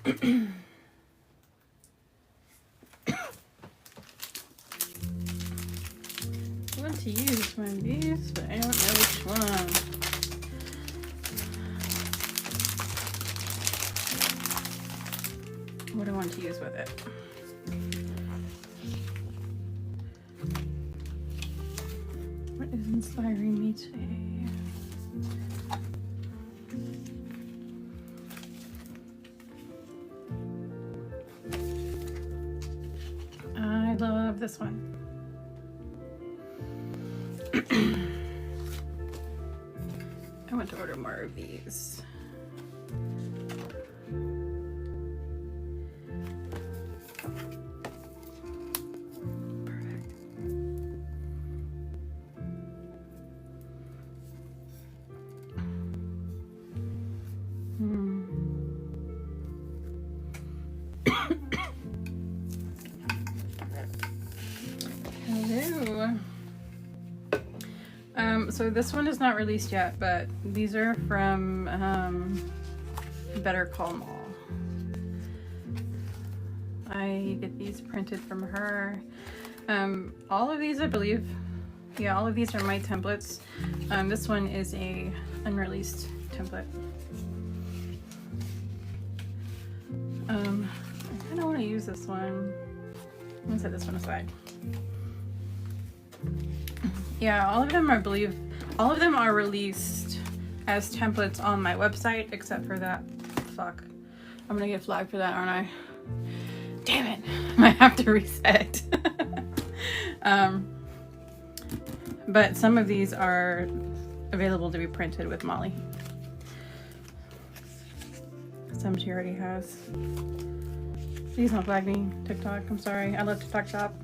I want to use one of these, but I don't know which one. What do I want to use with it? What is inspiring me today? I love this one. I want to order more of these. Perfect. Hello. So this one is not released yet, but these are from Better Call Mall. I get these printed from her. All of these, I believe, yeah, all of these are my templates. This one is a unreleased template. I kind of want to use this one. I'm gonna set this one aside. Yeah, all of them, I believe, all of them are released as templates on my website, except for that. Fuck. I'm gonna get flagged for that, aren't I? Damn it. I might have to reset. But some of these are available to be printed with Molly. Some she already has. Please don't flag me, TikTok. I'm sorry. I love TikTok shop.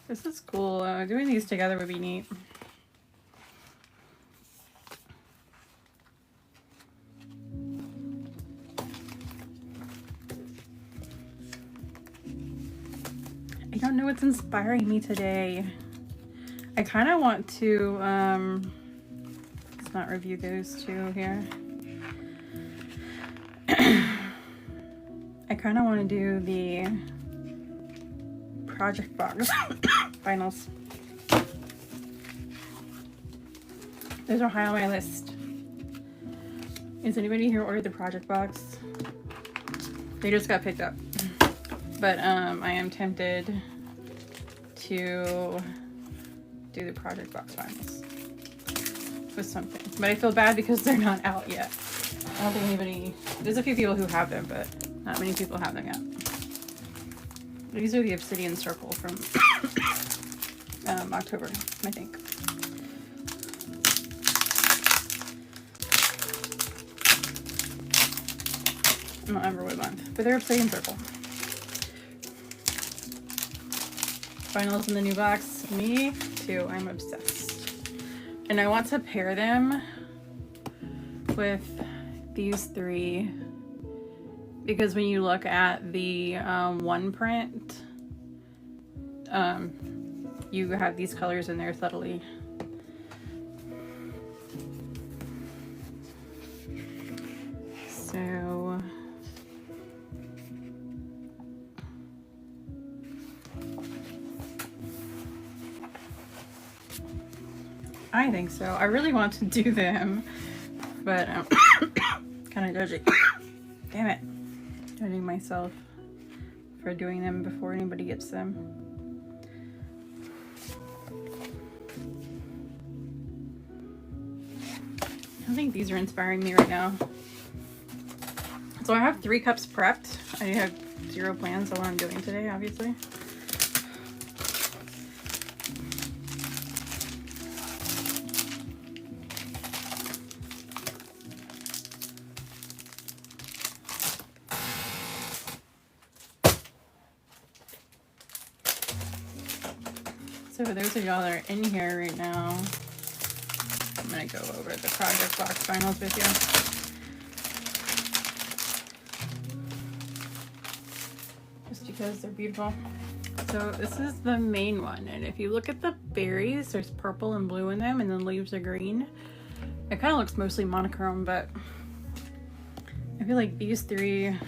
This is cool. Doing these together would be neat. I don't know what's inspiring me today. I kind of want to, let's not review those two here. I kind of want to do the project box finals. Those are high on my list. Is anybody here ordered the project box? They just got picked up. But I am tempted to do the project box finals with something. But I feel bad because they're not out yet. I don't think anybody, there's a few people who have them, but not many people have them yet. These are the obsidian circle from October, I think. I don't remember what month, but they're obsidian circle. Finals in the new box. Me too, I'm obsessed. And I want to pair them with these three, because when you look at the one print, you have these colors in there subtly. So I think so. I really want to do them, but kind of judging. Damn it. Judging myself for doing them before anybody gets them. I think these are inspiring me right now. So I have 3 cups prepped. I have 0 plans on what I'm doing today, obviously. So for those of y'all that are in here right now, I'm gonna go over the project box finals with you. Just because they're beautiful. So this is the main one, and if you look at the berries, there's purple and blue in them, and the leaves are green. It kind of looks mostly monochrome, but I feel like these three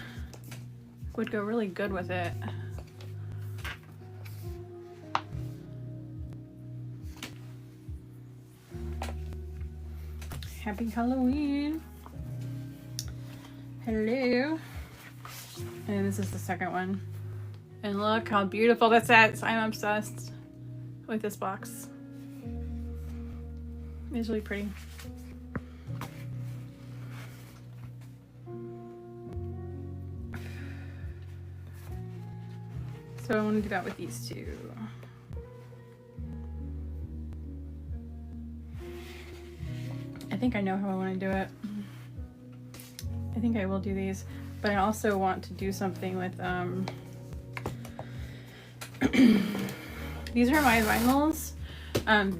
would go really good with it. Happy Halloween. Hello. And this is the second one. And look how beautiful this is. I'm obsessed with this box. It's really pretty. So I want to do that with these two. I think I know how I want to do it. I think I will do these, but I also want to do something with these are my vinyls.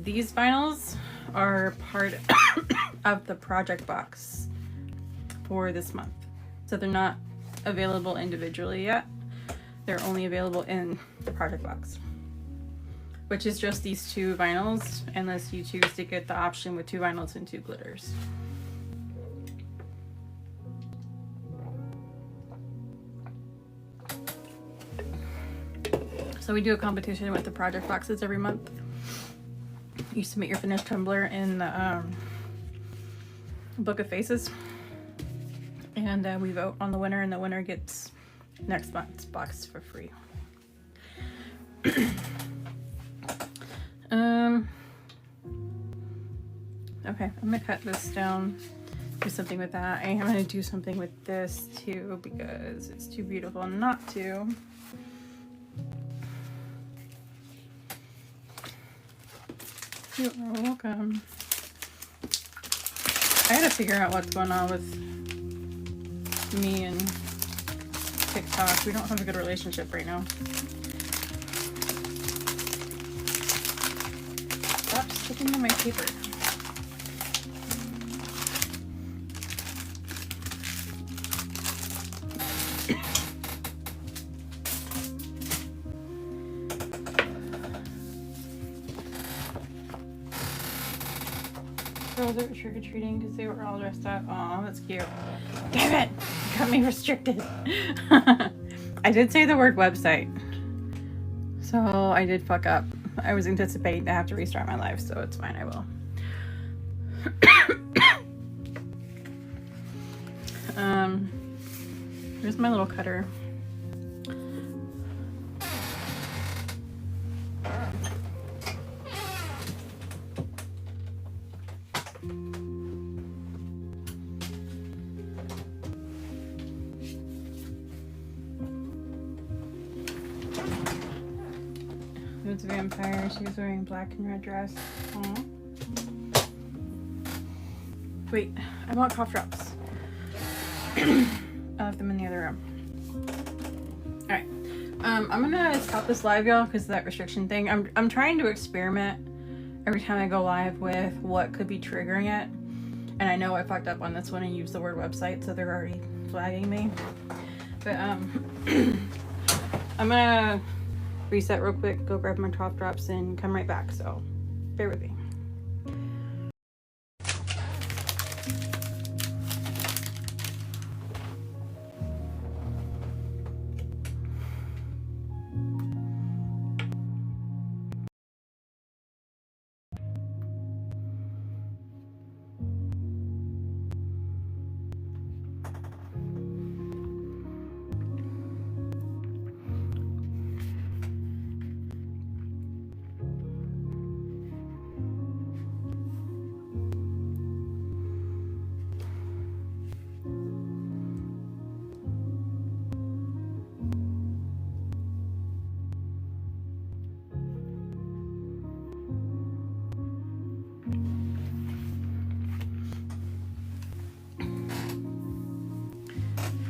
These vinyls are part of the project box for this month, so they're not available individually yet. They're only available in the project box, which is just these two vinyls, unless you choose to get the option with 2 vinyls and 2 glitters. So we do a competition with the project boxes every month. You submit your finished tumbler in the book of faces, and we vote on the winner, and the winner gets next month's box for free. Okay, I'm gonna cut this down, do something with that. I'm gonna do something with this too because it's too beautiful not to. You are welcome. I gotta figure out what's going on with me and TikTok. We don't have a good relationship right now. Stop sticking to my paper. Girls are trick-or-treating because they were all dressed up. Aw, that's cute. Damn it! You got me restricted. I did say the word website. So I did fuck up. I was anticipating to have to restart my life, so it's fine, I will. Here's my little cutter. It's a vampire. She was wearing a black and red dress. Aww. Wait, I want cough drops. I left them in the other room. Alright. I'm gonna stop this live, y'all, because of that restriction thing. I'm trying to experiment every time I go live with what could be triggering it. And I know I fucked up on this one and used the word website, so they're already flagging me. But I'm gonna reset real quick, go grab my cough drops, and come right back, so bear with me.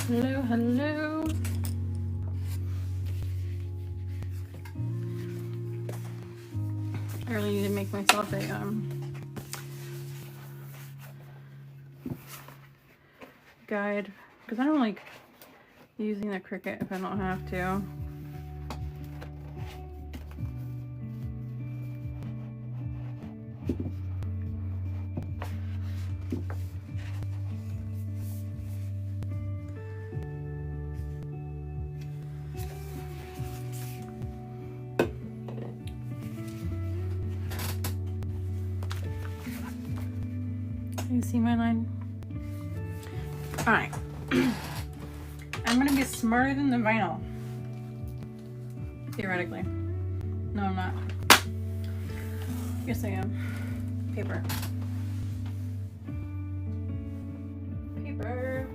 Hello, hello. I really need to make myself a guide, because I don't like using the Cricut if I don't have to. You see my line? All right. I'm gonna be smarter than the vinyl. Theoretically. No, I'm not. Yes, I am. Paper. Paper.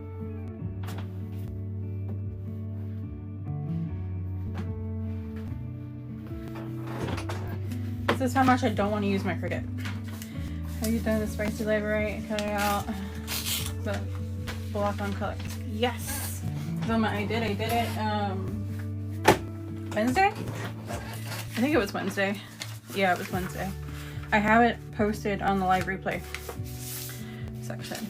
This is how much I don't want to use my Cricut. Have you done the spicy labor right? Cut it out. The block on color. Yes! I did it Wednesday? I think it was Wednesday. Yeah, it was Wednesday. I have it posted on the live replay section.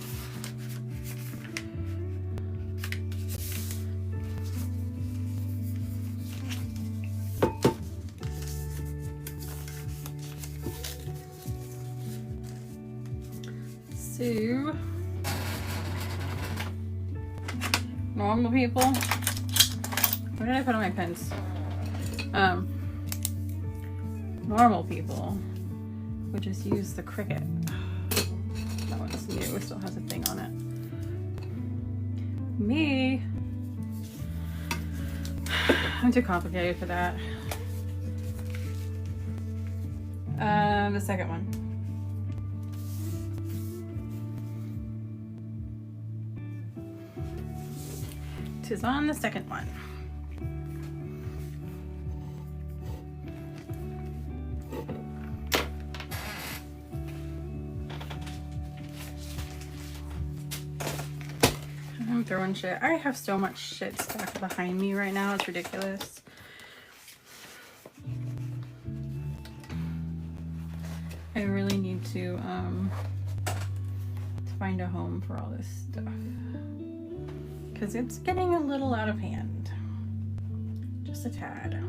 So, normal people. Where did I put on my pens? Normal people would just use the Cricut. That one's new. It still has a thing on it. Me, I'm too complicated for that. The second one. Tis on the second one. I'm throwing shit. I have so much shit stacked behind me right now. It's ridiculous. I really need to find a home for all this stuff. Because it's getting a little out of hand. Just a tad.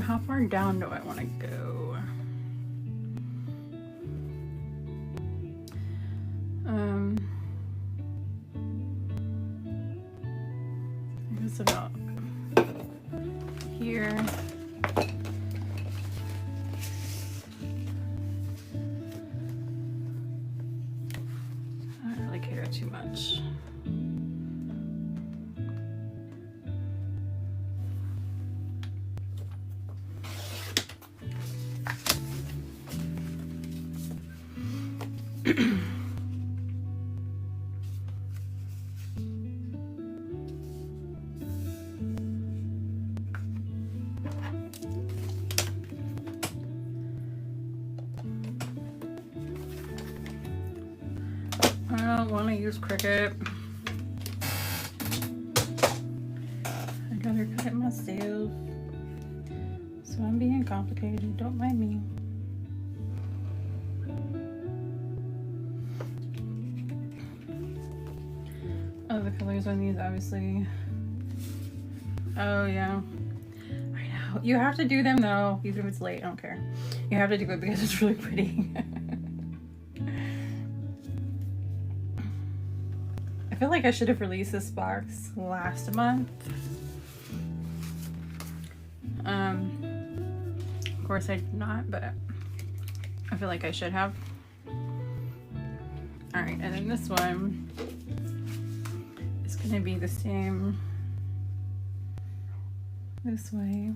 How far down do I want to go? I guess about here. I don't really care too much. I don't want to use Cricut. I'd rather cut it myself. So I'm being complicated. Don't mind me. Oh, the colors on these, obviously. Oh, yeah. I know. You have to do them, though. Even if it's late, I don't care. You have to do it because it's really pretty. I feel like I should have released this box last month. Of course I did not, but I feel like I should have. Alright, and then this one is gonna be the same this way.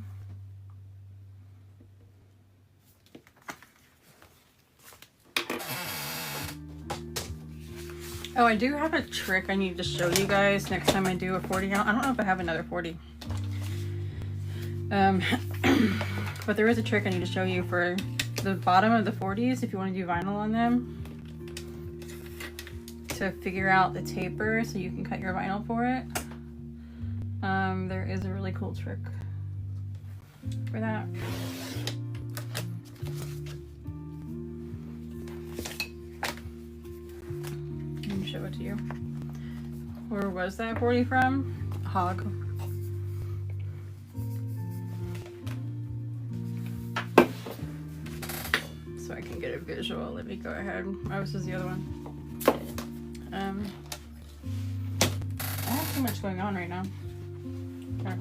Oh, I do have a trick I need to show you guys next time I do a 40 ounce. I don't know if I have another 40. But there is a trick I need to show you for the bottom of the 40s if you want to do vinyl on them. To figure out the taper so you can cut your vinyl for it. There is a really cool trick for that. Show it to you. Where was that 40 from? Hog. So I can get a visual. Let me go ahead. Oh, this is the other one. I have too much going on right now. Okay.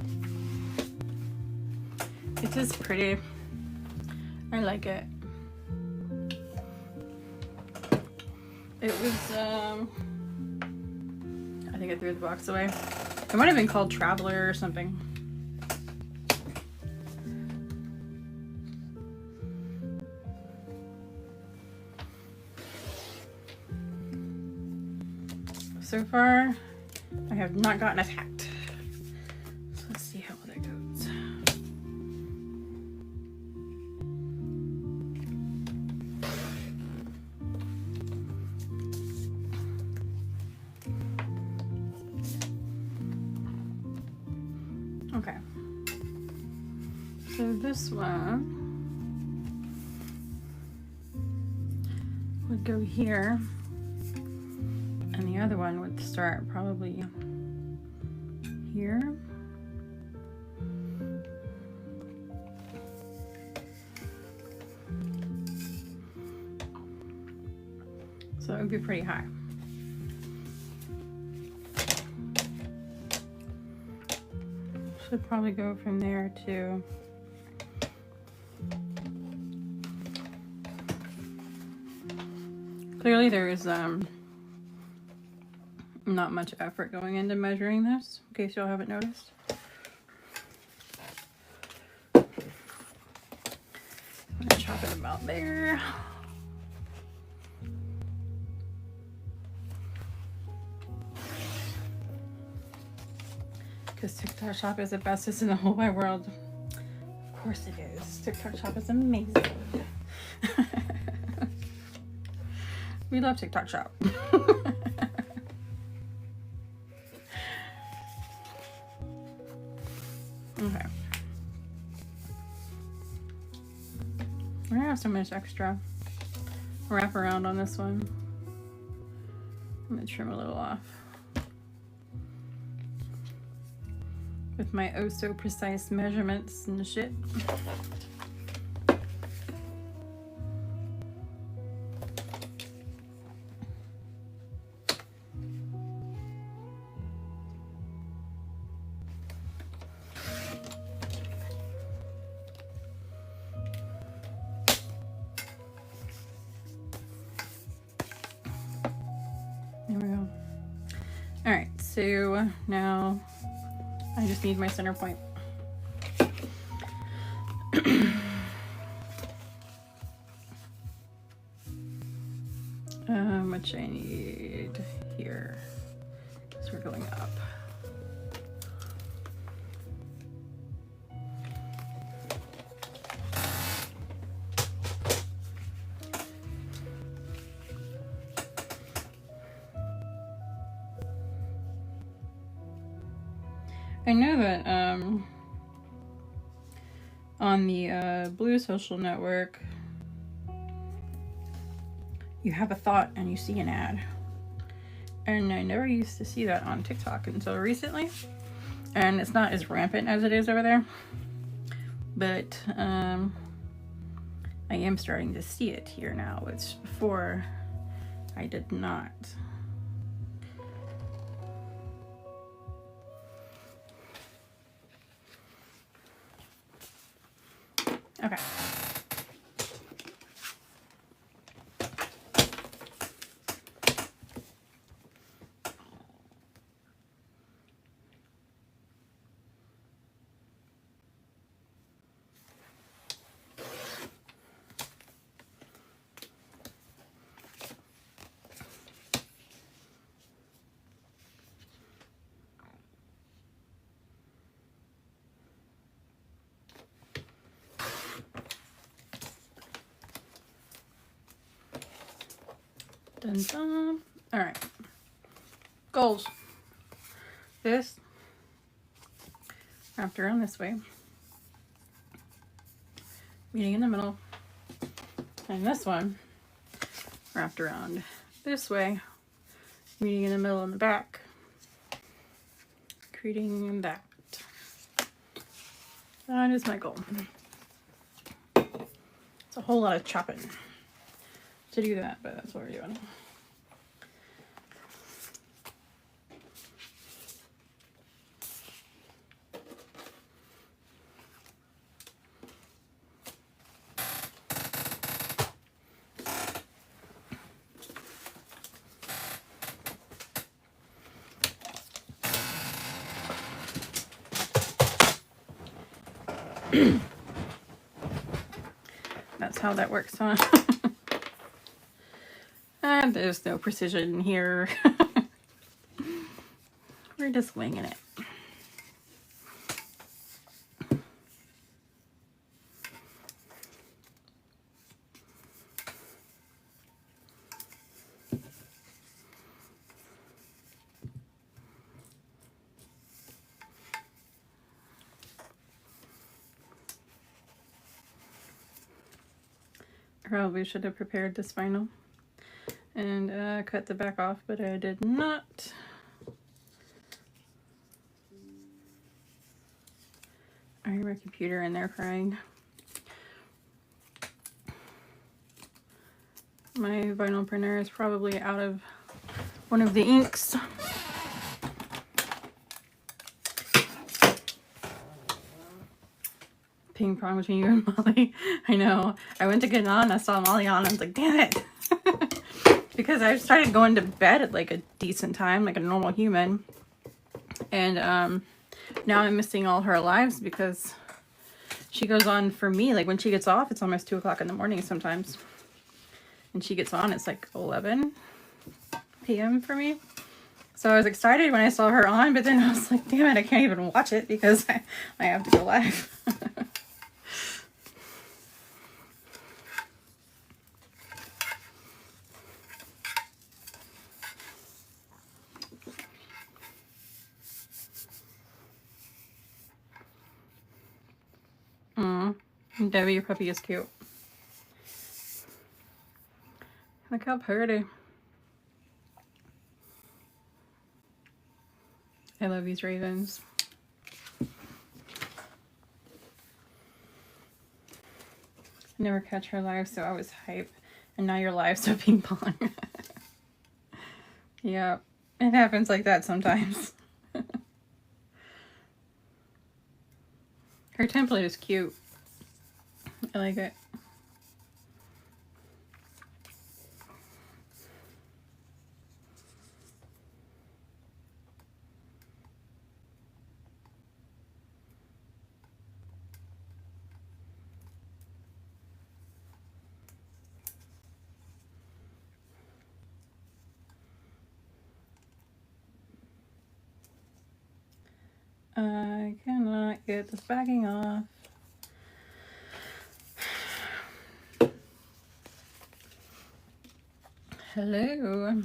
It is pretty. I like it. It was, I think I threw the box away. It might have been called Traveler or something. So far, I have not gotten attacked. So let's see how that goes. Okay. So this one would go here. And the other one would start probably here. So it would be pretty high. Should probably go from there to clearly there is not much effort going into measuring this, in case y'all haven't noticed. I'm gonna chop it about there. Because TikTok Shop is the bestest in the whole wide world. Of course it is. TikTok Shop is amazing. We love TikTok Shop. Okay. I have so much extra wrap around on this one. I'm gonna trim a little off. With my oh so precise measurements and shit. There we go. All right, so now I just need my center point. Which I need here, because we're going up. I know that on the Blue social network, you have a thought and you see an ad. And I never used to see that on TikTok until recently. And it's not as rampant as it is over there. But I am starting to see it here now, which before I did not. Okay. Dun, dun. All right. Goals. This wrapped around this way, meeting in the middle, and this one wrapped around this way, meeting in the middle and the back. creating that. That is my goal. It's a whole lot of chopping to do that, but that's what we're doing. That's how that works, huh? And there's no precision here. We're just winging it. Probably should have prepared this vinyl and cut the back off, but I did not. I hear my computer in there crying. My vinyl printer is probably out of one of the inks. Ping pong between you and Molly. I know. I went to get on. I saw Molly on. I was like, damn it. Because I started going to bed at like a decent time, like a normal human. And now I'm missing all her lives because she goes on for me. Like when she gets off, it's almost 2 o'clock in the morning sometimes. And she gets on, it's like 11 p.m. for me. So I was excited when I saw her on, but then I was like, damn it, I can't even watch it because I have to go live. Debbie, your puppy is cute. Look how pretty. I love these ravens. I never catch her live, so I was hype. And now you're live, so ping pong. Yeah, it happens like that sometimes. Her template is cute. I like it. I cannot get this backing off. Hello.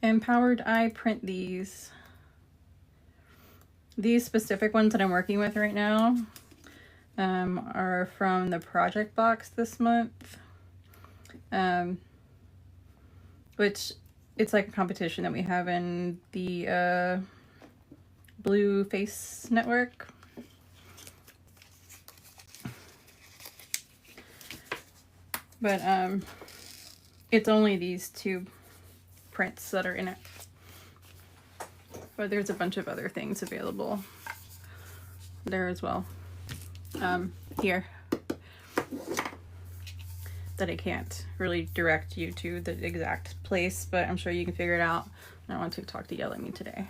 Empowered I print these. These specific ones that I'm working with right now are from the project box this month. Which it's like a competition that we have in the Blue Face Network. But it's only these 2 prints that are in it. But there's a bunch of other things available there as well. Here. That I can't really direct you to the exact place, but I'm sure you can figure it out. I don't want TikTok to yell at me today.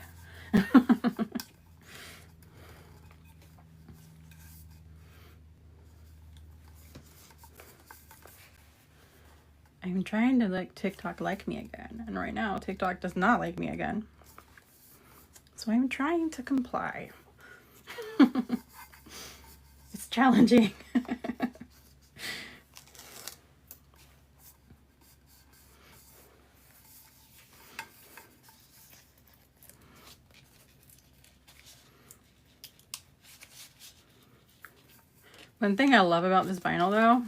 I'm trying to like TikTok like me again, and right now TikTok does not like me again. So I'm trying to comply. It's challenging. One thing I love about this vinyl though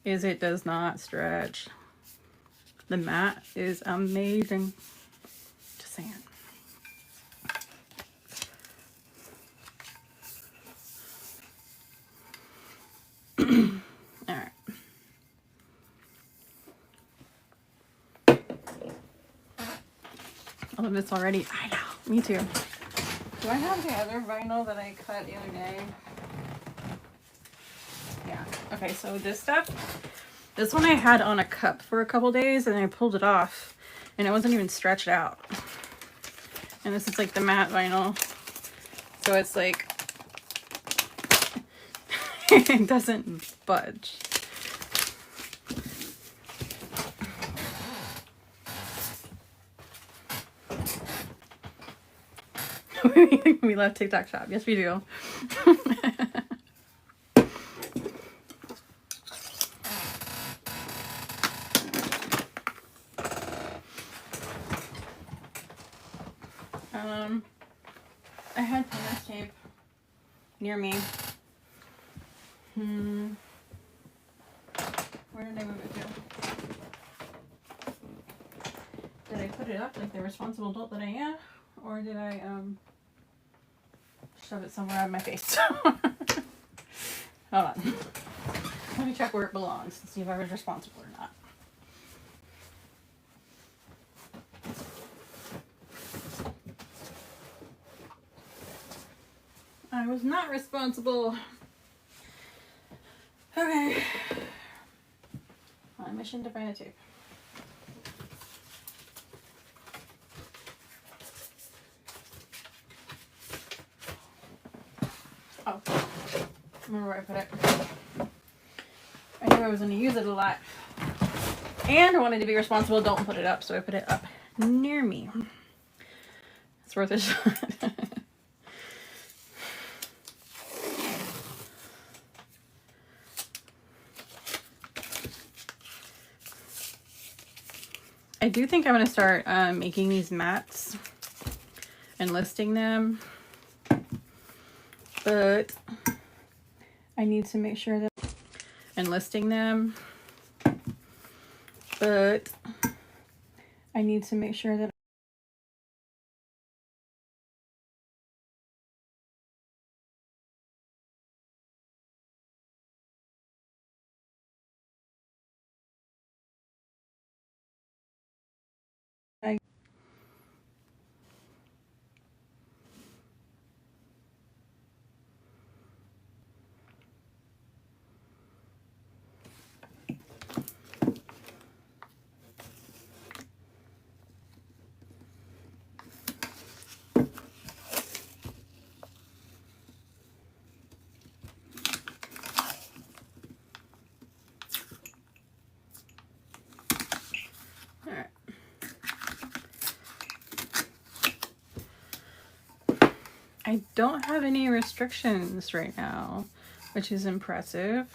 is it does not stretch. The mat is amazing. Just saying. All right. I love this already. I know. Me too. Do I have the other vinyl that I cut the other day? Yeah. Okay, so this stuff, this one I had on a cup for a couple days and I pulled it off and it wasn't even stretched out. And this is like the matte vinyl. So it's like, it doesn't budge. We love TikTok shop. Yes, we do. I had painter's tape near me. Where did I move it to? Did I put it up like the responsible adult that I am? Or did I shove it somewhere out of my face? Hold on. Let me check where it belongs and see if I was responsible or not. I was not responsible. Okay. On a mission to find a tape. Oh, remember where I put it. I knew I was going to use it a lot. And I wanted to be responsible, don't put it up, so I put it up near me. It's worth a shot. I do think I'm going to start making these mats and listing them, but I need to make sure that I I don't have any restrictions right now, which is impressive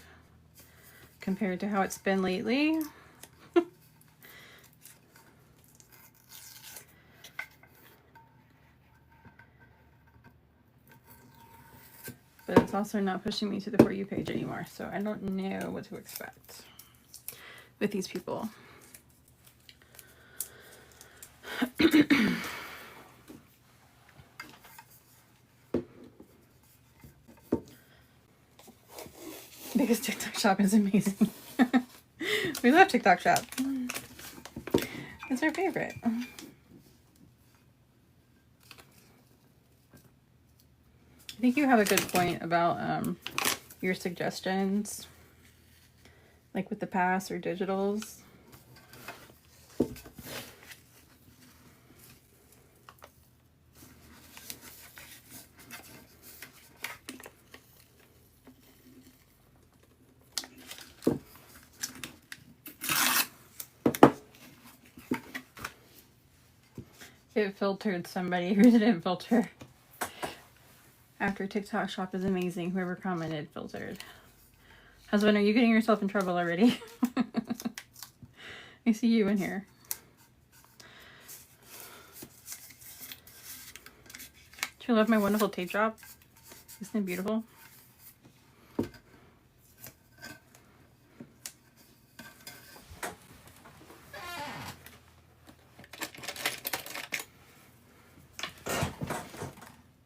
compared to how it's been lately. But it's also not pushing me to the For You page anymore, so I don't know what to expect with these people. Because TikTok shop is amazing. We love TikTok shop. It's our favorite. I think you have a good point about your suggestions, like with the pass or digitals. It filtered somebody who didn't filter. After TikTok shop is amazing. Whoever commented filtered. Husband, are you getting yourself in trouble already? I see you in here. Do you love my wonderful tape drop? Isn't it beautiful?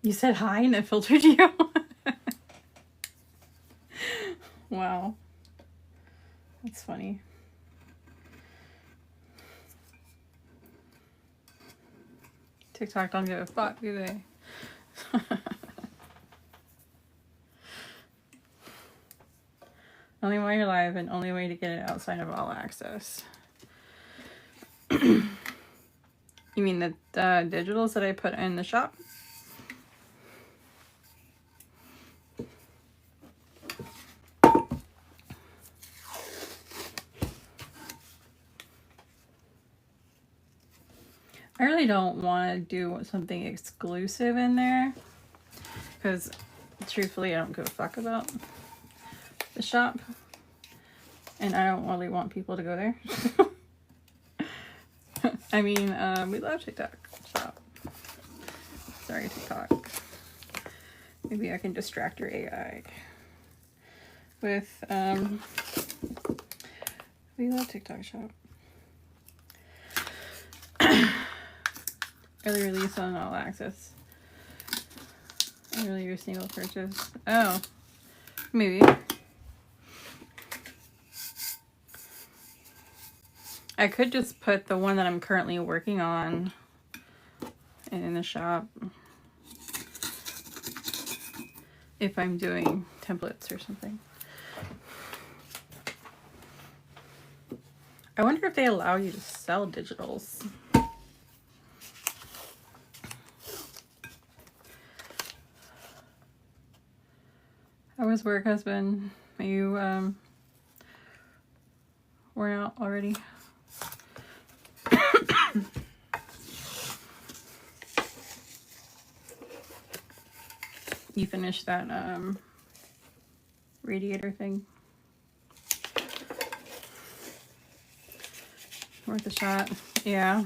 You said hi and it filtered you? Wow. That's funny. TikTok don't give a fuck, do they? Only while you're live and only way to get it outside of all access. You mean the digitals that I put in the shop? I really don't want to do something exclusive in there because truthfully I don't give a fuck about the shop and I don't really want people to go there. I mean, we love TikTok shop. Sorry, TikTok. Maybe I can distract your AI with we love TikTok shop. Early release on all access. Earlier single purchase. Oh, maybe. I could just put the one that I'm currently working on in the shop if I'm doing templates or something. I wonder if they allow you to sell digitals. How was work, husband? Are you worn out already? You finished that radiator thing? Worth a shot. Yeah.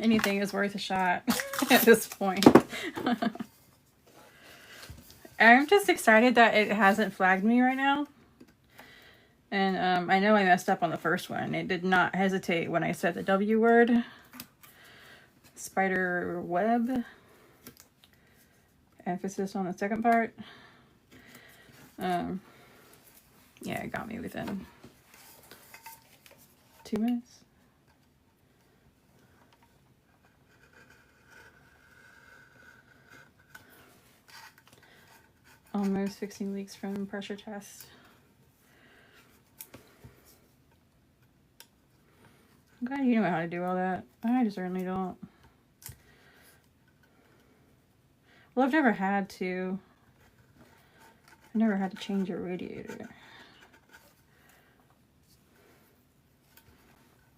Anything is worth a shot at this point. I'm just excited that it hasn't flagged me right now. And I know I messed up on the first one. It did not hesitate when I said the W word. Spider web. Emphasis on the second part. Yeah, it got me within 2 minutes. Almost 16 weeks from pressure test. I'm glad you know how to do all that. I just certainly don't. Well, I've never had to. I never had to change a radiator.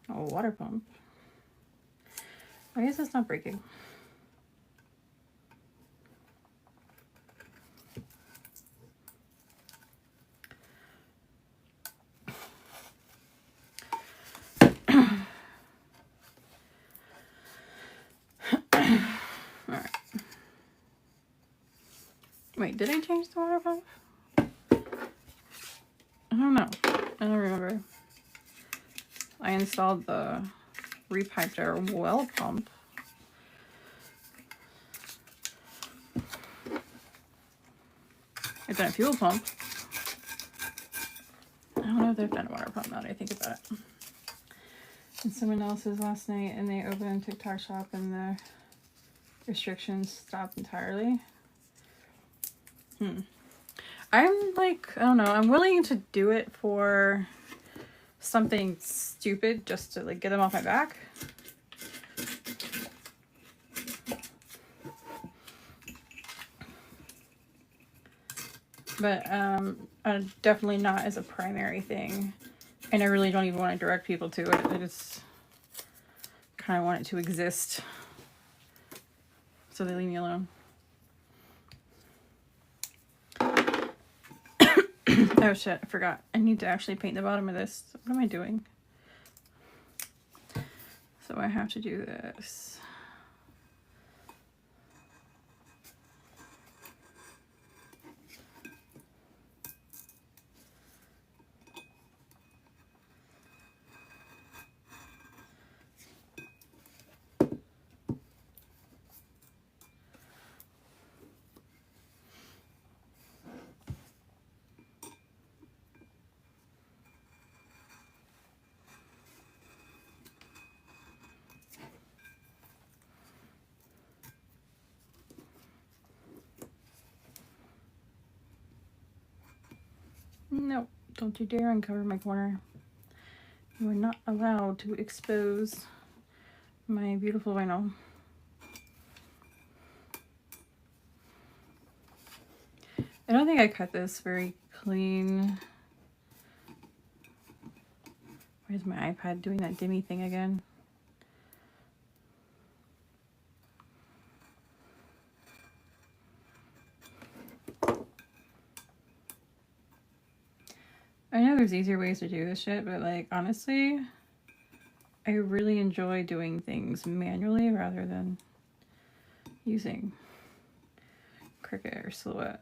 Oh, water pump. I guess that's not breaking. Alright. Wait, did I change the water pump? I don't know. I don't remember. I installed the repiped air well pump. I've done a fuel pump. I don't know if they've done a water pump now that I think about it. And someone else's last night and they opened TikTok shop and the restrictions stopped entirely. I'm like, I don't know, I'm willing to do it for something stupid just to like get them off my back. But definitely not as a primary thing. And I really don't even want to direct people to it. I just kind of want it to exist. So they leave me alone. Oh shit, I forgot. I need to actually paint the bottom of this. What am I doing? So I have to do this. No, don't you dare uncover my corner. You are not allowed to expose my beautiful vinyl. I don't think I cut this very clean. Where's my iPad doing that dimmy thing again? I know there's easier ways to do this shit, but like honestly, I really enjoy doing things manually rather than using Cricut or Silhouette.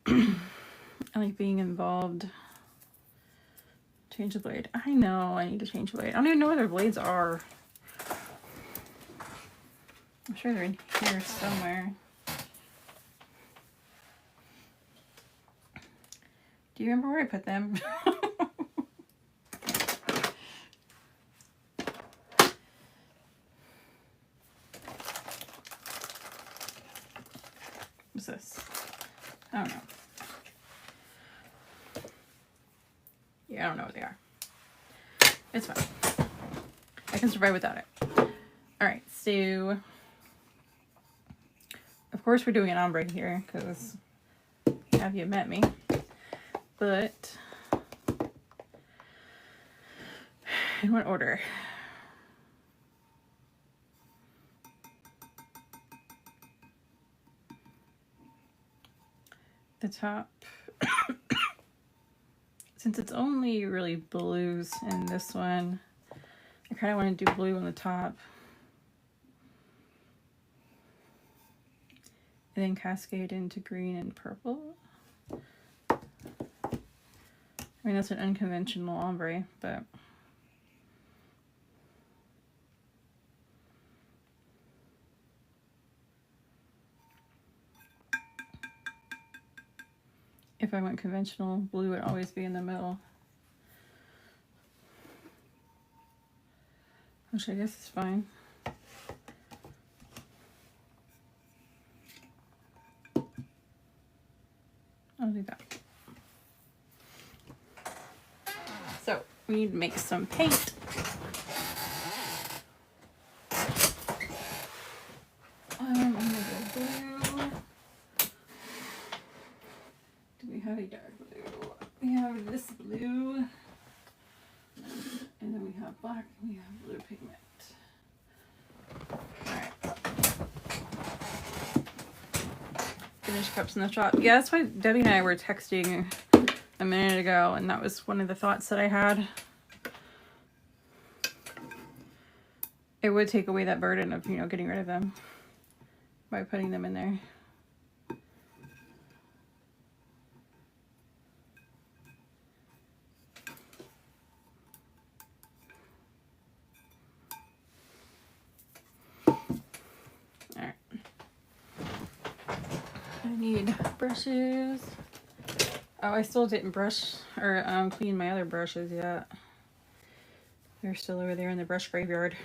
I like being involved. Change the blade. I know I need to change the blade. I don't even know where their blades are. I'm sure they're in here somewhere. Do you remember where I put them? What's this? I don't know. Yeah, I don't know what they are. It's fine. I can survive without it. Alright, so of course we're doing an ombre here because have you met me? But in what order? The top, since it's only really blues in this one, I kind of want to do blue on the top and then cascade into green and purple. I mean, that's an unconventional ombre, but if I went conventional, blue would always be in the middle. Which I guess is fine. I'll do that. So we need to make some paint. I'm gonna go blue. Do we have a dark blue? We have this blue. And then we have black and we have blue pigment. Alright. Finish cups in the shop. Yeah, that's why Debbie and I were texting a minute ago, and that was one of the thoughts that I had. It would take away that burden of, you know, getting rid of them by putting them in there. Alright. I need brushes. Oh, I still didn't brush or clean my other brushes yet. They're still over there in the brush graveyard.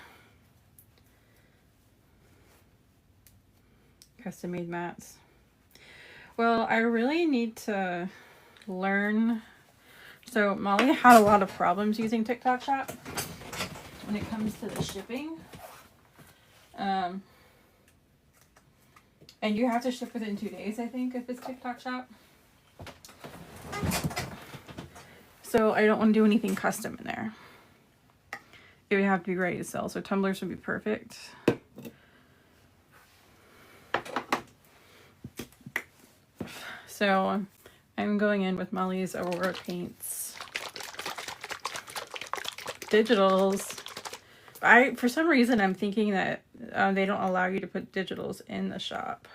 Custom made mats. Well, I really need to learn. So Molly had a lot of problems using TikTok Shop when it comes to the shipping. And you have to ship within 2 days, I think, if it's TikTok Shop. So I don't want to do anything custom in there. It would have to be ready to sell. So tumblers would be perfect. So I'm going in with Molly's Aurora Paints digitals. For some reason, I'm thinking that they don't allow you to put digitals in the shop.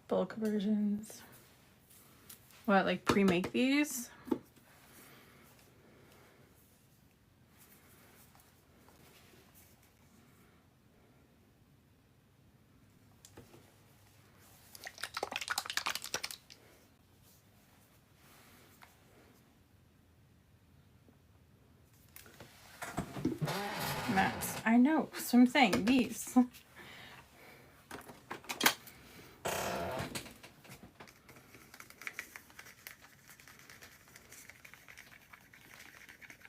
Bulk versions. What, like pre-make these? Mattes. I know, so I'm saying these.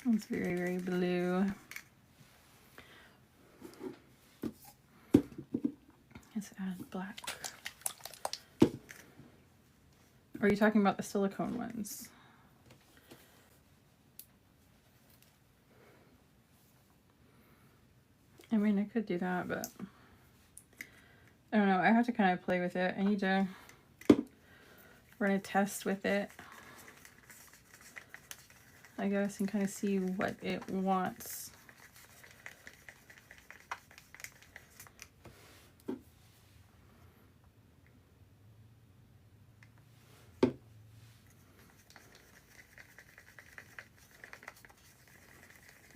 It's very, very blue. Let's add black. Or are you talking about the silicone ones? I mean, I could do that, but I don't know. I have to kind of play with it. I need to run a test with it, I guess, and kind of see what it wants.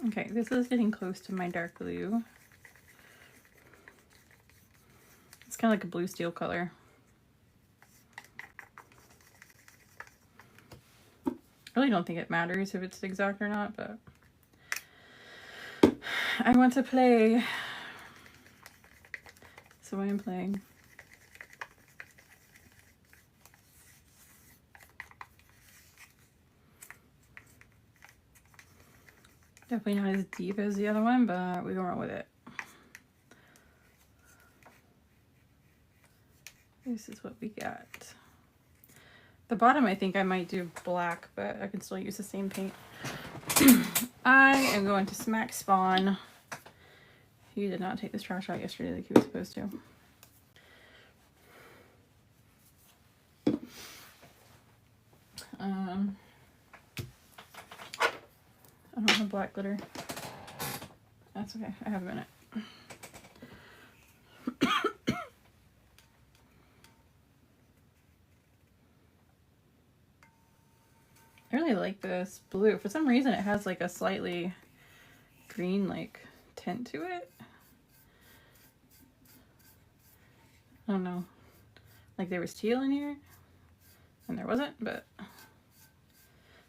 Okay, this is getting close to my dark blue. It's kind of like a blue steel color. I really don't think it matters if it's exact or not, but I want to play, so I am playing. Definitely not as deep as the other one, but we go on with it. This is what we got. The bottom, I think I might do black, but I can still use the same paint. I am going to smack Spawn. He did not take this trash out yesterday like he was supposed to. I don't have black glitter. That's okay, I have a minute. I really like this blue. For some reason it has like a slightly green like tint to it. I don't know. Like there was teal in here and there wasn't, but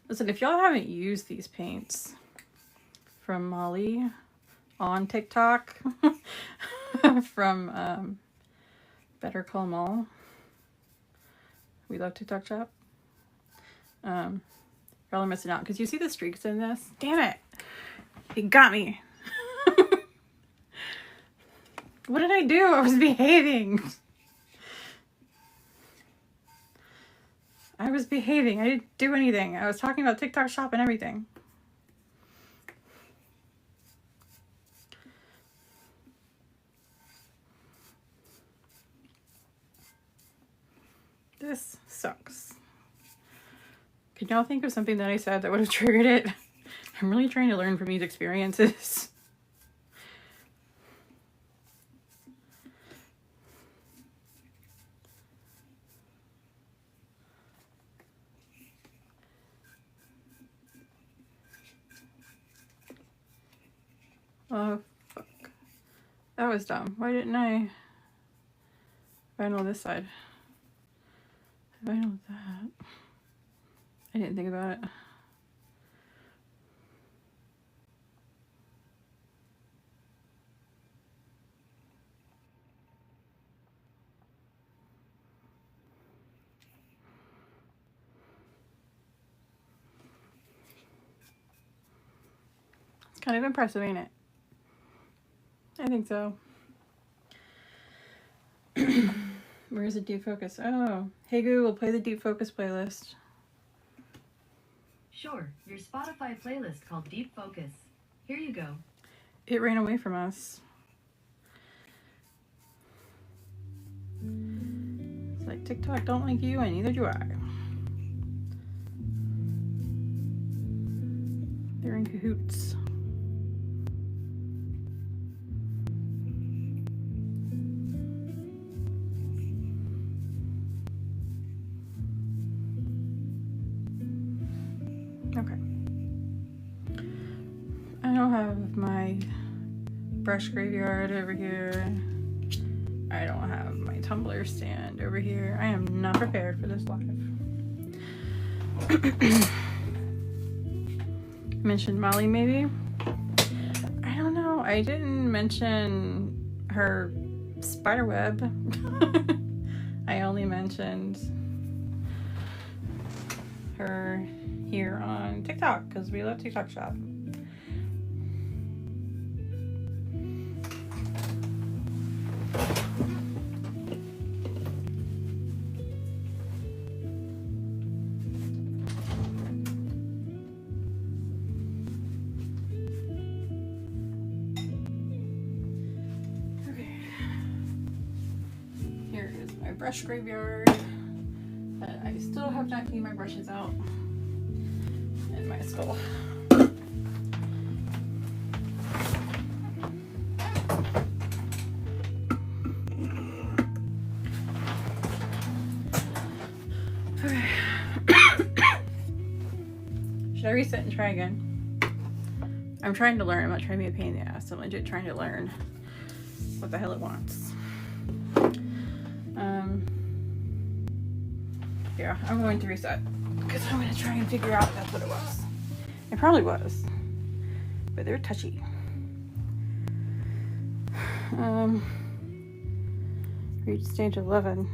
listen, if y'all haven't used these paints from Molly on TikTok from Better Call Mall, we love TikTok shop, y'all are missing out because you see the streaks in this. Damn it, it got me. What did I do? I was behaving. I was behaving. I didn't do anything. I was talking about TikTok shop and everything. This sucks. Can y'all think of something that I said that would have triggered it? I'm really trying to learn from these experiences. Oh, fuck. That was dumb. Why didn't I vinyl this side? Vinyl that. I didn't think about it. It's kind of impressive, ain't it? I think so. Where's the deep focus? Oh, hey Google, play the deep focus playlist. Sure, your Spotify playlist called Deep Focus. Here you go. It ran away from us. It's like TikTok don't like you and neither do I. They're in cahoots. Okay. I don't have my brush graveyard over here. I don't have my tumbler stand over here. I am not prepared for this live. I mentioned Molly maybe. I don't know. I didn't mention her spider web. I only mentioned her here on TikTok because we love TikTok shop. Brush graveyard, but I still have not cleaned my brushes out and my skull. Okay. Should I reset and try again? I'm trying to learn. I'm not trying to be a pain in the ass. I'm legit trying to learn what the hell it wants. Yeah, I'm going to reset because I'm going to try and figure out if that's what it was. It probably was, but they're touchy. Reach stage 11.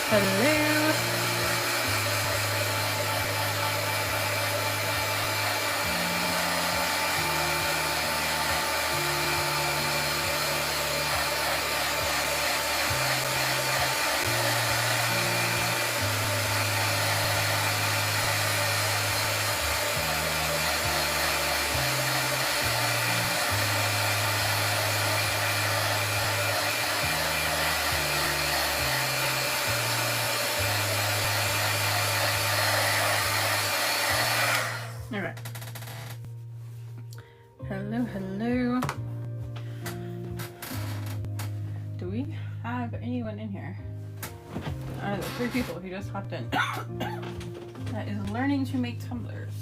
Hello. All right. Hello, hello. Do we have anyone in here? The 3 people who just hopped in. That is learning to make tumblers.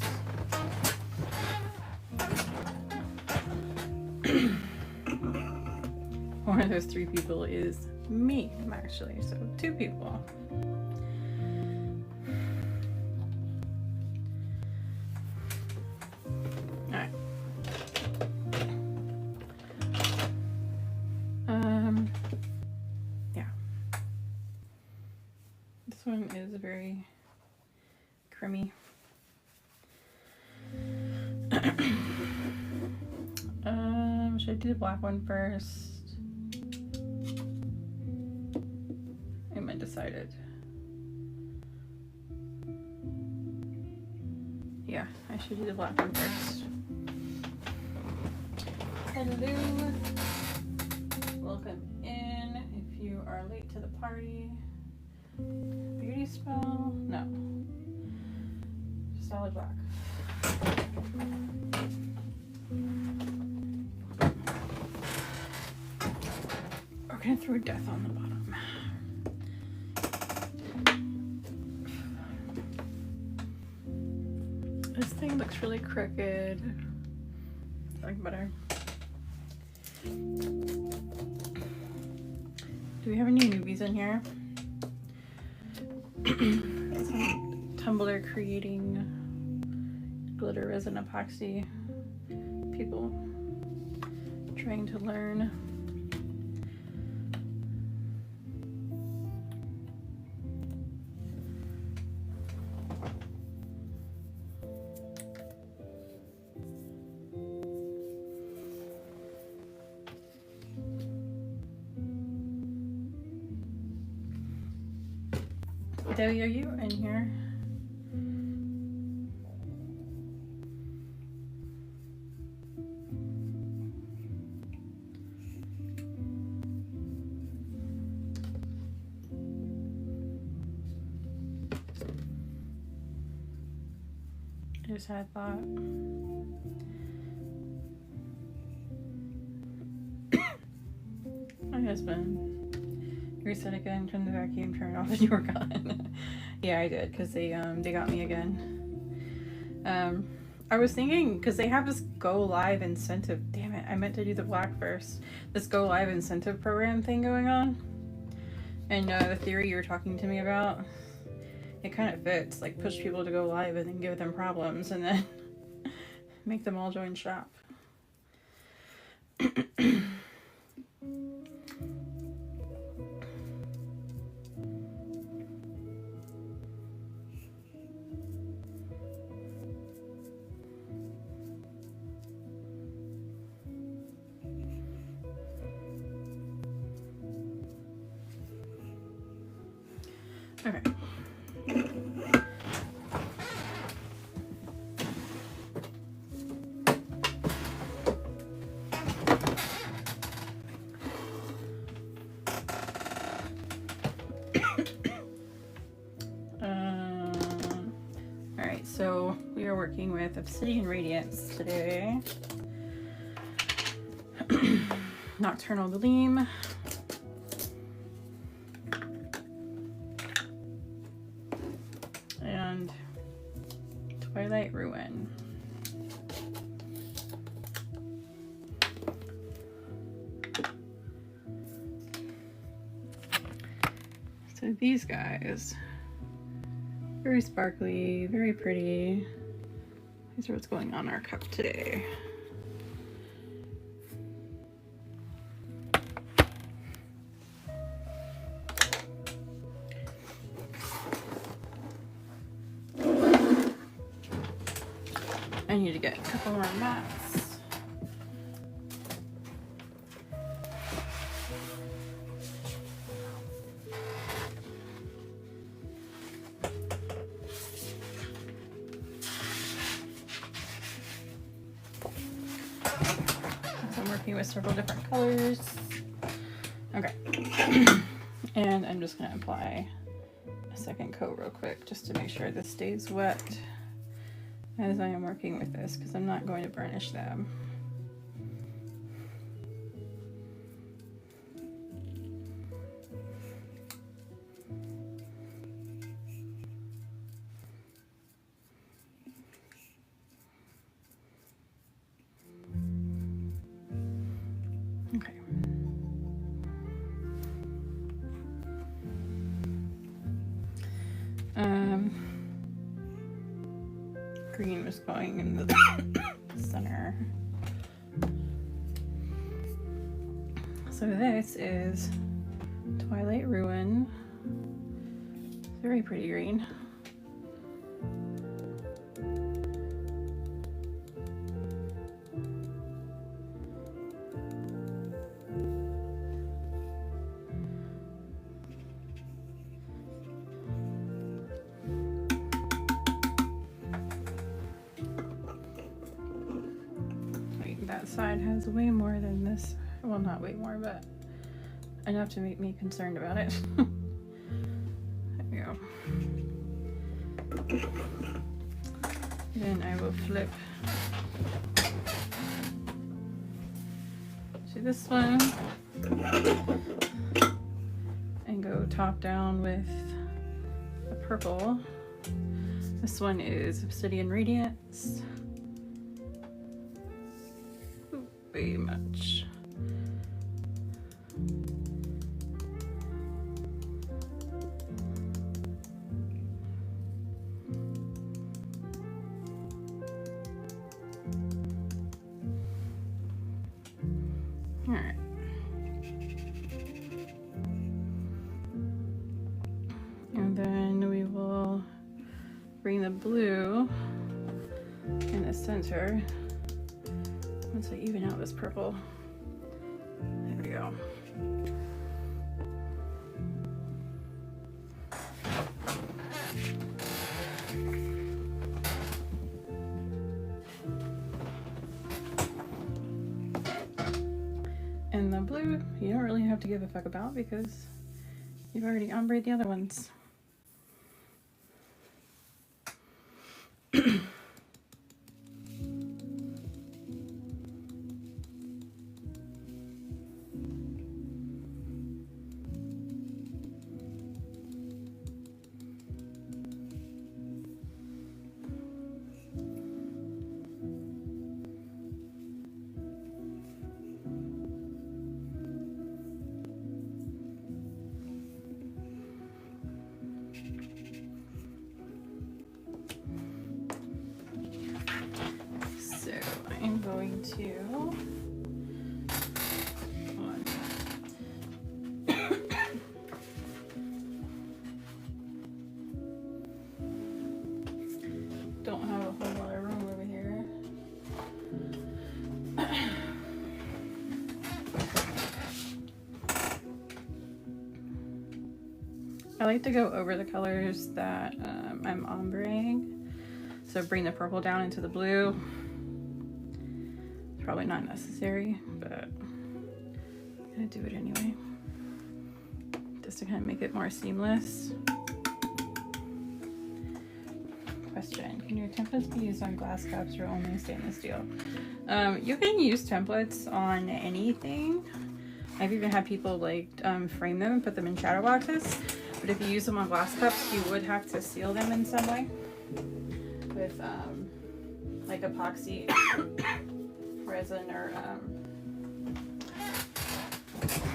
One of those 3 people is me, actually. So 2 people. This one is very creamy. Should I do the black one first? I'm undecided. Yeah, I should do the black one first. Hello. Welcome in. If you are late to the party. Beauty spell? No. Solid black. We're gonna throw death on the bottom. This thing looks really crooked. Like butter. Do we have any newbies in here? Some tumbler creating glitter resin epoxy people trying to learn. Debbie, are you in here? I just had a thought. My husband. Reset again, turn the vacuum, turn it off, and you were gone. Yeah, I did, because they got me again. I was thinking, because they have this Go Live incentive. Damn it, I meant to do the black first. This Go Live incentive program thing going on. And the theory you were talking to me about, it kind of fits. Like, push people to go live and then give them problems and then make them all join shop. Okay. All right, so we are working with Obsidian Radiance today. Nocturnal Gleam. And Twilight Ruin. So these guys, very sparkly, very pretty. These are what's going on in our cup today. I need to get a couple more mats. So I'm working with several different colors. Okay. And I'm just gonna apply a second coat real quick just to make sure this stays wet as I am working with this, because I'm not going to burnish them. Okay. Green was going in the center. So this is Twilight Ruin. Very pretty green. That side has way more than this. Well, not way more, but enough to make me concerned about it. There we go. Then I will flip to this one and go top down with a purple. This one is Obsidian Radiance. Very much. All right. And then we will bring the blue in the center. Once I even out this purple. There we go. And the blue, you don't really have to give a fuck about because you've already ombre'd the other ones. going to, hold on. Don't have a whole lot of room over here. I like to go over the colors that I'm ombreing. So bring the purple down into the blue. It's probably not necessary, but I'm gonna do it anyway. Just to kind of make it more seamless. Question, can your templates be used on glass cups or only stainless steel? You can use templates on anything. I've even had people like frame them and put them in shadow boxes. But if you use them on glass cups, you would have to seal them in some way with like epoxy resin or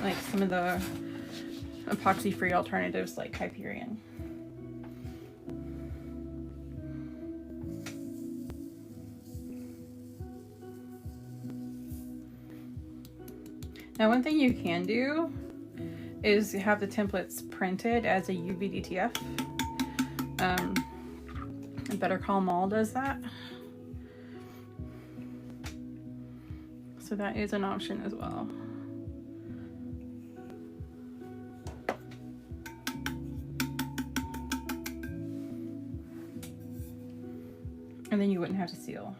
like some of the epoxy free alternatives like Hyperion. Now, one thing you can do is have the templates printed as a UV DTF. Better Call Mall does that. So that is an option as well. And then you wouldn't have to seal.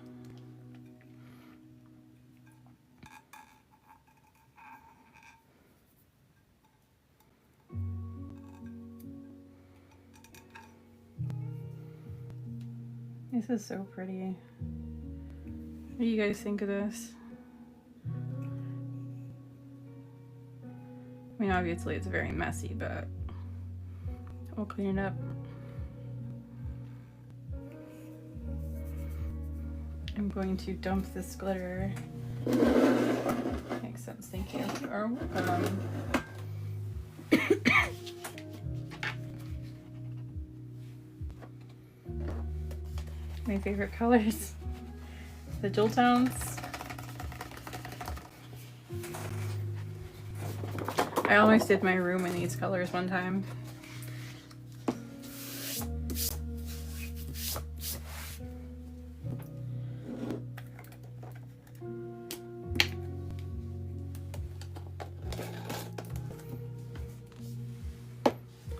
This is so pretty. What do you guys think of this? I mean, obviously it's very messy, but we'll clean it up. I'm going to dump this glitter. Makes sense, thank you. Or, my favorite colors, the jewel tones. I almost did my room in these colors one time.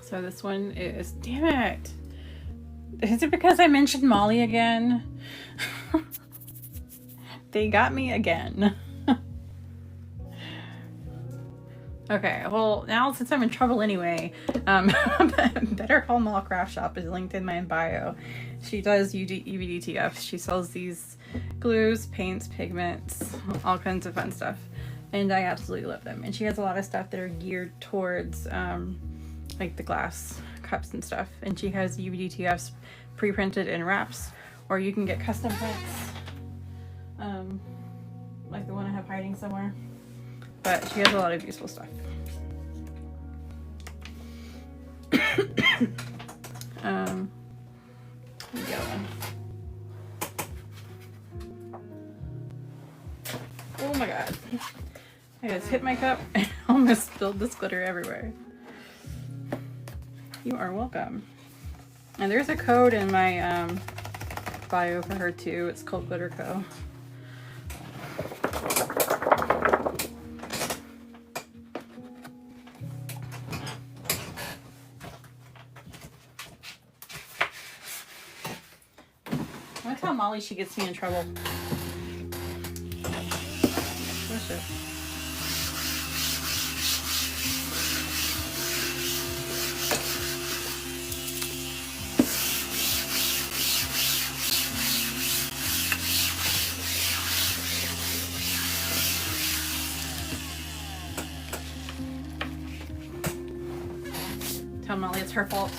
So this one is, damn it. Is it because I mentioned Molly again? They got me again. Okay, well, now since I'm in trouble anyway, Better Call Mall Craft Shop is linked in my bio. She does UV-DTF. She sells these glues, paints, pigments, all kinds of fun stuff. And I absolutely love them. And she has a lot of stuff that are geared towards like the glass cups and stuff. And she has UV-DTFs pre-printed in wraps, or you can get custom prints, like the one I have hiding somewhere. But she has a lot of useful stuff. Yellow. Oh my god. I just hit my cup and almost spilled this glitter everywhere. You are welcome. And there's a code in my bio for her too. It's called Glitter Co. I'm gonna tell Molly she gets me in trouble. Where's it? Tell Molly it's her fault.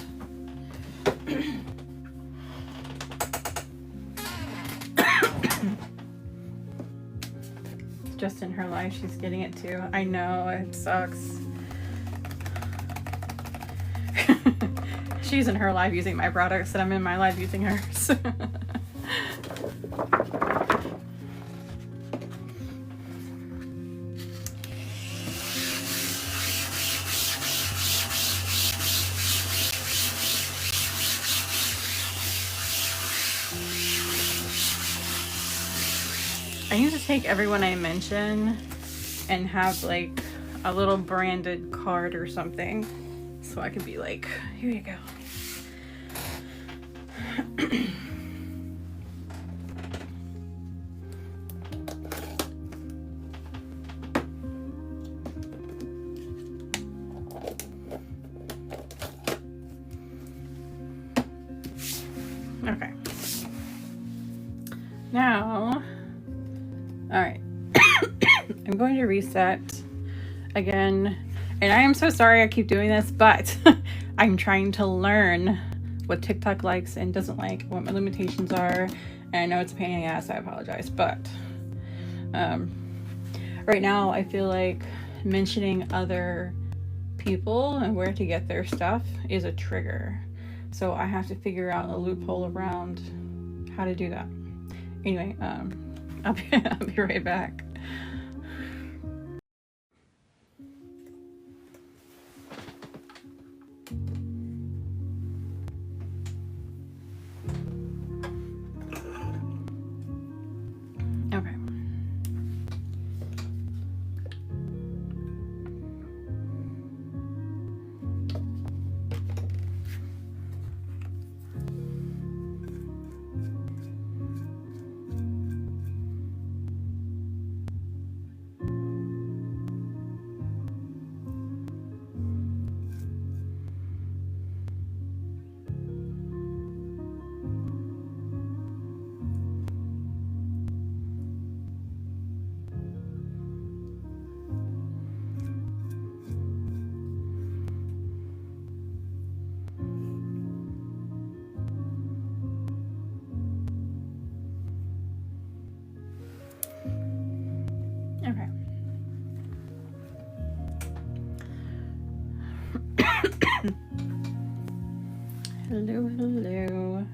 Just in her life, she's getting it too. I know, it sucks. She's in her life using my products, and I'm in my life using hers. I need to take everyone I mention and have like a little branded card or something, so I could be like, here you go. Okay. Now, all right. I'm going to reset again, and I am so sorry I keep doing this, but I'm trying to learn what TikTok likes and doesn't like, what my limitations are, and I know it's a pain in the ass, I apologize, but right now I feel like mentioning other people and where to get their stuff is a trigger, so I have to figure out a loophole around how to do that. Anyway, I'll be right back. Okay. Okay. Hello, hello.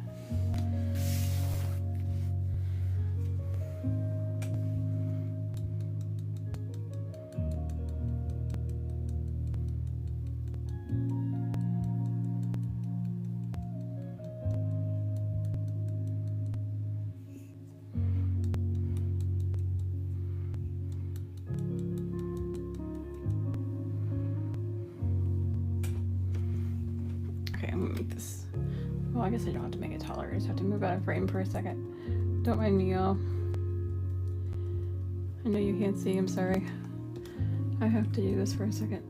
Okay, I'm gonna make this. Well, I guess I don't have to make it taller. I just have to move out of frame for a second. Don't mind me, y'all. I know you can't see. I'm sorry. I have to do this for a second.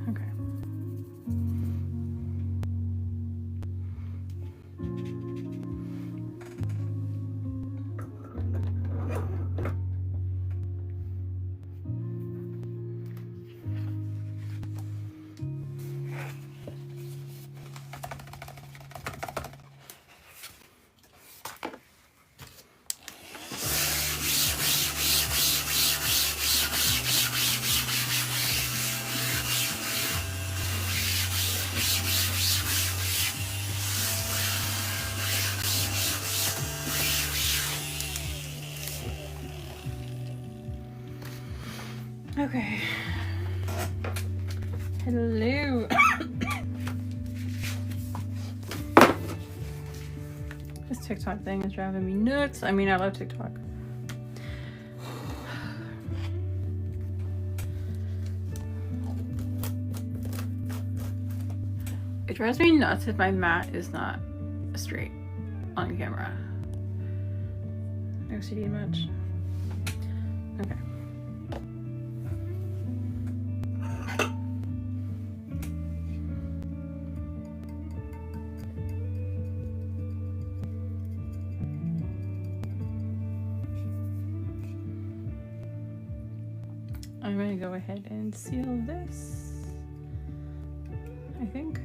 Okay. Okay. Hello. This TikTok thing is driving me nuts. I mean, I love TikTok. It drives me nuts if my mat is not straight on camera. OCD much? Okay. I'm going to go ahead and seal this, I think.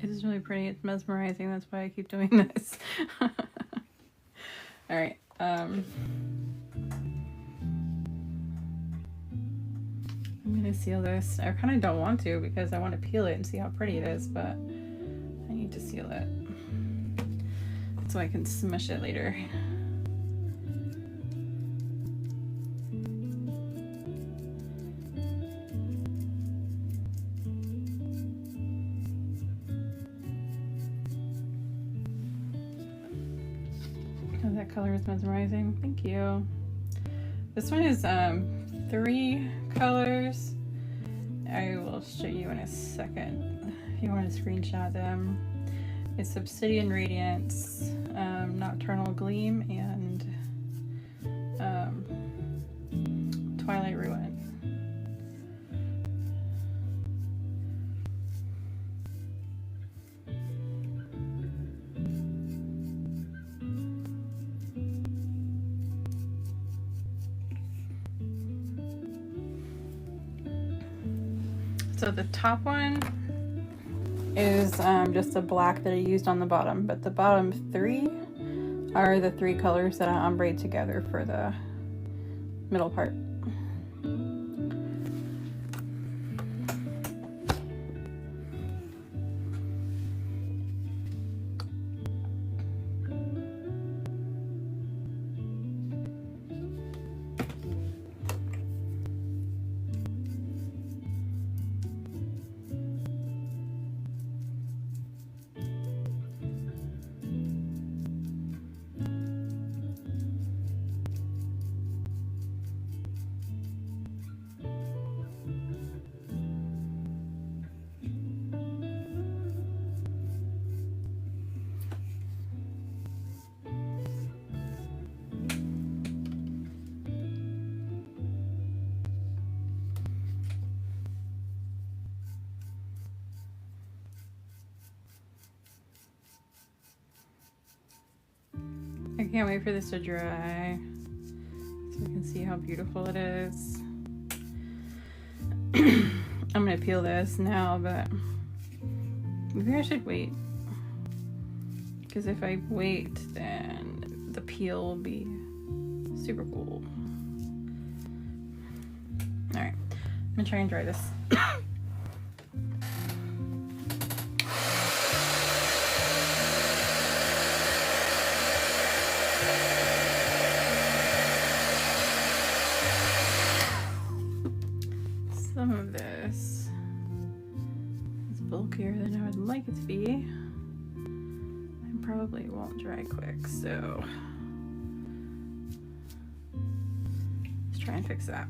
It is really pretty. It's mesmerizing. That's why I keep doing this. All right. I'm gonna seal this. I kind of don't want to because I want to peel it and see how pretty it is, but I need to seal it so I can smush it later. Oh, that color is mesmerizing. Thank you. This one is 3 colors. I will show you in a second if you want to screenshot them. It's Obsidian Radiance, Nocturnal Gleam, and Twilight Ruin. So the top one is just a black that I used on the bottom, but the bottom 3 are the 3 colors that I ombre together for the middle part. I can't wait for this to dry so we can see how beautiful it is. I'm gonna peel this now, but maybe I should wait, because if I wait then the peel will be super cool. All right, I'm gonna try and dry this. Some of this is bulkier than I would like it to be, and probably won't dry quick, so let's try and fix that.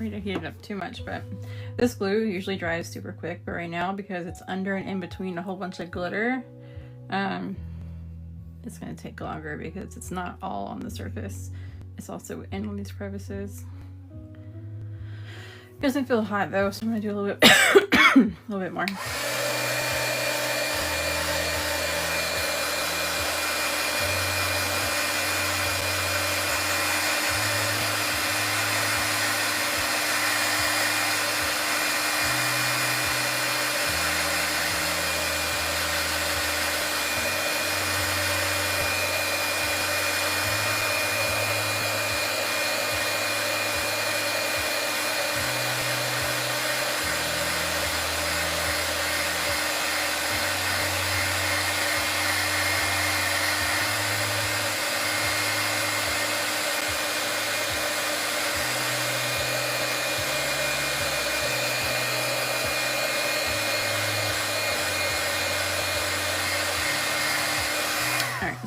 afraid to heat it up too much, but this glue usually dries super quick, but right now, because it's under and in between a whole bunch of glitter, it's gonna take longer because it's not all on the surface. It's also in all these crevices. It doesn't feel hot though, so I'm gonna do a little bit, a little bit more.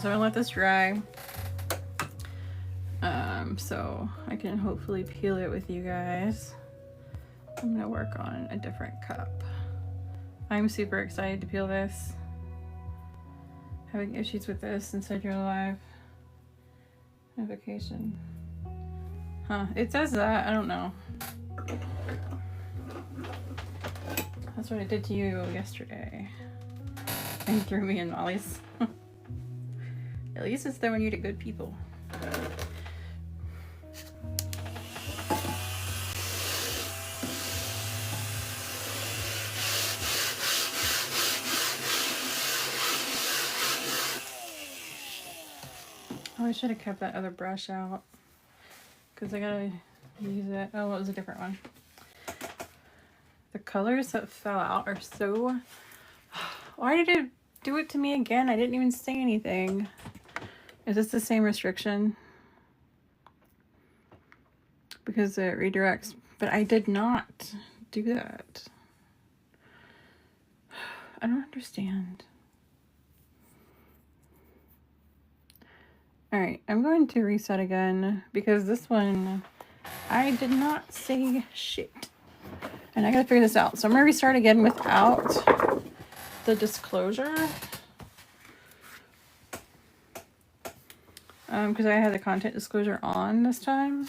So I'll let this dry so I can hopefully peel it with you guys. I'm gonna work on a different cup. I'm super excited to peel this. Having issues with this inside your live notification. Huh, it says that, I don't know. That's what I did to you yesterday. And threw me in Molly's. At least it's throwing you to good people. Oh, I should have kept that other brush out because I gotta use it. Oh, it was a different one. The colors that fell out are so... Why did it do it to me again? I didn't even say anything. Is this the same restriction? Because it redirects, but I did not do that. I don't understand. All right, I'm going to reset again because this one, I did not say shit. And I gotta figure this out. So I'm gonna restart again without the disclosure. Because I had the content disclosure on this time.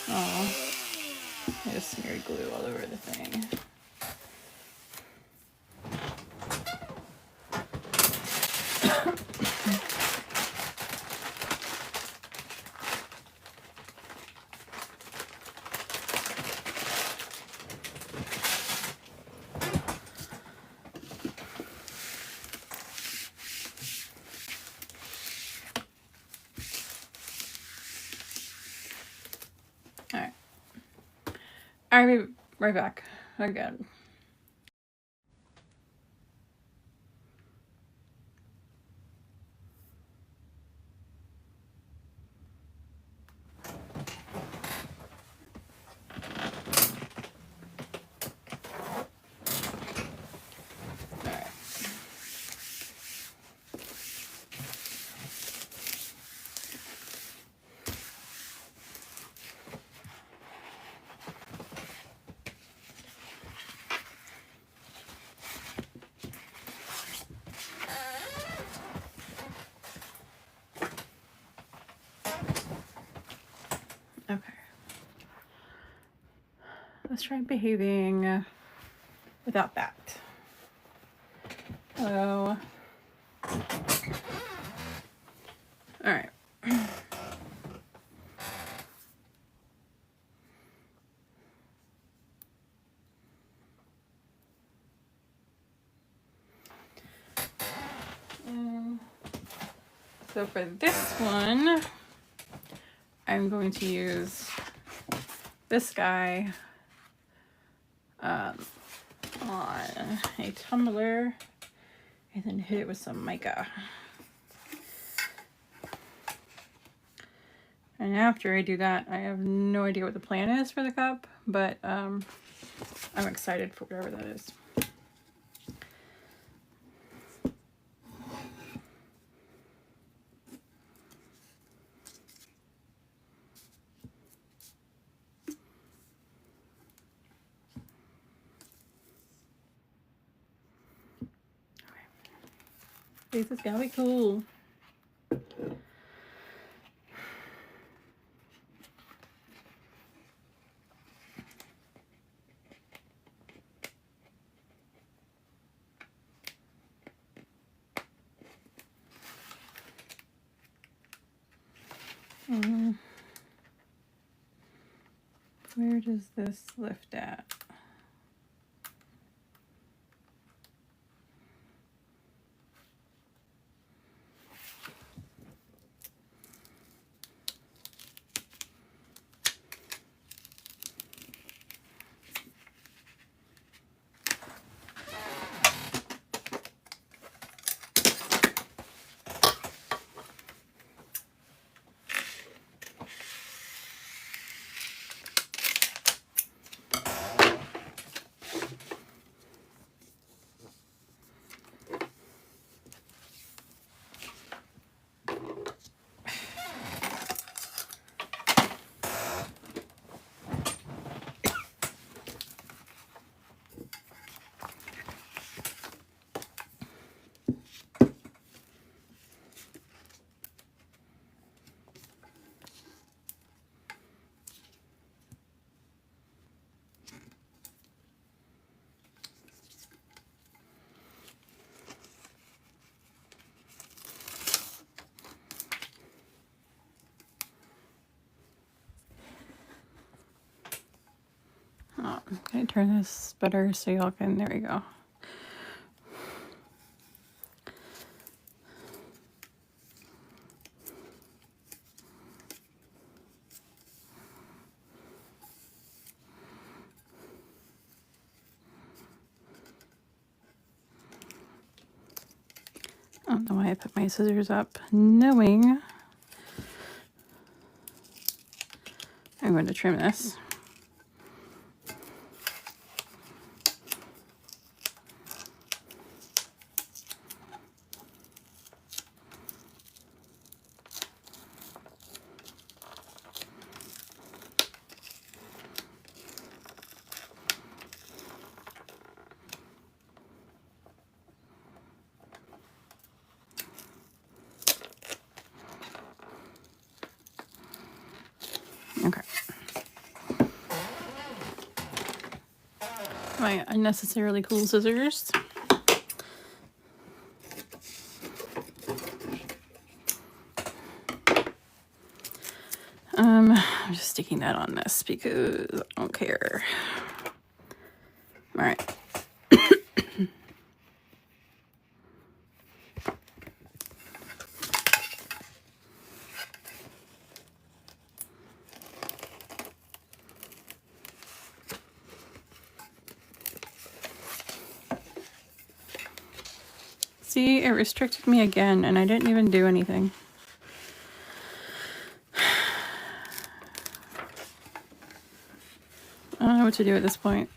Oh, I just smeared glue all over the thing. I'll be right back again. Okay. Let's try behaving without that. Hello. All right. So for this one, I'm going to use this guy on a tumbler and then hit it with some mica. And after I do that, I have no idea what the plan is for the cup, but I'm excited for whatever that is. This is gonna be cool. Where does this lift at? Oh, can I turn this better so y'all can, there we go. I don't know why I put my scissors up, knowing I'm going to trim this. Okay. My unnecessarily cool scissors. I'm just sticking that on this because I don't care. All right. See, it restricted me again, and I didn't even do anything. I don't know what to do at this point.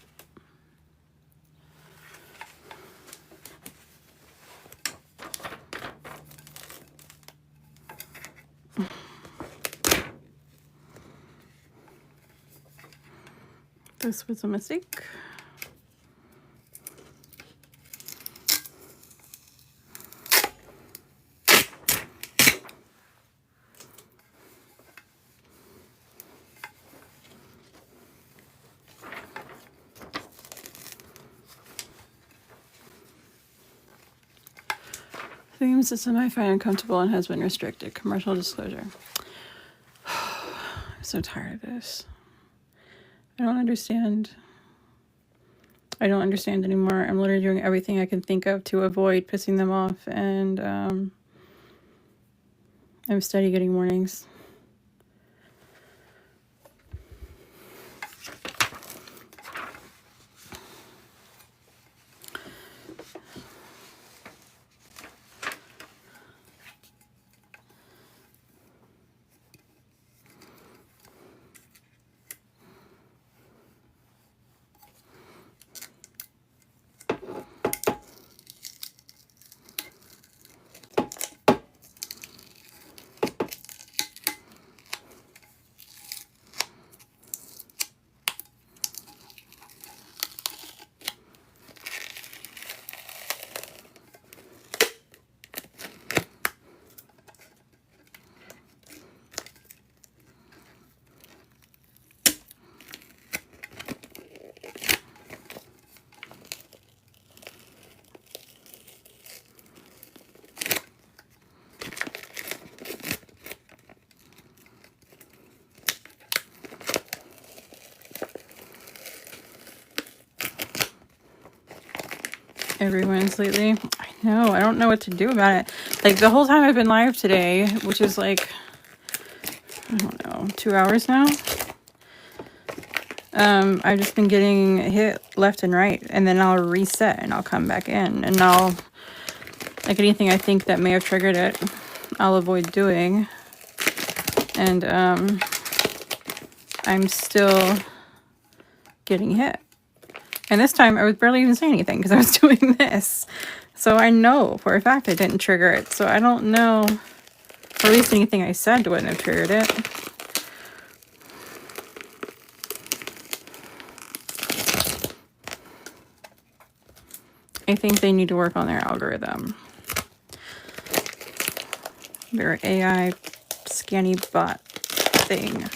This was a mistake. Theme system I find uncomfortable and has been restricted. Commercial disclosure. I'm so tired of this. I don't understand. I don't understand anymore. I'm literally doing everything I can think of to avoid pissing them off, and I'm steady getting warnings. everyone's lately. I know. I don't know what to do about it. Like, the whole time I've been live today, which is like, I don't know, 2 hours now. I've just been getting hit left and right, and then I'll reset and I'll come back in, and I'll, like, anything I think that may have triggered it, I'll avoid doing. And I'm still getting hit. And this time I was barely even saying anything because I was doing this. So I know for a fact I didn't trigger it. So I don't know, or at least anything I said wouldn't have triggered it. I think they need to work on their algorithm. Their AI scanny bot thing.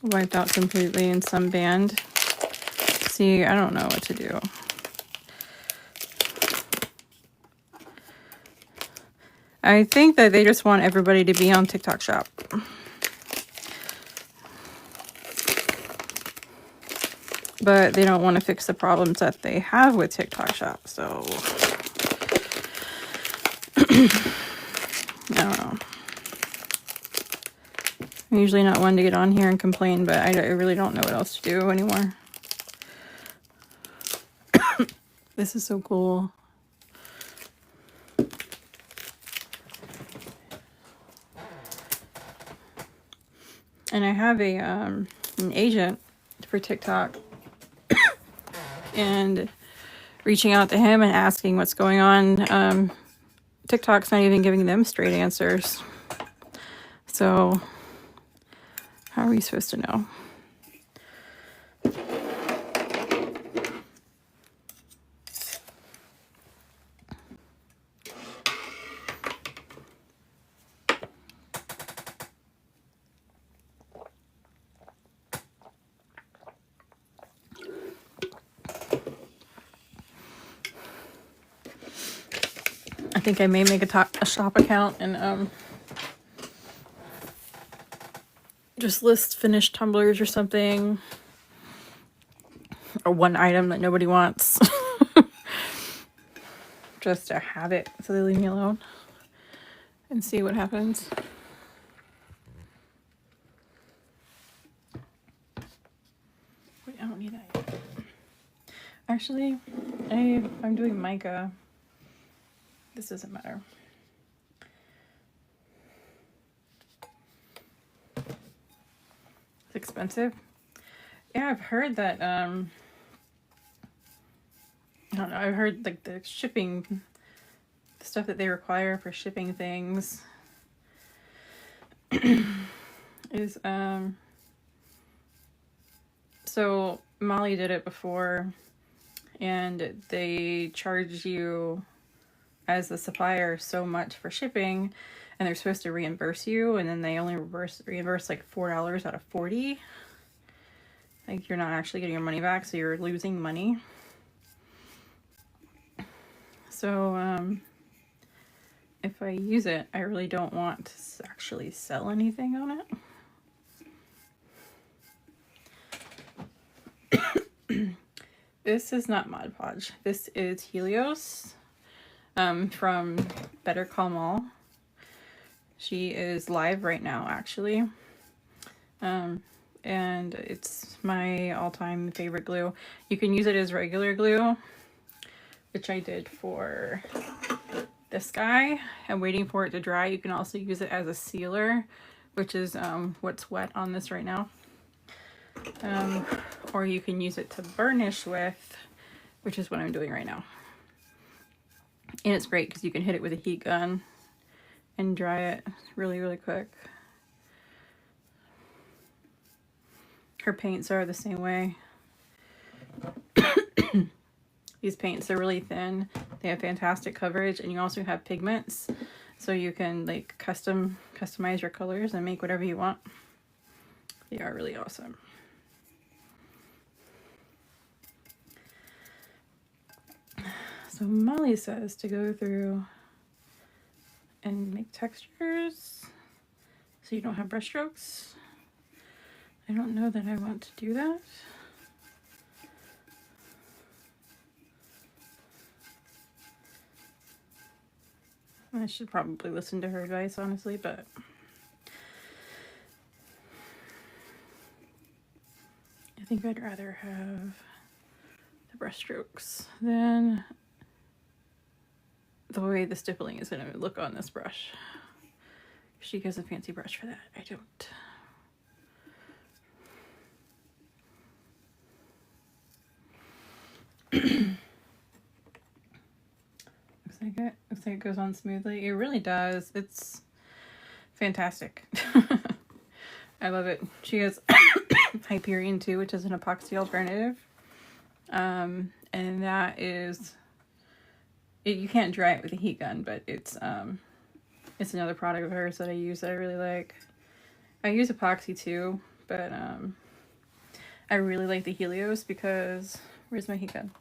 Wiped out completely in some band. See, I don't know what to do. I think that they just want everybody to be on TikTok Shop. But they don't want to fix the problems that they have with TikTok Shop, so I don't know. I'm usually not one to get on here and complain, but I really don't know what else to do anymore. This is so cool. And I have a an agent for TikTok, and reaching out to him and asking what's going on. TikTok's not even giving them straight answers. So how are we supposed to know? I think I may make a shop account and just list finished tumblers or something, or one item that nobody wants, just to have it so they leave me alone, and see what happens. Wait, I don't need that yet. Actually, I'm doing mica. This doesn't matter. It's expensive. Yeah, I've heard that, I don't know, I've heard like the shipping, the stuff that they require for shipping things is, so Molly did it before, and they charge you as the supplier so much for shipping, and they're supposed to reimburse you, and then they only reimburse like $4 out of 40. Like, you're not actually getting your money back, so you're losing money. So if I use it, I really don't want to actually sell anything on it. This is not Mod Podge. This is Helios from Better Call Maul. She is live right now, actually. And it's my all-time favorite glue. You can use it as regular glue, which I did for this guy. I'm waiting for it to dry. You can also use it as a sealer, which is what's wet on this right now. Or you can use it to burnish with, which is what I'm doing right now. And it's great because you can hit it with a heat gun and dry it really, really quick. Her paints are the same way. These paints are really thin. They have fantastic coverage, and you also have pigments, so you can like customize your colors and make whatever you want. They are really awesome. So Molly says to go through and make textures so you don't have brush strokes. I don't know that I want to do that. I should probably listen to her advice, honestly, but I think I'd rather have the brush strokes than the way the stippling is going to look on this brush. She has a fancy brush for that. I don't. Looks like it goes on smoothly. It really does. It's fantastic. I love it. She has Hyperion too, which is an epoxy alternative. And that is, you can't dry it with a heat gun, but it's another product of hers that I use that I really like. I use epoxy too, but I really like the Helios because, where's my heat gun?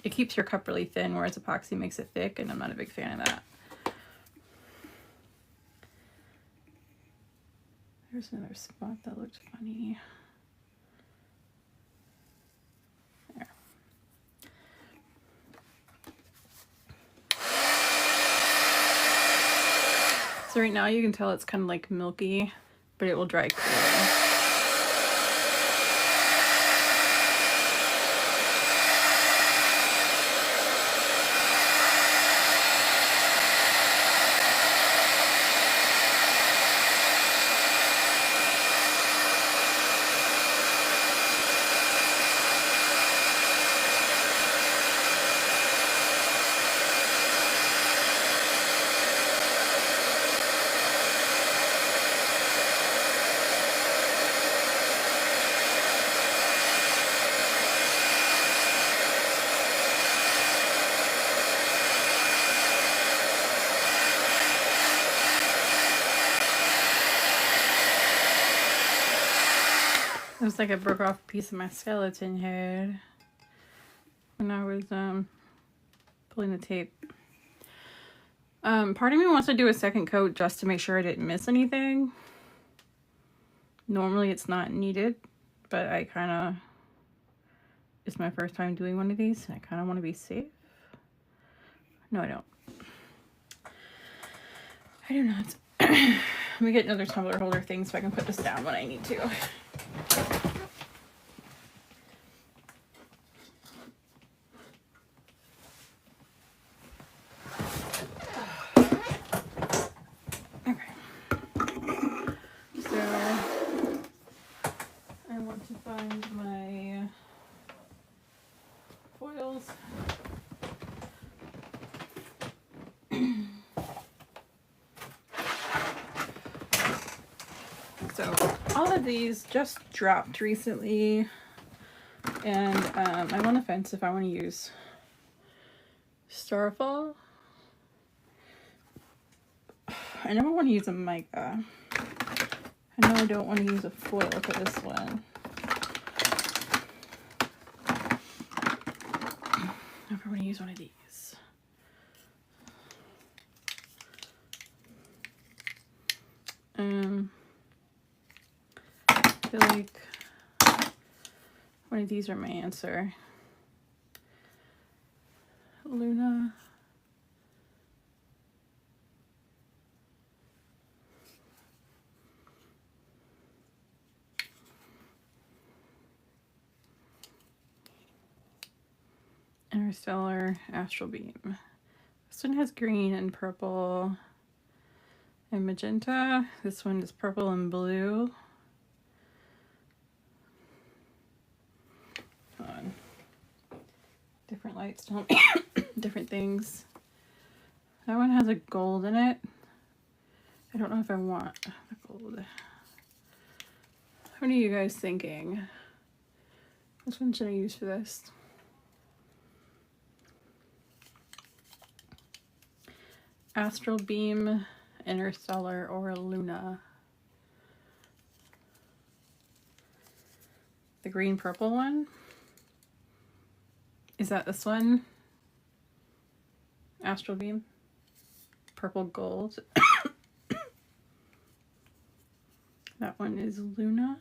It keeps your cup really thin, whereas epoxy makes it thick, and I'm not a big fan of that. There's another spot that looked funny. There. So right now you can tell it's kind of like milky, but it will dry clear. It was like I broke off a piece of my skeleton head when I was pulling the tape. Part of me wants to do a second coat just to make sure I didn't miss anything. Normally it's not needed, but I kind of, it's my first time doing one of these, and I kind of want to be safe. No, I don't. I do not. Let me get another tumbler holder thing so I can put this down when I need to. So all of these just dropped recently, and I'm on the fence if I want to use Starfall. I never want to use a mica. I know I don't want to use a foil for this one. I never want to use one of these. I feel like one of these are my answer. Luna. Interstellar, Astral Beam. This one has green and purple and magenta. This one is purple and blue. Different lights tell me different things. That one has a gold in it. I don't know if I want the gold. What are you guys thinking? Which one should I use for this? Astral Beam, Interstellar, or Luna? The green purple one? Is that this one? Astral Beam? purple gold. That one is Luna.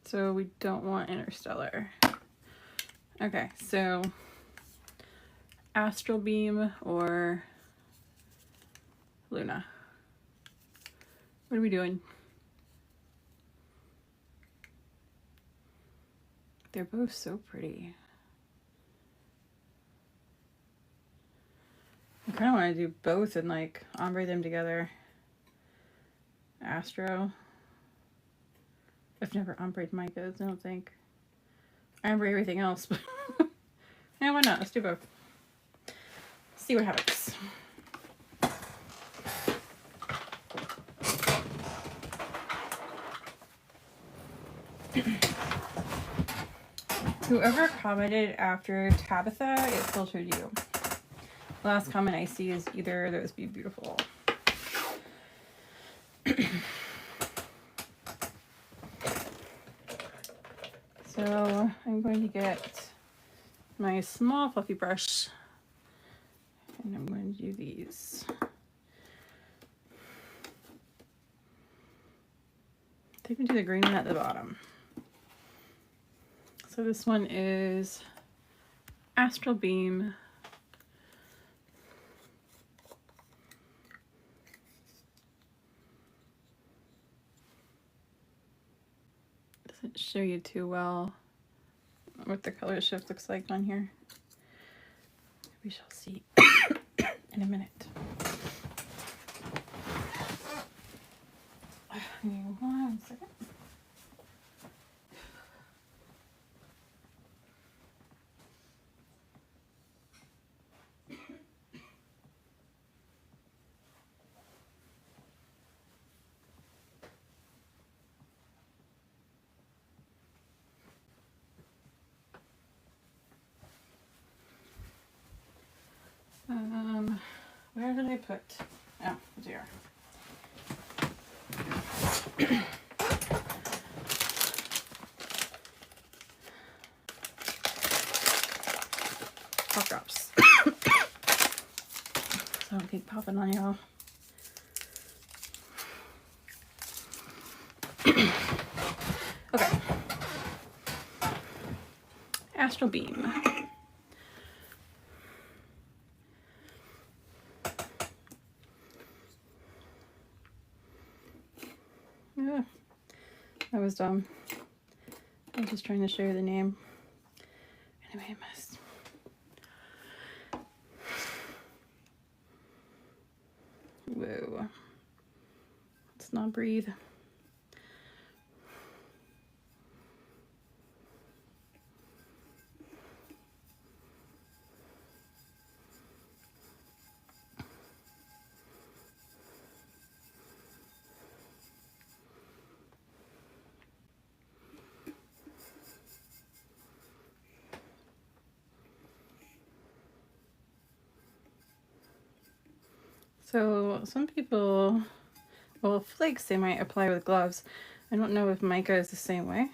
So we don't want Interstellar. Okay, so Astral Beam or Luna. What are we doing? They're both so pretty. I kind of want to do both and like ombre them together. Astro. I've never ombreed micas, I don't think. I ombre everything else, but yeah, why not? Let's do both. See what happens. Whoever commented after Tabitha, it filtered you. The last comment I see is either those be beautiful. So I'm going to get my small fluffy brush and I'm going to do these. I think we do the green one at the bottom. So this one is Astral Beam. Doesn't show you too well what the color shift looks like on here. We shall see in a minute. Give me 1 second. Where did I put? Oh, dear. Pop drops. So I don't keep popping on y'all. Okay. Astral Beam. Yeah, that was dumb. I was just trying to show you the name. Anyway, I missed. Whoa. Let's not breathe. So some people, well, flakes they might apply with gloves. I don't know if mica is the same way.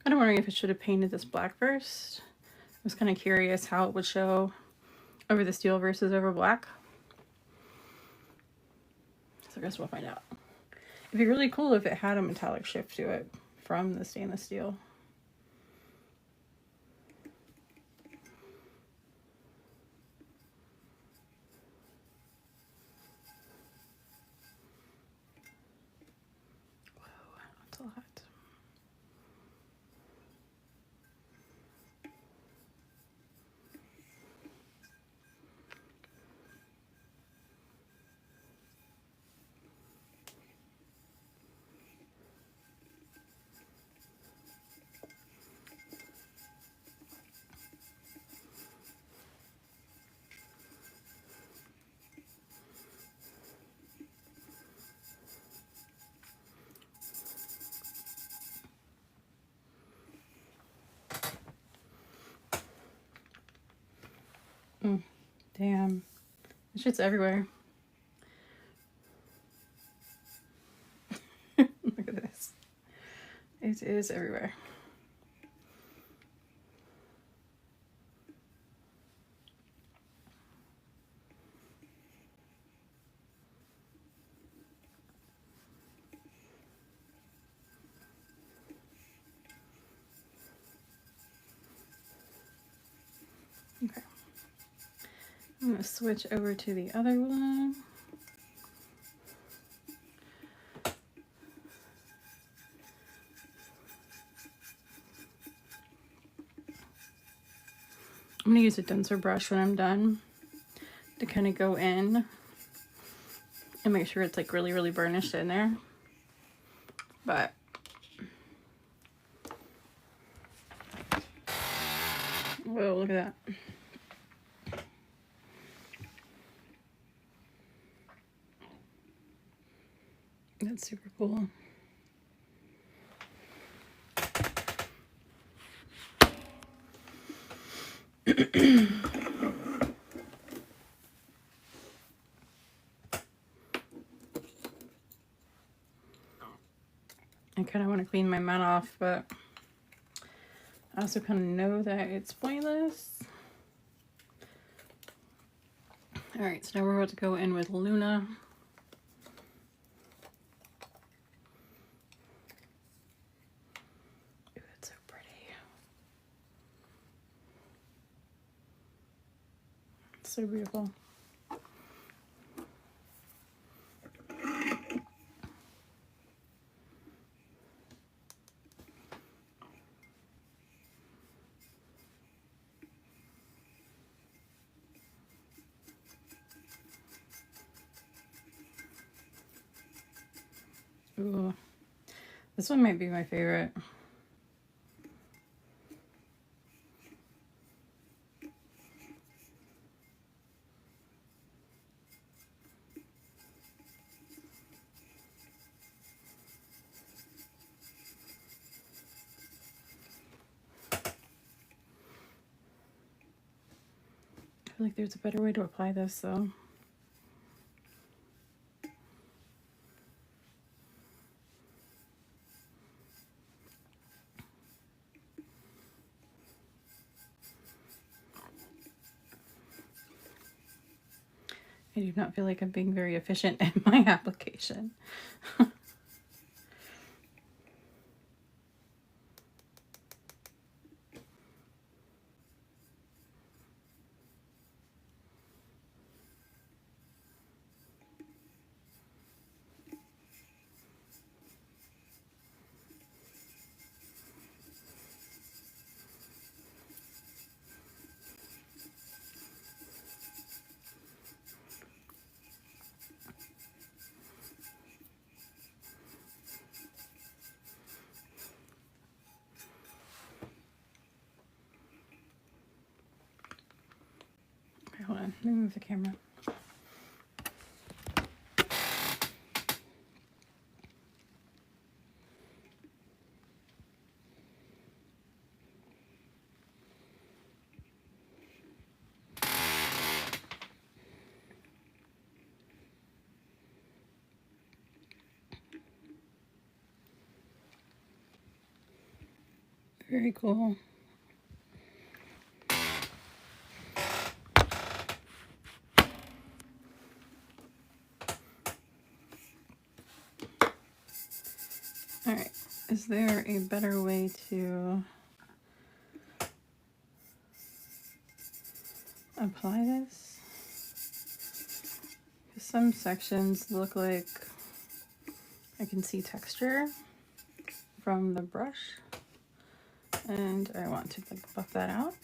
Kind of wondering if I should have painted this black first. I was kind of curious how it would show over the steel versus over black. So I guess we'll find out. It'd be really cool if it had a metallic shift to it from the stainless steel. That's a lot. Damn. This shit's everywhere. Look at this. I It is everywhere. Okay. I'm going to switch over to the other one. I'm going to use a denser brush when I'm done to kind of go in and make sure it's like really, really burnished in there. But whoa, look at that. That's super cool. I kind of want to clean my mat off, but I also kind of know that it's pointless. All right, so now we're about to go in with Luna. Ooh, it's so pretty. It's so beautiful. Ooh, this one might be my favorite. I feel like there's a better way to apply this though. I do not feel like I'm being very efficient in my application. Okay, hold on, let me move the camera. Very cool. All right, is there a better way to apply this? 'Cause some sections look like I can see texture from the brush, and I want to like buff that out.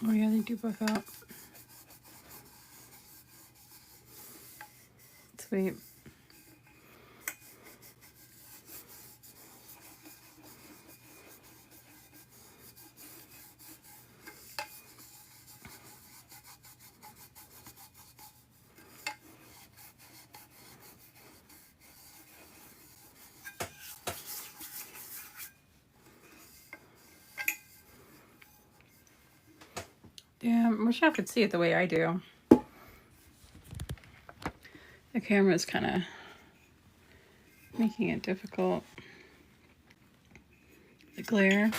Oh yeah, they do buff out. Sweet. Damn, I wish I could see it the way I do. The camera's kind of making it difficult. The glare.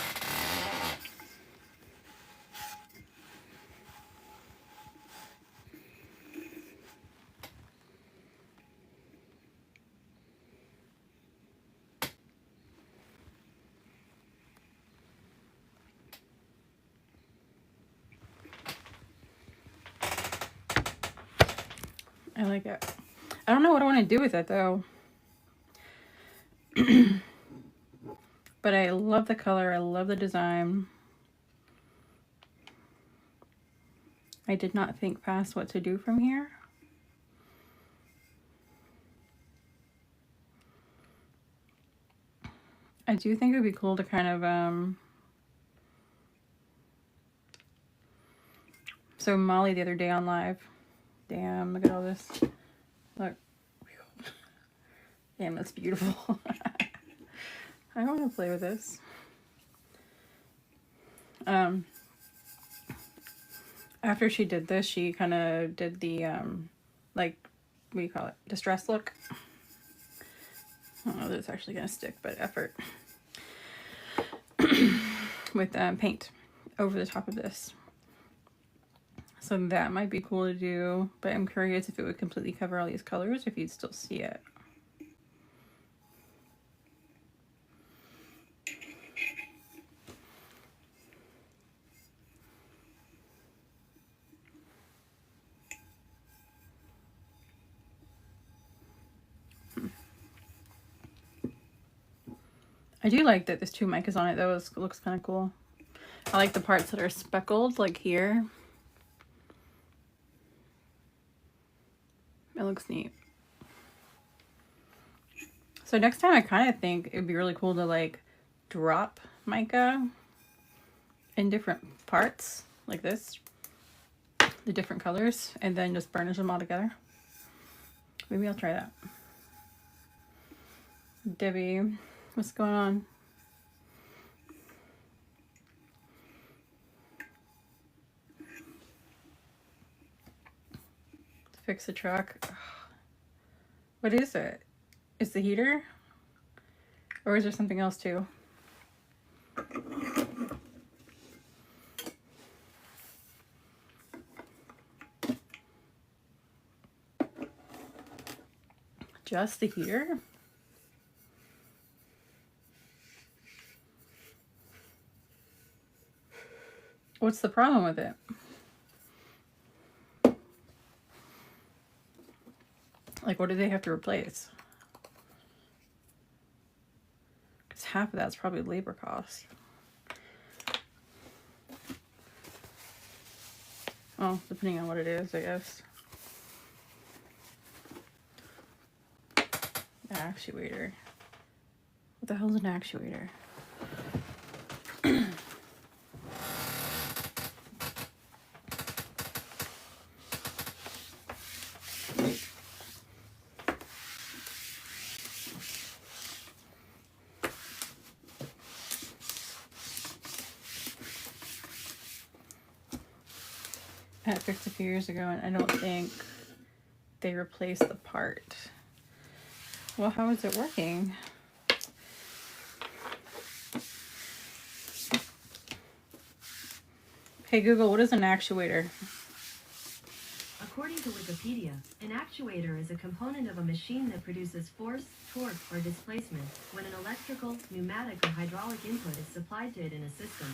I like it. I don't know what I want to do with it though. But I love the color. I love the design. I did not think past what to do from here. I do think it would be cool to kind of, so Molly the other day on live, damn, look at all this. Look. Damn, that's beautiful. I want to play with this. After she did this, she kind of did the, like, what do you call it? Distress look. I don't know that it's actually going to stick, but effort. With paint over the top of this. So that might be cool to do, but I'm curious if it would completely cover all these colors, if you'd still see it. I do like that there's two micas on it though. It looks kind of cool. I like the parts that are speckled, like here. It looks neat. So next time I kind of think it'd be really cool to like drop mica in different parts like this, the different colors, and then just burnish them all together. Maybe I'll try that. Debbie, what's going on? Fix the truck. What is it? Is the heater? Or is there something else too? Just the heater? What's the problem with it? Like, what do they have to replace? Because half of that's probably labor cost. Oh, depending on what it is, I guess. Actuator. What the hell is an actuator? I had it fixed a few years ago, and I don't think they replaced the part. Well, how is it working? Hey Google, what is an actuator? According to Wikipedia, an actuator is a component of a machine that produces force, torque, or displacement when an electrical, pneumatic, or hydraulic input is supplied to it in a system.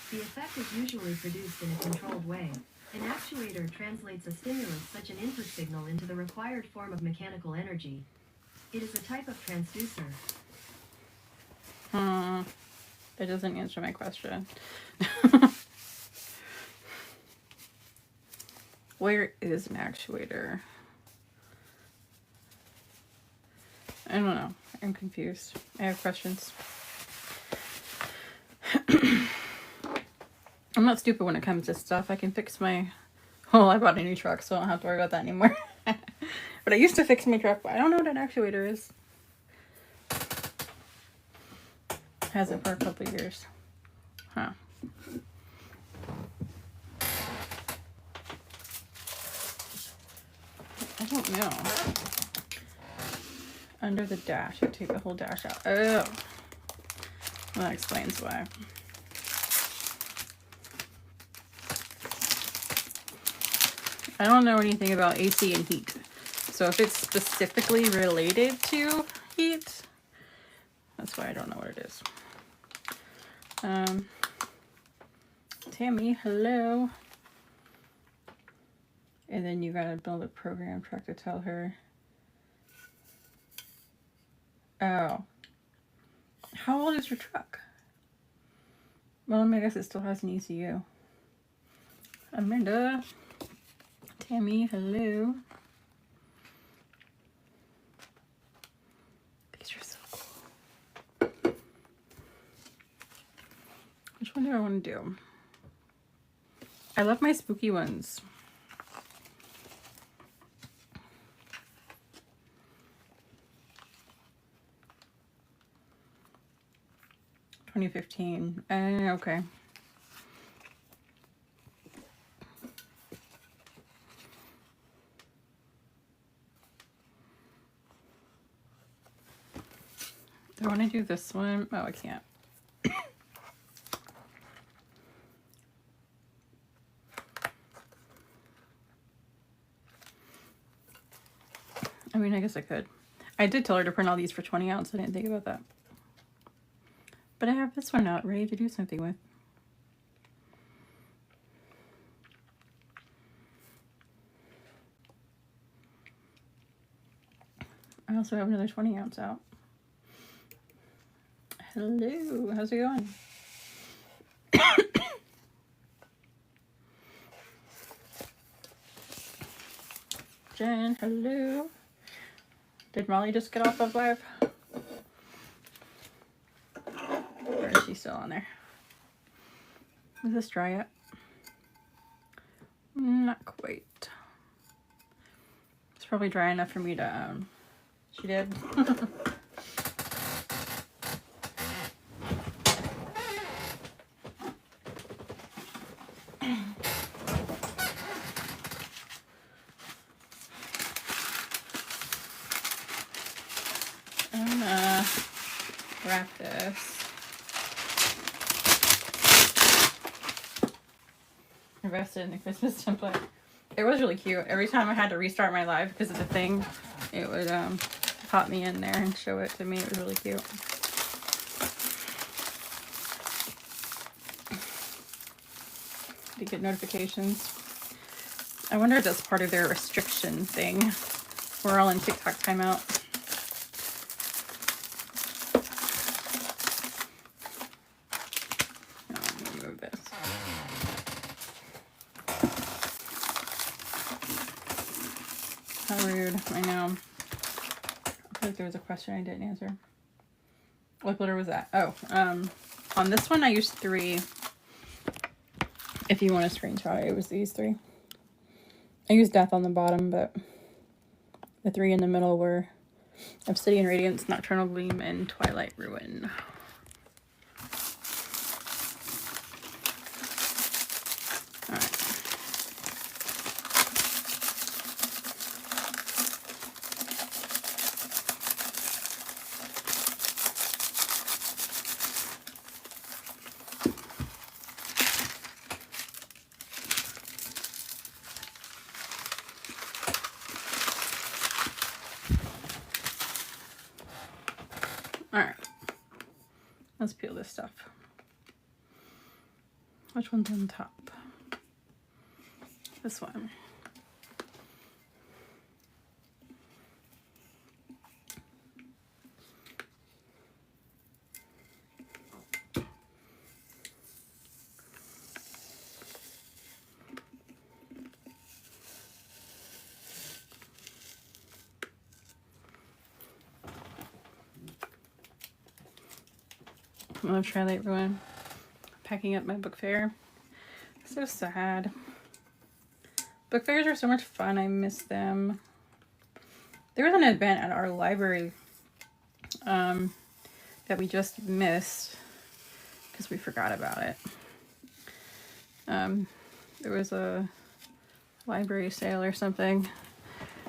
The effect is usually produced in a controlled way. An actuator translates a stimulus, such an input signal, into the required form of mechanical energy. It is a type of transducer. It doesn't answer my question. Where is an actuator? I don't know. I'm confused. I have questions. I'm not stupid when it comes to stuff. I can fix my... Oh, I bought a new truck, so I don't have to worry about that anymore. But I used to fix my truck, but I don't know what an actuator is. Has it for a couple of years. Huh. I don't know. Under the dash, you take the whole dash out. Oh, well, that explains why. I don't know anything about AC and heat. So if it's specifically related to heat, that's why I don't know what it is. Tammy, hello. And then you gotta build a program truck to tell her. Oh. How old is your truck? Well, I guess it still has an ECU. Amanda. Tammy, hello. These are so cool. Which one do I want to do? I love my spooky ones. $2015. Okay. Do I want to do this one? Oh, I can't. I mean, I guess I could. I did tell her to print all these for 20 ounce. I didn't think about that. But I have this one out ready to do something with. I also have another 20 ounce out. Hello, how's it going? Jen, hello. Did Molly just get off of live? Or is she still on there? Is this dry yet? Not quite. It's probably dry enough for me to, she did. I'm gonna wrap this. Invested in the Christmas template. It was really cute. Every time I had to restart my live because of the thing, it would pop me in there and show it to me. It was really cute. To get notifications. I wonder if that's part of their restriction thing. We're all in TikTok timeout. How rude. I know. I feel like there was a question I didn't answer. What glitter was that? Oh, on this one I used 3. If you want to screenshot it, it was these 3. I used Death on the bottom, but the 3 in the middle were Obsidian Radiance, Nocturnal Gleam, and Twilight Ruin. Alright, let's peel this stuff. Which one's on top? This one. I love Twilight Ruin. Packing up my book fair. So sad. Book fairs are so much fun. I miss them. There was an event at our library that we just missed because we forgot about it. There was a library sale or something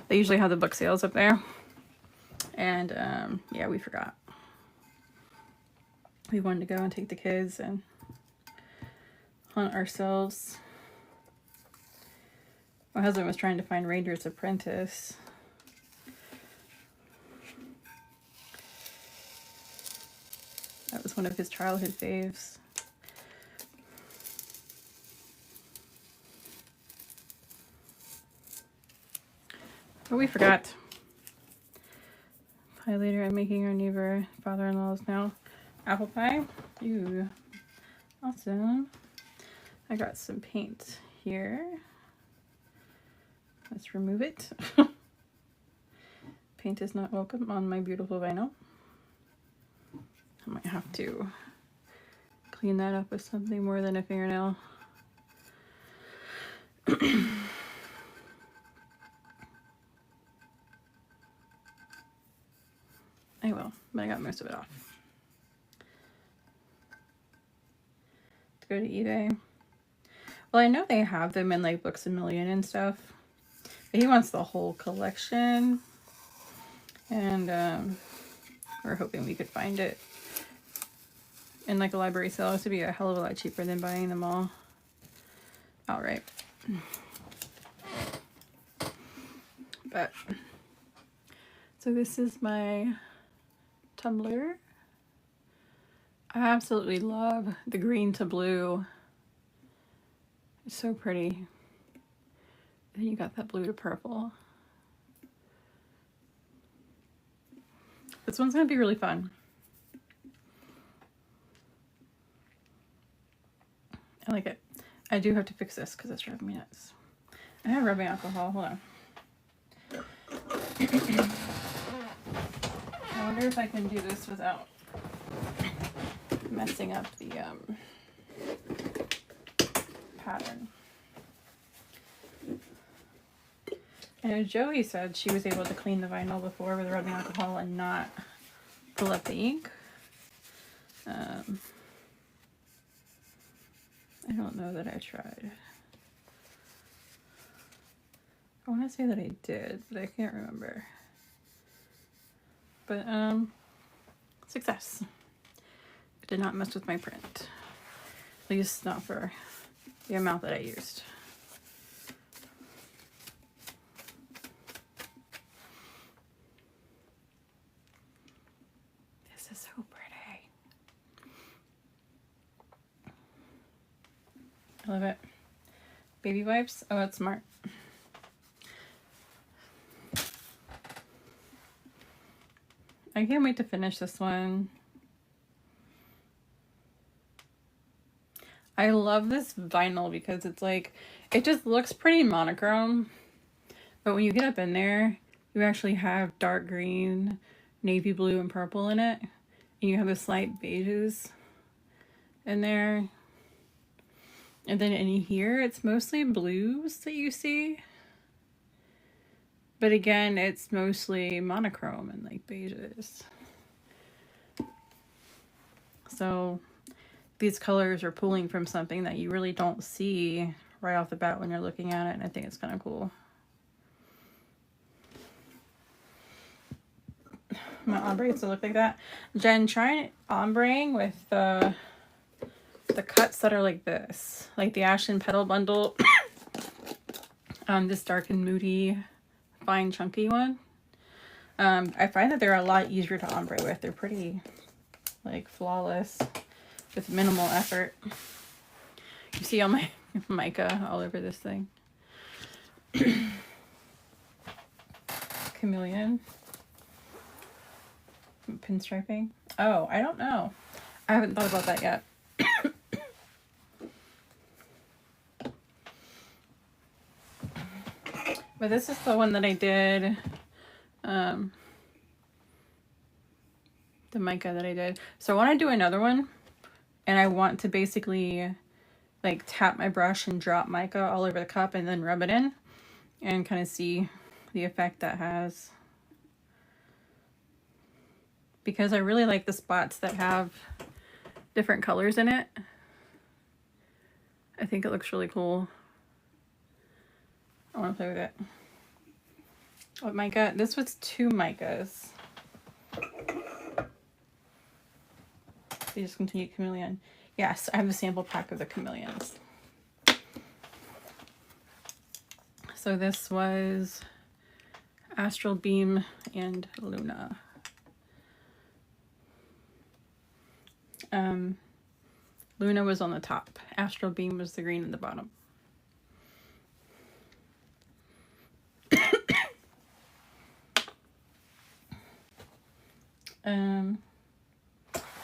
They usually have the book sales up there. And yeah, we forgot. We wanted to go and take the kids and hunt ourselves. My husband was trying to find Ranger's Apprentice. That was one of his childhood faves. But we forgot. Pie later, I'm making our neighbor father-in-law's now apple pie. Ooh, awesome. I got some paint here. Let's remove it. Paint is not welcome on my beautiful vinyl. I might have to clean that up with something more than a fingernail. I will, but I got most of it off. Let's go to eBay. Well, I know they have them in like Books A Million and stuff, but he wants the whole collection, and we're hoping we could find it in like a library sale. This would be a hell of a lot cheaper than buying them all outright. But so this is my tumbler. I absolutely love the green to blue. It's so pretty. And you got that blue to purple. This one's gonna be really fun. I like it. I do have to fix this because it's driving me nuts. I have rubbing alcohol. Hold on. I wonder if I can do this without messing up the pattern. I know Joey said she was able to clean the vinyl before with rubbing alcohol and not pull up the ink. I don't know that I tried. I want to say that I did, but I can't remember. But success. It did not mess with my print. At least not for the amount that I used. This is so pretty. I love it. Baby wipes. Oh, that's smart. I can't wait to finish this one. I love this vinyl because it's like, it just looks pretty monochrome. But when you get up in there, you actually have dark green, navy blue, and purple in it. And you have the slight beiges in there. And then in here, it's mostly blues that you see. But again, it's mostly monochrome and like beiges. So these colors are pulling from something that you really don't see right off the bat when you're looking at it. And I think it's kind of cool. My ombres to look like that. Jen, try ombreing with the cuts that are like this. Like the Ashen Petal Bundle. This dark and moody, fine chunky one. I find that they're a lot easier to ombre with. They're pretty like flawless with minimal effort. You see all my mica all over this thing. Chameleon. Pinstriping. Oh, I don't know. I haven't thought about that yet. But this is the one that I did, the mica that I did. So I want to do another one, and I want to basically like tap my brush and drop mica all over the cup and then rub it in and kind of see the effect that has. Because I really like the spots that have different colors in it. I think it looks really cool. I want to play with it. What mica? This was 2 micas. The Discontinued Chameleon. Yes, I have a sample pack of the chameleons. So this was Astral Beam and Luna. Luna was on the top. Astral Beam was the green at the bottom.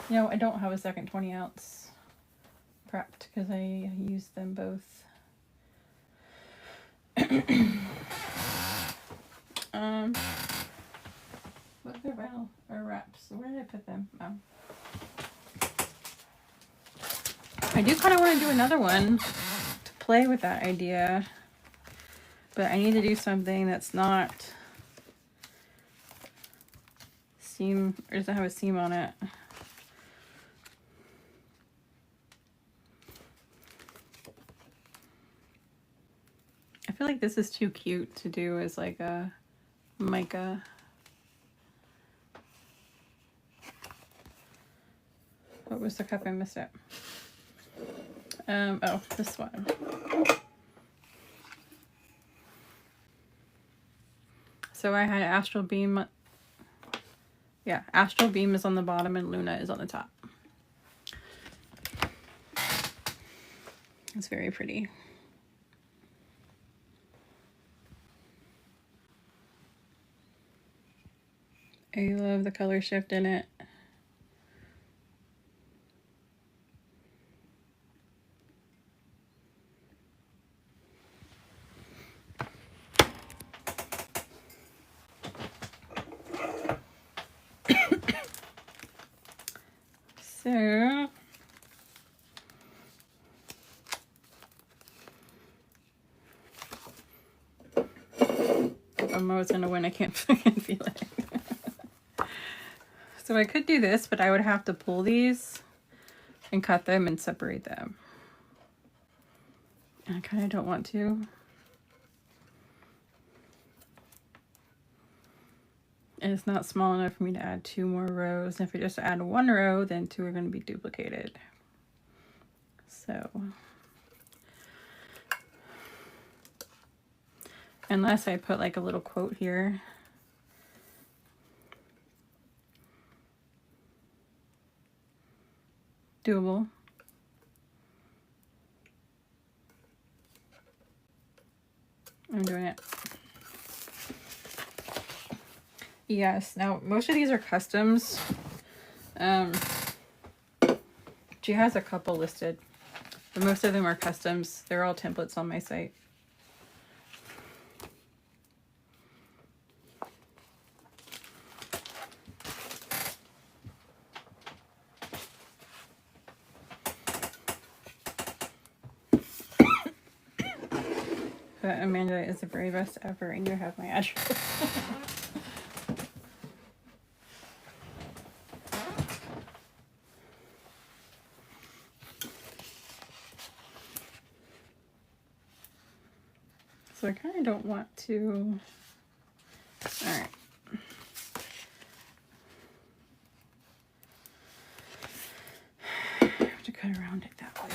You know, I don't have a second 20 ounce prepped because I used them both. What are vinyl or wraps? Where did I put them? Oh. I do kind of want to do another one to play with that idea, but I need to do something that's not seam, or doesn't have a seam on it. I feel like this is too cute to do as like a mica. What was the cup? I missed it. Oh, this one. So I had Astral Beam. Yeah, Astral Beam is on the bottom and Luna is on the top. It's very pretty. I love the color shift in it. So if Mo's gonna win, I can't fucking feel it. So I could do this, but I would have to pull these and cut them and separate them. And I kind of don't want to. And it's not small enough for me to add 2 more rows. And if I just add 1 row, then 2 are going to be duplicated. So, unless I put like a little quote here. Doable. I'm doing it. Yes, now most of these are customs. She has a couple listed, but most of them are customs. They're all templates on my site. But Amanda is the very best ever, and you have my address. So I kind of don't want to. All right. I have to cut around it that way.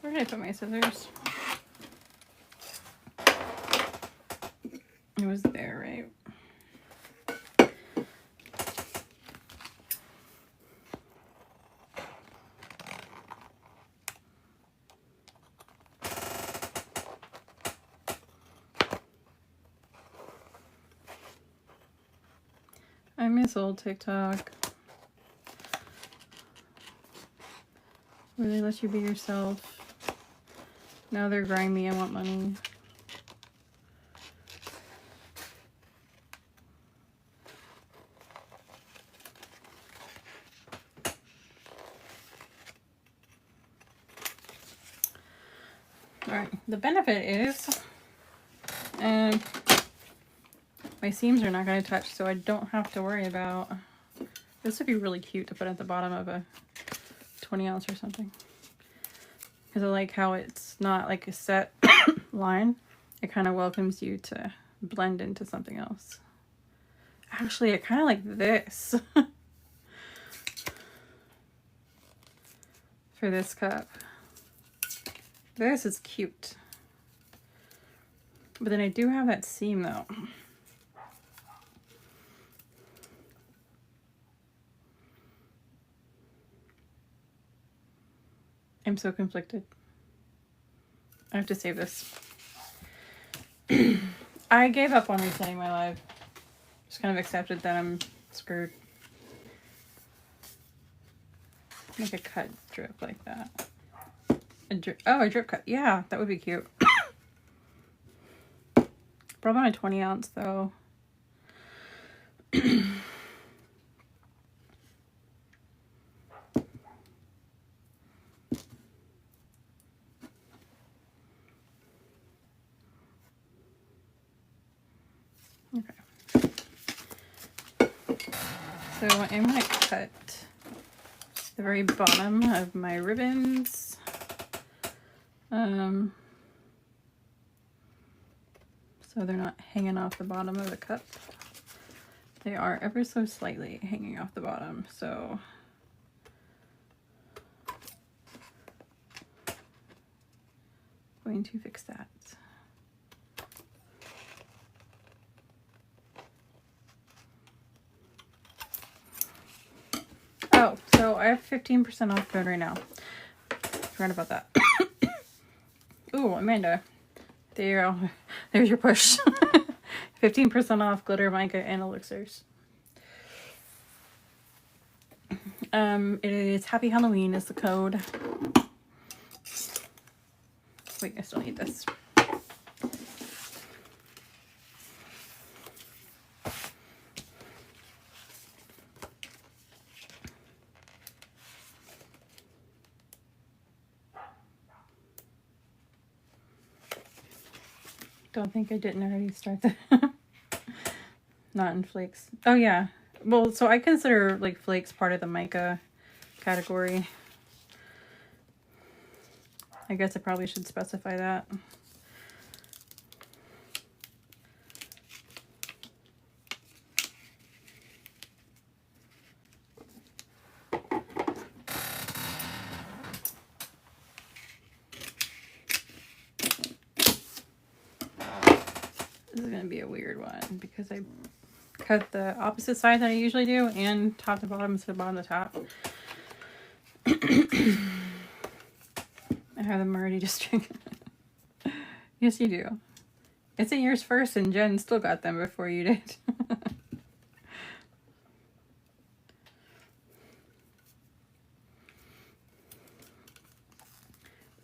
Where did I put my scissors? It was there, right? I miss old TikTok, where they let you be yourself. Now they're grimy. I want money. All right. The benefit is, my seams are not going to touch, so I don't have to worry about. This would be really cute to put at the bottom of a 20 ounce or something. Because I like how it's not like a set line. it kind of welcomes you to blend into something else. Actually, I kind of like this for this cup. This is cute. But then I do have that seam though. I'm so conflicted. I have to save this. I gave up on resetting my live. Just kind of accepted that I'm screwed. Make a cut drip like that. A drip cut. Yeah, that would be cute. Probably on a 20 ounce though. Okay. So I'm going to cut the very bottom of my ribbons. So they're not hanging off the bottom of the cup. They are ever so slightly hanging off the bottom, so going to fix that. Oh, so I have 15% off code right now. Forgot about that. Ooh, Amanda. There's your push. 15% off glitter, mica, and elixirs. It is Happy Halloween is the code. Wait, I still need this. Don't think I didn't already start that. Not in flakes. Oh yeah. Well, so I consider like flakes part of the mica category. I guess I probably should specify that. This is going to be a weird one because I cut the opposite side that I usually do and top to bottom instead of bottom to top. I have them already just drinking. Yes, you do. It's in yours first and Jen still got them before you did.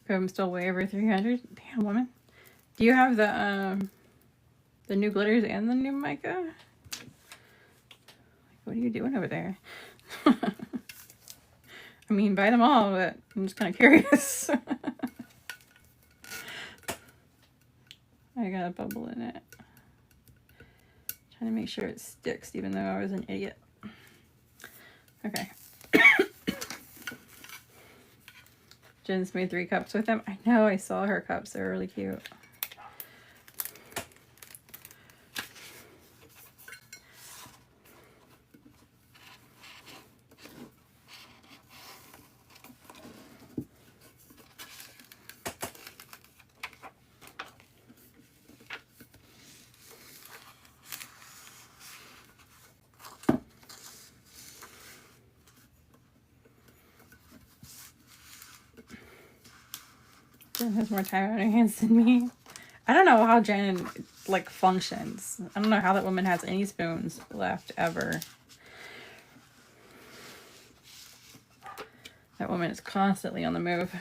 I'm still way over 300. Damn, woman. Do you have the new glitters and the new mica? What are you doing over there? I mean, buy them all, but I'm just kind of curious. I got a bubble in it. Trying to make sure it sticks, even though I was an idiot. Okay. Jen's made 3 cups with them. I know, I saw her cups. They're really cute. Jen has more time on her hands than me. I don't know how Jen, like, functions. I don't know how that woman has any spoons left, ever. That woman is constantly on the move.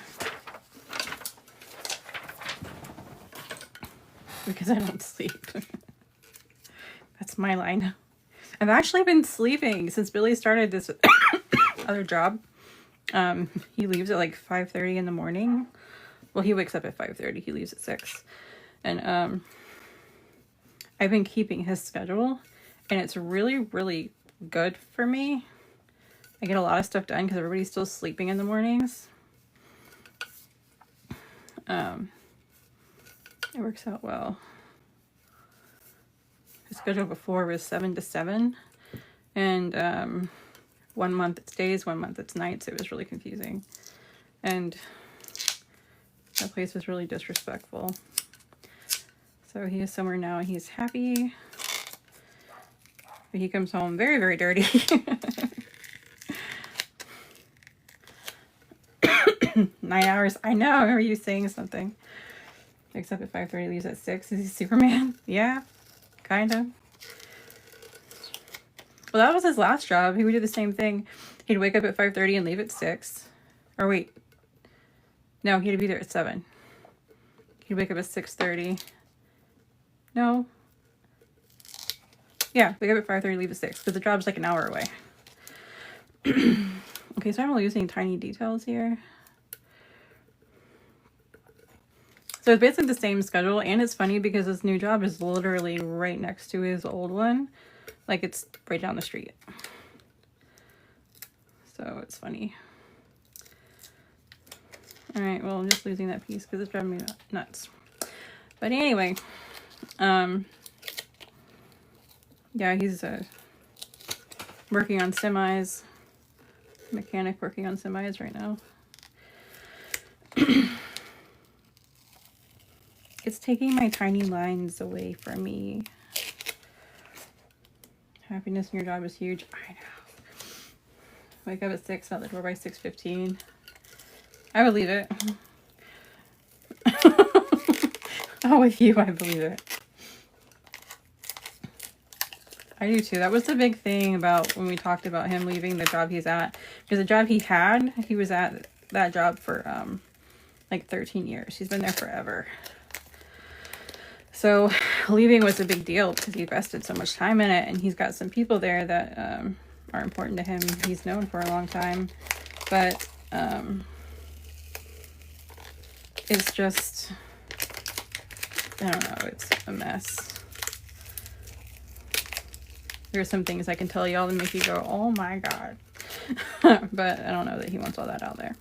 Because I don't sleep. That's my line. I've actually been sleeping since Billy started this other job. He leaves at like 5:30 in the morning. Well, he wakes up at 5:30. He leaves at 6. And I've been keeping his schedule. And it's really, really good for me. I get a lot of stuff done because everybody's still sleeping in the mornings. It works out well. His schedule before was 7 to 7. And 1 month it's days, 1 month it's nights. It was really confusing. And that place was really disrespectful. So he is somewhere now and he's happy. But he comes home very, very dirty. 9 hours. I know. I remember you saying something. Wakes up at 5:30, leaves at 6. Is he Superman? Yeah, kind of. Well, that was his last job. He would do the same thing. He'd wake up at 5:30 and leave at 6. Or wait. No, he'd be there at 7. He'd wake up at 6:30. No. Yeah, wake up at 5:30, leave at 6. Because the job's like an hour away. Okay, so I'm only using tiny details here. So it's basically the same schedule, and it's funny because this new job is literally right next to his old one. Like, it's right down the street. So it's funny. Alright, well, I'm just losing that piece because it's driving me nuts. But anyway, yeah, he's working on semis. Mechanic working on semis right now. It's taking my tiny lines away from me. Happiness in your job is huge. I know. Wake up at 6, out the door by 6:15. I believe it. Oh, with you, I believe it. I do too. That was the big thing about when we talked about him leaving the job he's at. Because the job he had, he was at that job for like 13 years. He's been there forever. So leaving was a big deal because he invested so much time in it, and he's got some people there that are important to him. He's known for a long time, but it's just, I don't know, it's a mess. There's some things I can tell y'all that make you go, oh my God. But I don't know that he wants all that out there.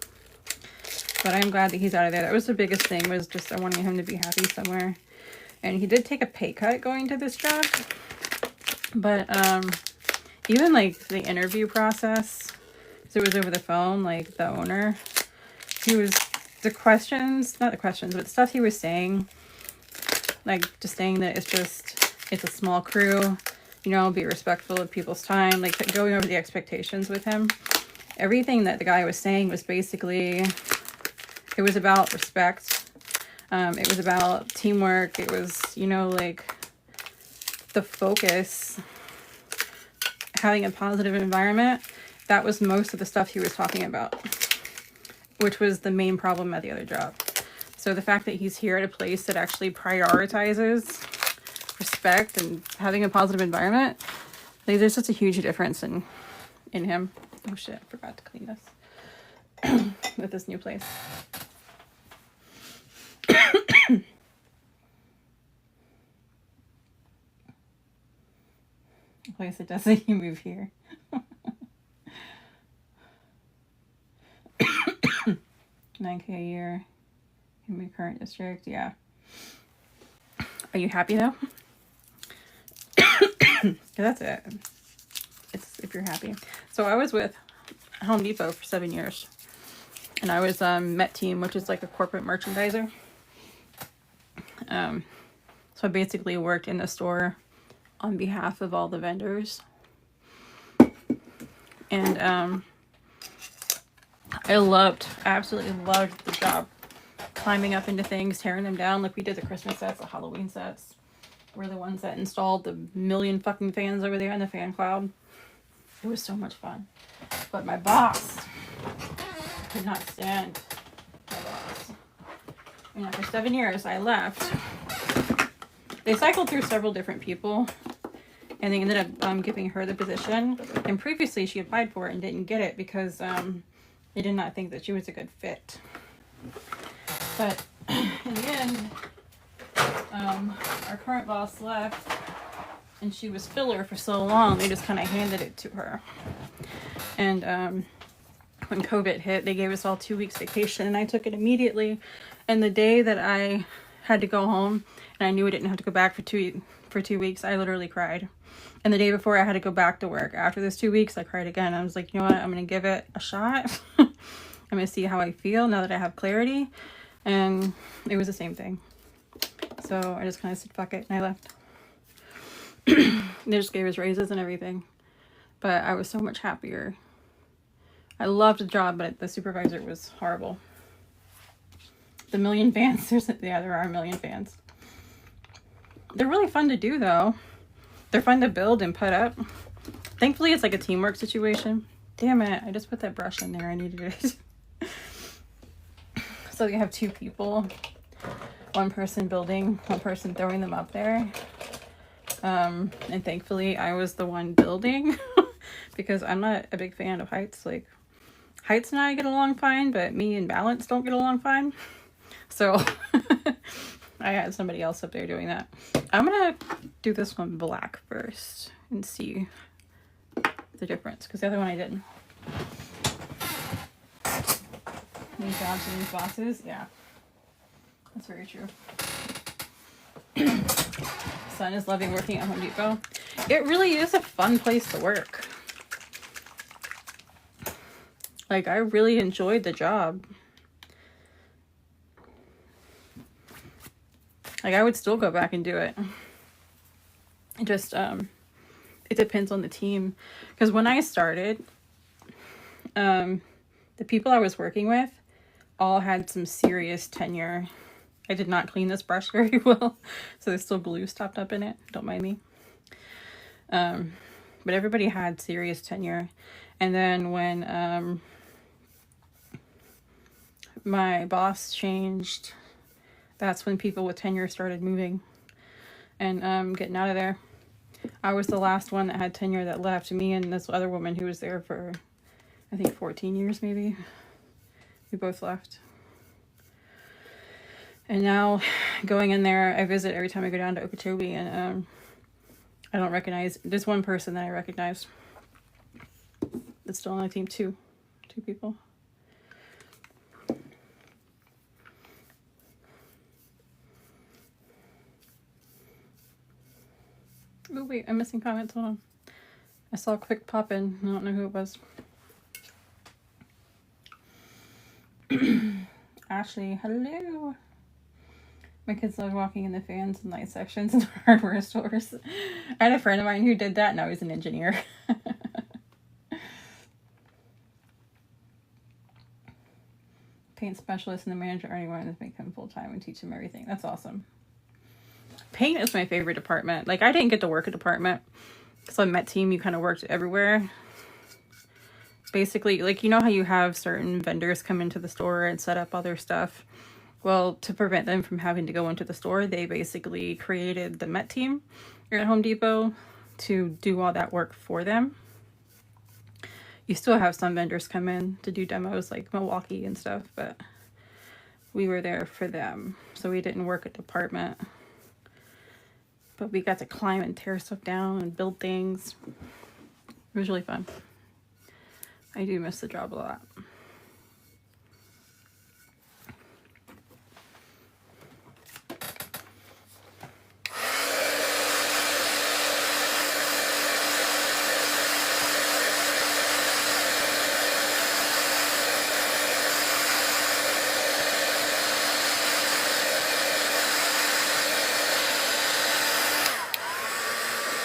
But I'm glad that he's out of there. That was the biggest thing, was just I wanted him to be happy somewhere. And he did take a pay cut going to this job. But even like the interview process, so it was over the phone, like the owner, he was, the questions, not the questions, but stuff he was saying, like just saying that it's a small crew, you know, be respectful of people's time, like going over the expectations with him. Everything that the guy was saying was basically, it was about respect. It was about teamwork. It was, you know, like the focus, having a positive environment. That was most of the stuff he was talking about, which was the main problem at the other job. So the fact that he's here at a place that actually prioritizes respect and having a positive environment, like, there's such a huge difference in him. Oh shit, I forgot to clean this with this new place. Place it doesn't you move here. $9K a year in my current district. Yeah. Are you happy though? That's it. It's if you're happy. So I was with Home Depot for 7 years, and I was Met Team, which is like a corporate merchandiser. So I basically worked in the store on behalf of all the vendors, and I absolutely loved the job. Climbing up into things, tearing them down, like we did the Christmas sets, the Halloween sets. We're the ones that installed the million fucking fans over there in the fan cloud. It was so much fun. But my boss, I could not stand my boss. And after 7 years, I left. They cycled through several different people, and they ended up giving her the position. And previously, she applied for it and didn't get it because they did not think that she was a good fit. But in the end, our current boss left, and she was filler for so long, they just kind of handed it to her. And when COVID hit, they gave us all 2 weeks vacation, and I took it immediately. And the day that I had to go home and I knew I didn't have to go back for 2 weeks, I literally cried. And the day before I had to go back to work, after those 2 weeks, I cried again. I was like, you know what, I'm going to give it a shot. I'm going to see how I feel now that I have clarity. And it was the same thing. So I just kind of said, fuck it, and I left. They just gave us raises and everything. But I was so much happier. I loved the job, but the supervisor was horrible. The million fans, there are a million fans. They're really fun to do, though. They're fun to build and put up. Thankfully, it's like a teamwork situation. Damn it, I just put that brush in there. I needed it. So you have 2 people. One person building, one person throwing them up there. And thankfully, I was the one building. Because I'm not a big fan of heights. Like, heights and I get along fine, but me and balance don't get along fine. So I had somebody else up there doing that. I'm gonna do this one black first and see the difference, because the other one I didn't. These jobs and these bosses, yeah, that's very true. Son is loving working at Home Depot. It really is a fun place to work. Like, I really enjoyed the job. Like, I would still go back and do it. It just, it depends on the team. Because when I started, the people I was working with all had some serious tenure. I did not clean this brush very well, so there's still glue stopped up in it. Don't mind me. But everybody had serious tenure. And then when my boss changed, that's when people with tenure started moving and getting out of there. I was the last one that had tenure that left. Me and this other woman who was there for, I think, 14 years maybe. We both left. And now, going in there, I visit every time I go down to Okeechobee, and I don't recognize. There's one person that I recognize that's still on the team. Two people. Oh wait, I'm missing comments. Hold on. I saw a quick pop in. I don't know who it was. Ashley, hello. My kids love walking in the fans and light sections in hardware stores. I had a friend of mine who did that. Now he's an engineer. Paint specialist and the manager already wanted to make him full time and teach him everything. That's awesome. Paint is my favorite department. Like, I didn't get to work a department because on Met Team you kind of worked everywhere. Basically, like, you know how you have certain vendors come into the store and set up all their stuff? Well, to prevent them from having to go into the store, they basically created the Met Team here at Home Depot to do all that work for them. You still have some vendors come in to do demos like Milwaukee and stuff, but we were there for them. So we didn't work a department. But we got to climb and tear stuff down and build things. It was really fun. I do miss the job a lot.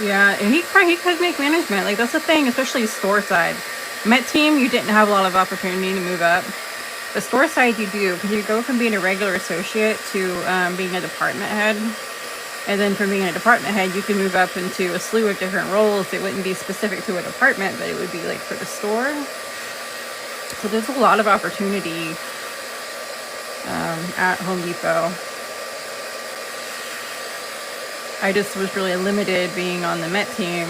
Yeah, and he could make management. Like, that's the thing, especially store side. Met Team, you didn't have a lot of opportunity to move up. The store side, you do, because you go from being a regular associate to being a department head. And then from being a department head, you can move up into a slew of different roles. It wouldn't be specific to a department, but it would be like for the store. So there's a lot of opportunity at Home Depot. I just was really limited being on the Met Team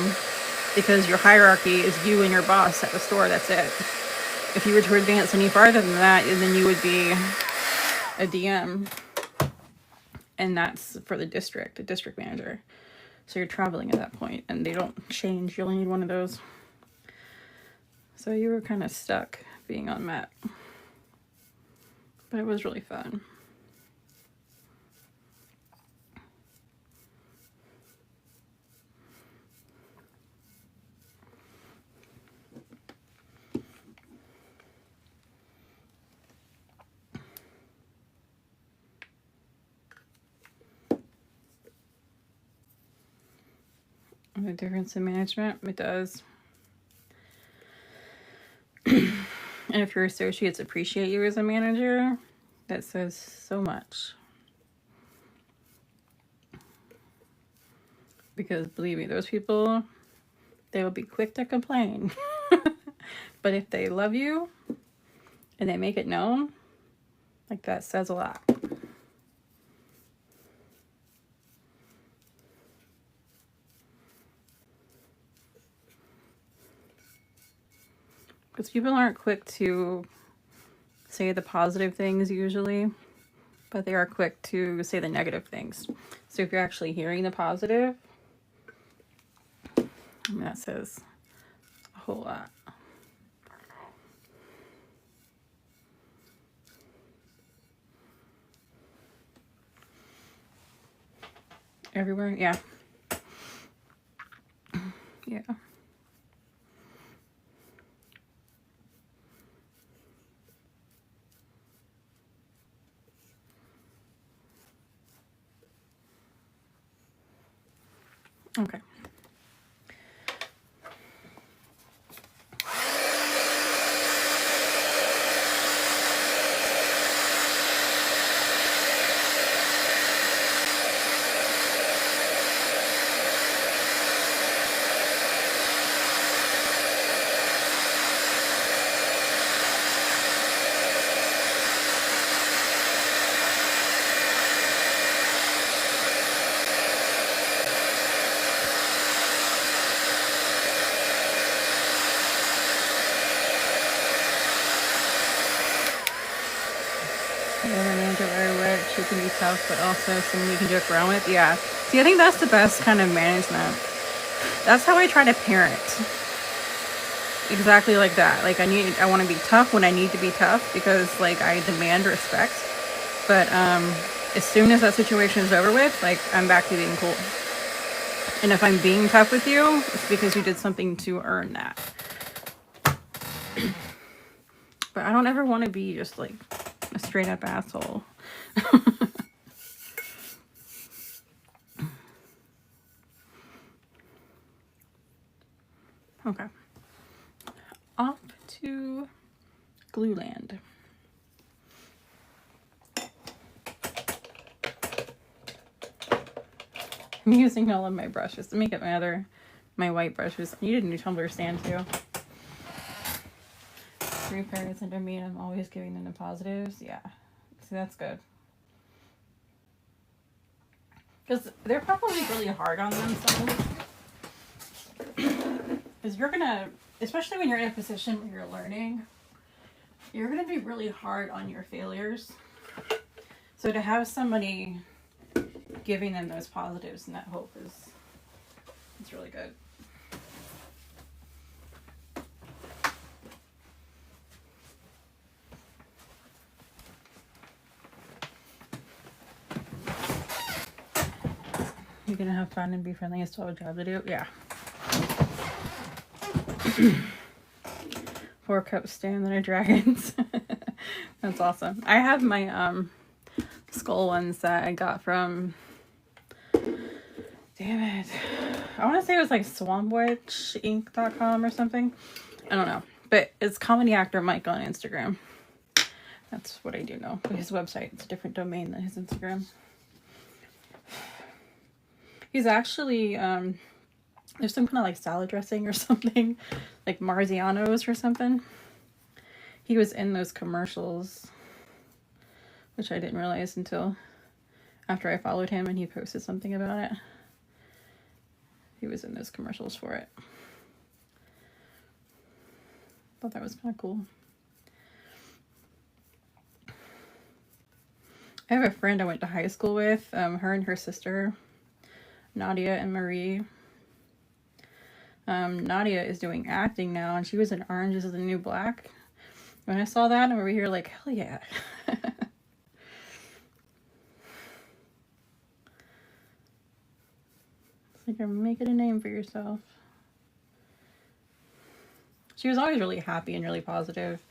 because your hierarchy is you and your boss at the store. That's it. If you were to advance any farther than that, then you would be a DM. And that's for the district manager. So you're traveling at that point and they don't change. You only need one of those. So you were kind of stuck being on Met. But it was really fun. The difference in management, it does. And if your associates appreciate you as a manager, that says so much. Because believe me, those people, they will be quick to complain. But if they love you and they make it known, like, that says a lot. Because people aren't quick to say the positive things usually, but they are quick to say the negative things. So if you're actually hearing the positive, that says a whole lot. Everywhere, yeah. Yeah. Okay. The manager very rich, you can be tough, but also someone you can joke around with. Yeah. See, I think that's the best kind of management. That's how I try to parent. Exactly like that. Like, I want to be tough when I need to be tough because, like, I demand respect. But as soon as that situation is over with, like, I'm back to being cool. And if I'm being tough with you, it's because you did something to earn that. But I don't ever want to be just, like, a straight up asshole. Okay. Off to Glue Land. I'm using all of my brushes to make it my white brushes. I need a new tumbler stand too. 3 pairs under me, and I'm always giving them the positives. Yeah, see, that's good. Because they're probably really hard on themselves. Because you're gonna, especially when you're in a position where you're learning, you're gonna be really hard on your failures. So to have somebody giving them those positives and that hope it's really good. You're gonna have fun and be friendly and still have a job to do. Yeah. 4 cups stand that are dragons. That's awesome. I have my skull ones that I got from, damn it, I want to say it was like swampwitchinc.com or something. I don't know, but it's comedy actor Mike on Instagram. That's what I do know. But his website, it's a different domain than his Instagram. He's actually there's some kind of like salad dressing or something, like Marziano's or something. He was in those commercials, which I didn't realize until after I followed him and he posted something about it. He was in those commercials for it. Thought that was kind of cool. I have a friend I went to high school with, her and her sister, Nadia and Marie. Nadia is doing acting now, and she was in Orange is the New Black. When I saw that, I'm over here like, hell yeah. It's like you're making a name for yourself. She was always really happy and really positive.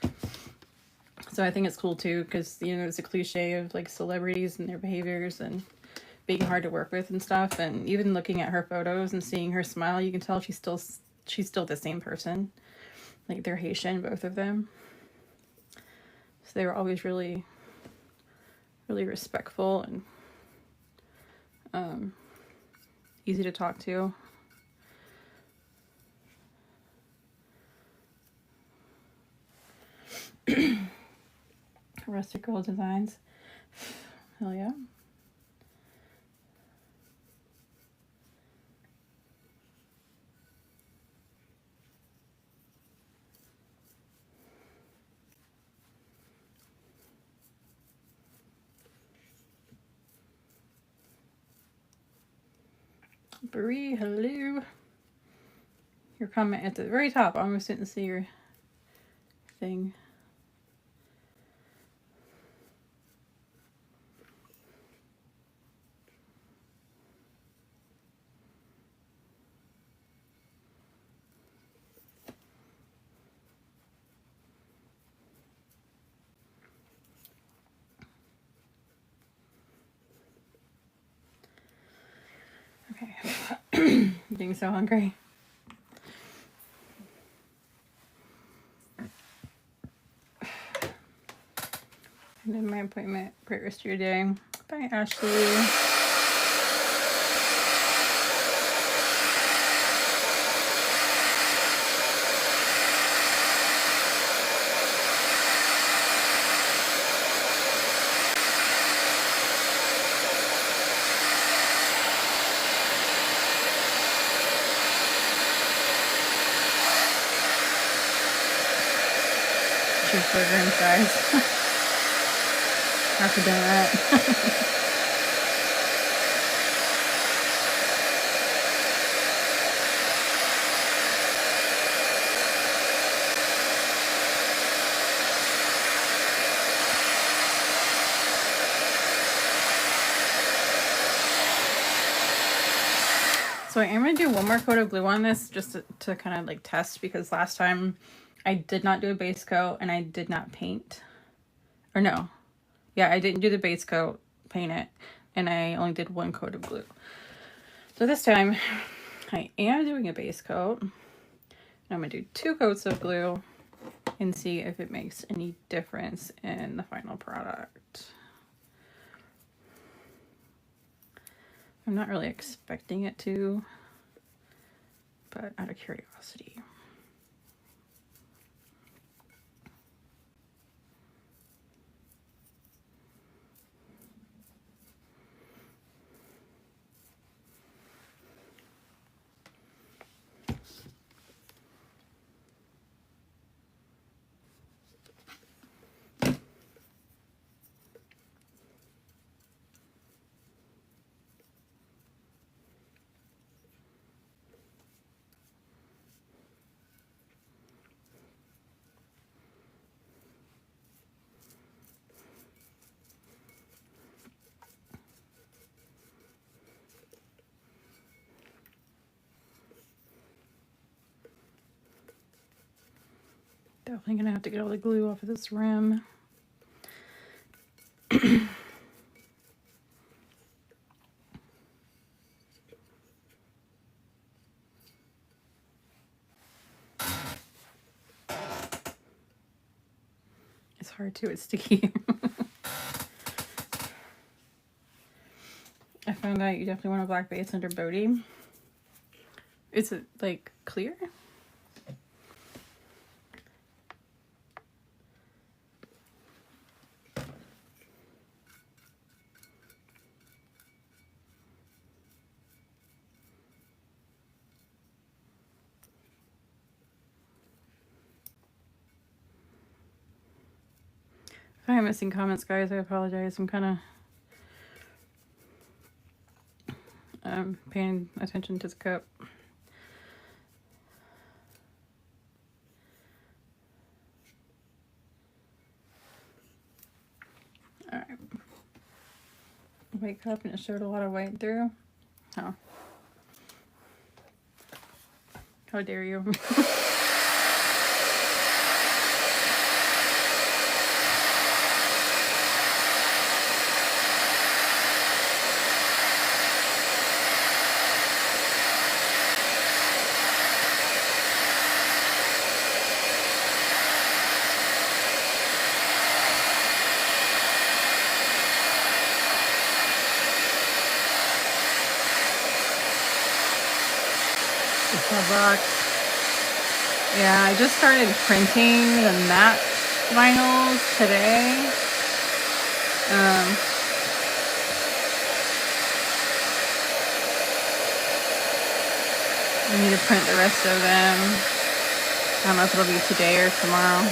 So I think it's cool too, because, you know, it's a cliche of like celebrities and their behaviors, and being hard to work with and stuff. And even looking at her photos and seeing her smile, you can tell she's still the same person. Like, they're Haitian, both of them. So they were always really, really respectful and easy to talk to. Rustic Girl Designs. Hell yeah. Bree, hello. Your comment at the very top. I almost didn't see your thing. Okay. I'm getting so hungry. And then my appointment. Great rest of your day. Bye, Ashley. Cheeseburger and fries. After doing that. So I am going to do one more coat of glue on this just to kind of like test, because last time I did not do a base coat and I did not paint. Or no. Yeah, I didn't do the base coat, paint it, and I only did one coat of glue. So this time I am doing a base coat. And I'm going to do 2 coats of glue and see if it makes any difference in the final product. I'm not really expecting it to, but out of curiosity. Definitely gonna have to get all the glue off of this rim. It's hard too, it's sticky. I found out you definitely want a black base under Bodhi. Is it like clear? If I'm missing comments, guys, I apologize. I'm kind of paying attention to the cup. All right. White cup, and it showed a lot of white through. Oh. How dare you? That box. Yeah, I just started printing the matte vinyls today. I need to print the rest of them. I don't know if it'll be today or tomorrow.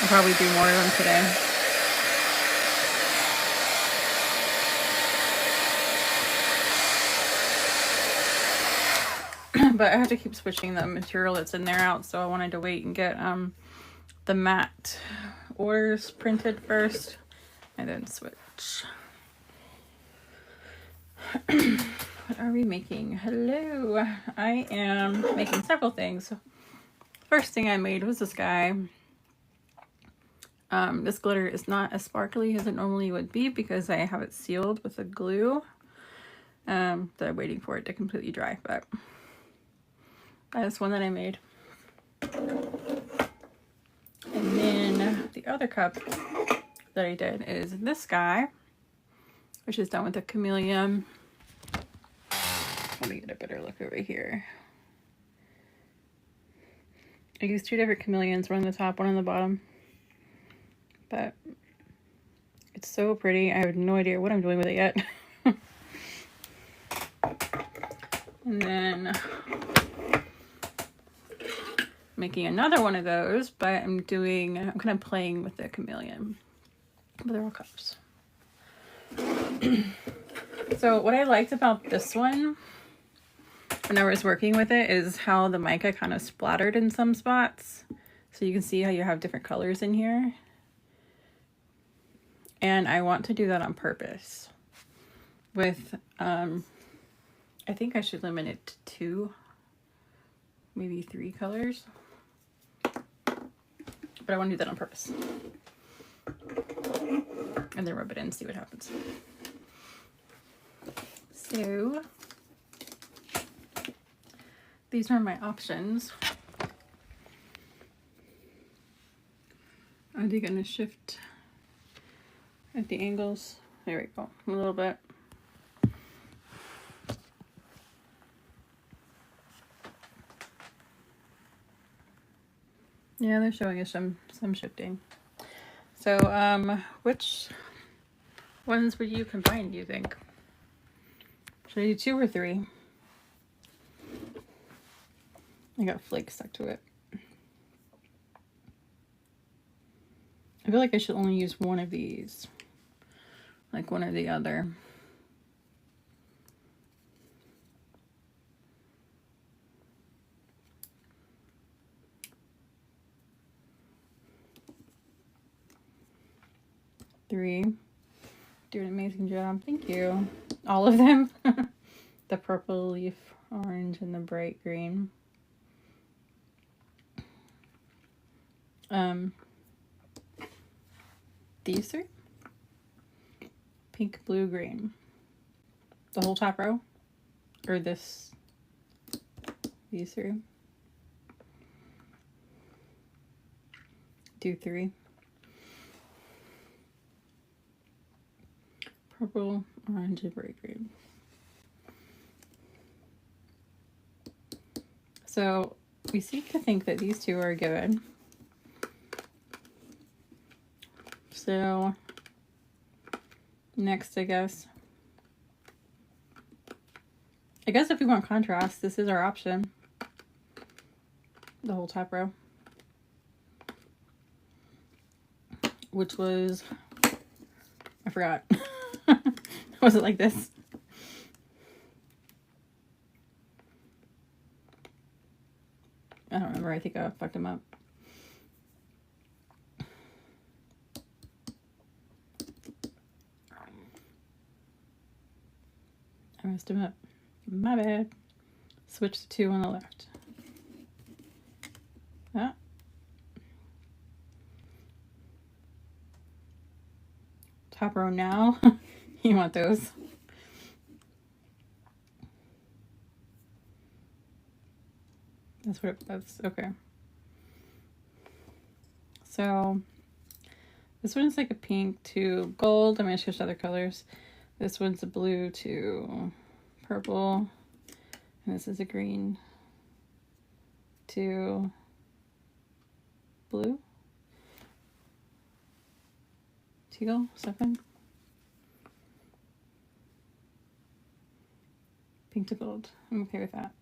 I'll probably do more of them today. But I have to keep switching the material that's in there out, so I wanted to wait and get the matte orders printed first and then switch. What are we making? Hello. I am making several things. First thing I made was this guy. This glitter is not as sparkly as it normally would be because I have it sealed with a glue. That I'm waiting for it to completely dry, but that's one that I made. And then the other cup that I did is this guy, which is done with a chameleon. Let me get a better look over here. I used 2 different chameleons, one on the top, one on the bottom. But it's so pretty. I have no idea what I'm doing with it yet. And then making another one of those, but I'm kind of playing with the chameleon. But they're all cups. So what I liked about this one when I was working with it is how the mica kind of splattered in some spots. So you can see how you have different colors in here. And I want to do that on purpose with, I think I should limit it to 2, maybe 3 colors. But I want to do that on purpose. And then rub it in and see what happens. So these are my options. Are they going to shift at the angles? There we go, a little bit. Yeah, they're showing us some shifting. So, which ones would you combine, do you think? Should I do 2 or 3? I got flakes stuck to it. I feel like I should only use one of these. Like one or the other. Three. Do an amazing job. Thank you. All of them. The purple leaf orange and the bright green. These 3. Pink, blue, green. The whole top row? Or these 3? Do 3. Purple, orange, and bright green. So we seem to think that these 2 are good. So next, I guess if we want contrast, this is our option. The whole top row. Which was, I forgot. Was it like this? I don't remember. I think I fucked them up. I messed him up. My bad. Switch to 2 on the left. Ah. Top row now. You want those? That's okay. So this one's like a pink to gold. I'm gonna switch other colors. This one's a blue to purple, And this is a green to blue. Teal, something. Pink to gold. I'm okay with that.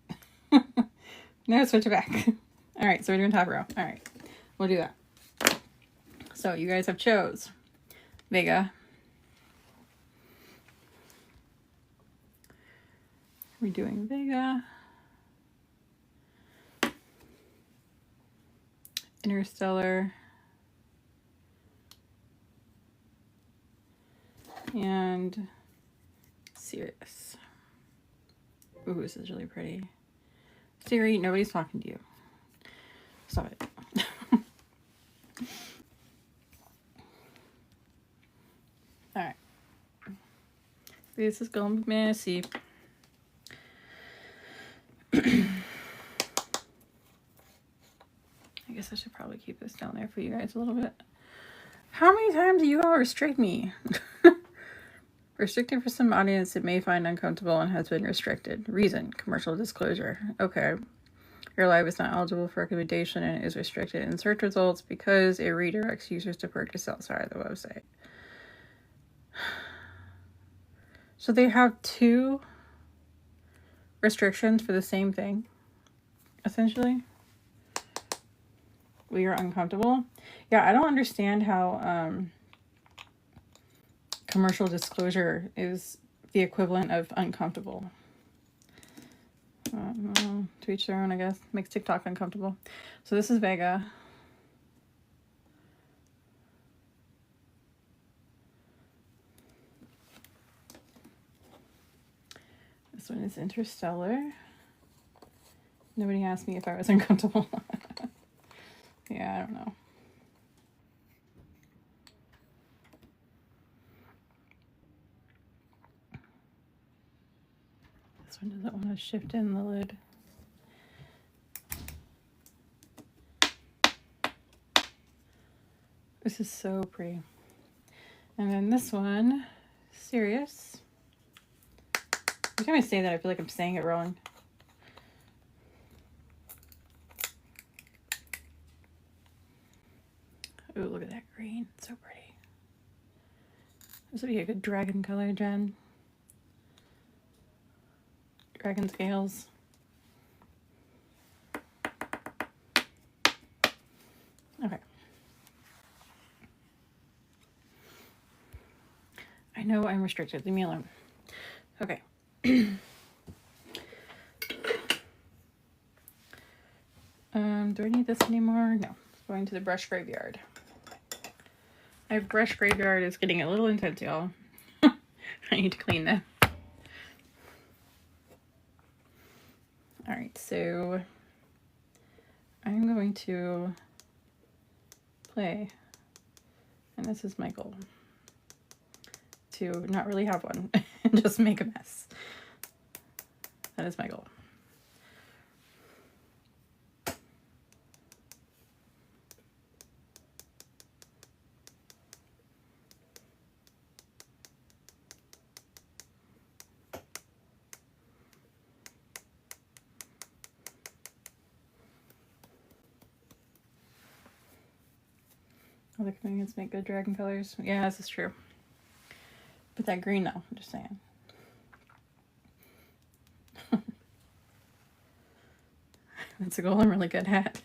No, switch it back. All right, so we're doing top row. All right, we'll do that. So you guys have chose Vega. We're doing Vega. Interstellar. And Sirius. Ooh, this is really pretty. Siri, nobody's talking to you. Stop it. Alright. This is gonna be messy. I guess I should probably keep this down there for you guys a little bit. How many times do you all restrict me? Restricted for some audience it may find uncomfortable and has been restricted. Reason, commercial disclosure. Okay. Your live is not eligible for recommendation and is restricted in search results because it redirects users to purchase outside the website. So they have two restrictions for the same thing, essentially. We are uncomfortable. Yeah, I don't understand how commercial disclosure is the equivalent of uncomfortable. To each their own, I guess. Makes TikTok uncomfortable. So this is Vega. This one is Interstellar. Nobody asked me if I was uncomfortable. Yeah, I don't know. This one doesn't want to shift in the lid. This is so pretty. And then this one, Sirius. Every time I say that, I feel like I'm saying it wrong. Ooh, look at that green. It's so pretty. This would be a good dragon color, Jen. Dragon scales. Okay. I know I'm restricted. Leave me alone. Okay. Do I need this anymore? No. Going to the brush graveyard. My brush graveyard is getting a little intense, y'all. I need to clean that. Alright, so I'm going to play, and this is my goal, to not really have one and just make a mess. That is my goal. Other chameleons make good dragon colors. Yeah, this is true. But that green, though, I'm just saying. That's a goal I'm really good at.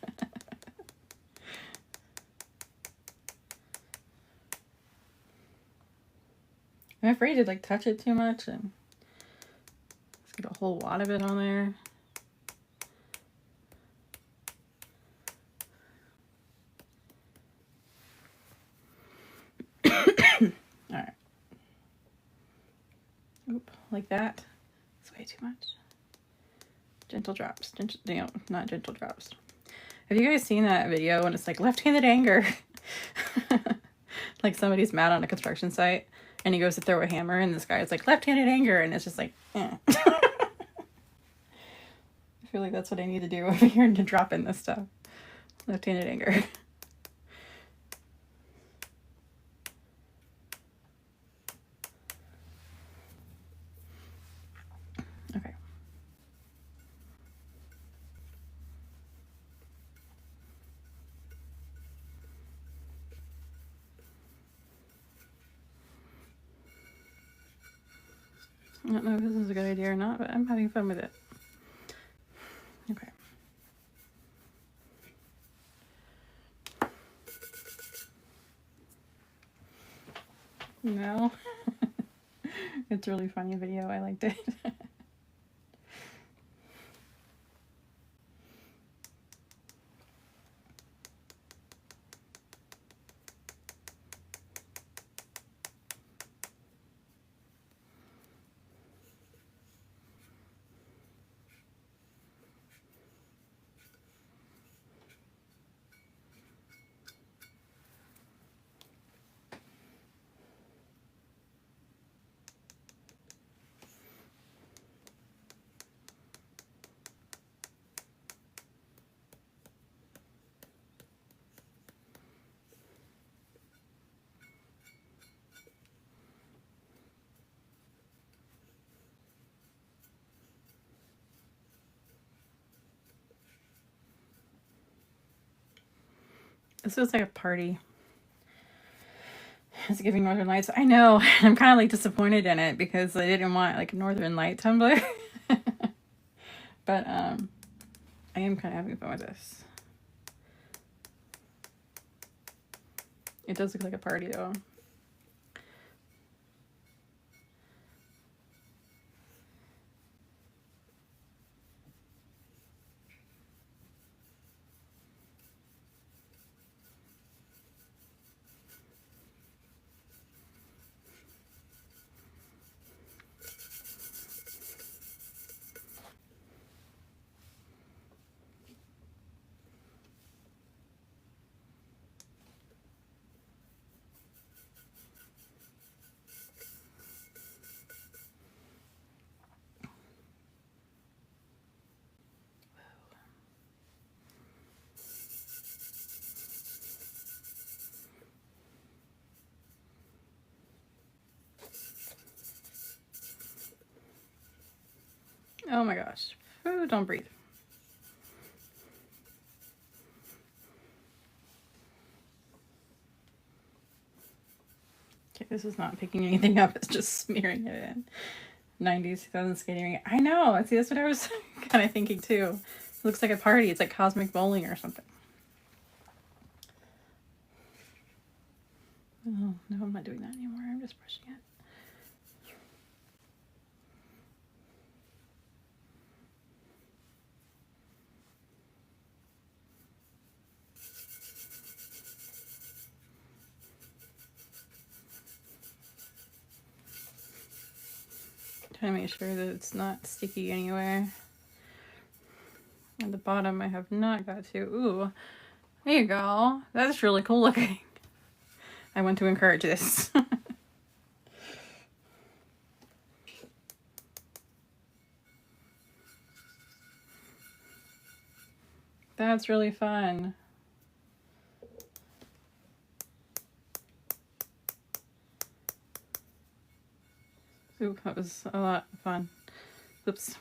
I'm afraid to like touch it too much and just get a whole lot of it on there. Alright. Oop, like that. It's way too much. Gentle drops. Not gentle drops. Have you guys seen that video when it's like left-handed anger? Like somebody's mad on a construction site and he goes to throw a hammer and this guy is like left-handed anger and it's just like, eh. I feel like that's what I need to do over here to drop in this stuff. Left-handed anger. Okay. I don't know if this is a good idea or not, but I'm having fun with it. Okay. No. It's a really funny video. I liked it. This feels like a party. It's giving Northern Lights. I know. I'm kind of like disappointed in it because I didn't want like a Northern Light tumbler. But I am kind of having fun with this. It does look like a party though. Oh my gosh. Ooh, don't breathe. Okay, this is not picking anything up. It's just smearing it in. 90s, 2000s skating rink. I know. See, that's what I was kind of thinking too. It looks like a party. It's like cosmic bowling or something. Oh, no, I'm not doing that anymore. I'm just brushing it. Trying to make sure that it's not sticky anywhere. At the bottom, I have not got to. Ooh, there you go. That's really cool looking. I want to encourage this. That's really fun. Ooh, that was a lot of fun. Oops.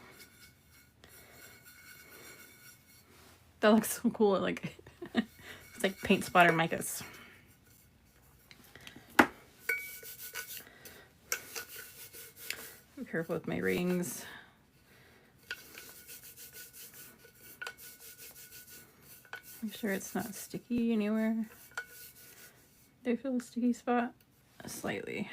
That looks so cool. Like it's like paint splatter micas. Be careful with my rings. Make sure it's not sticky anywhere. Do I feel a sticky spot? Slightly.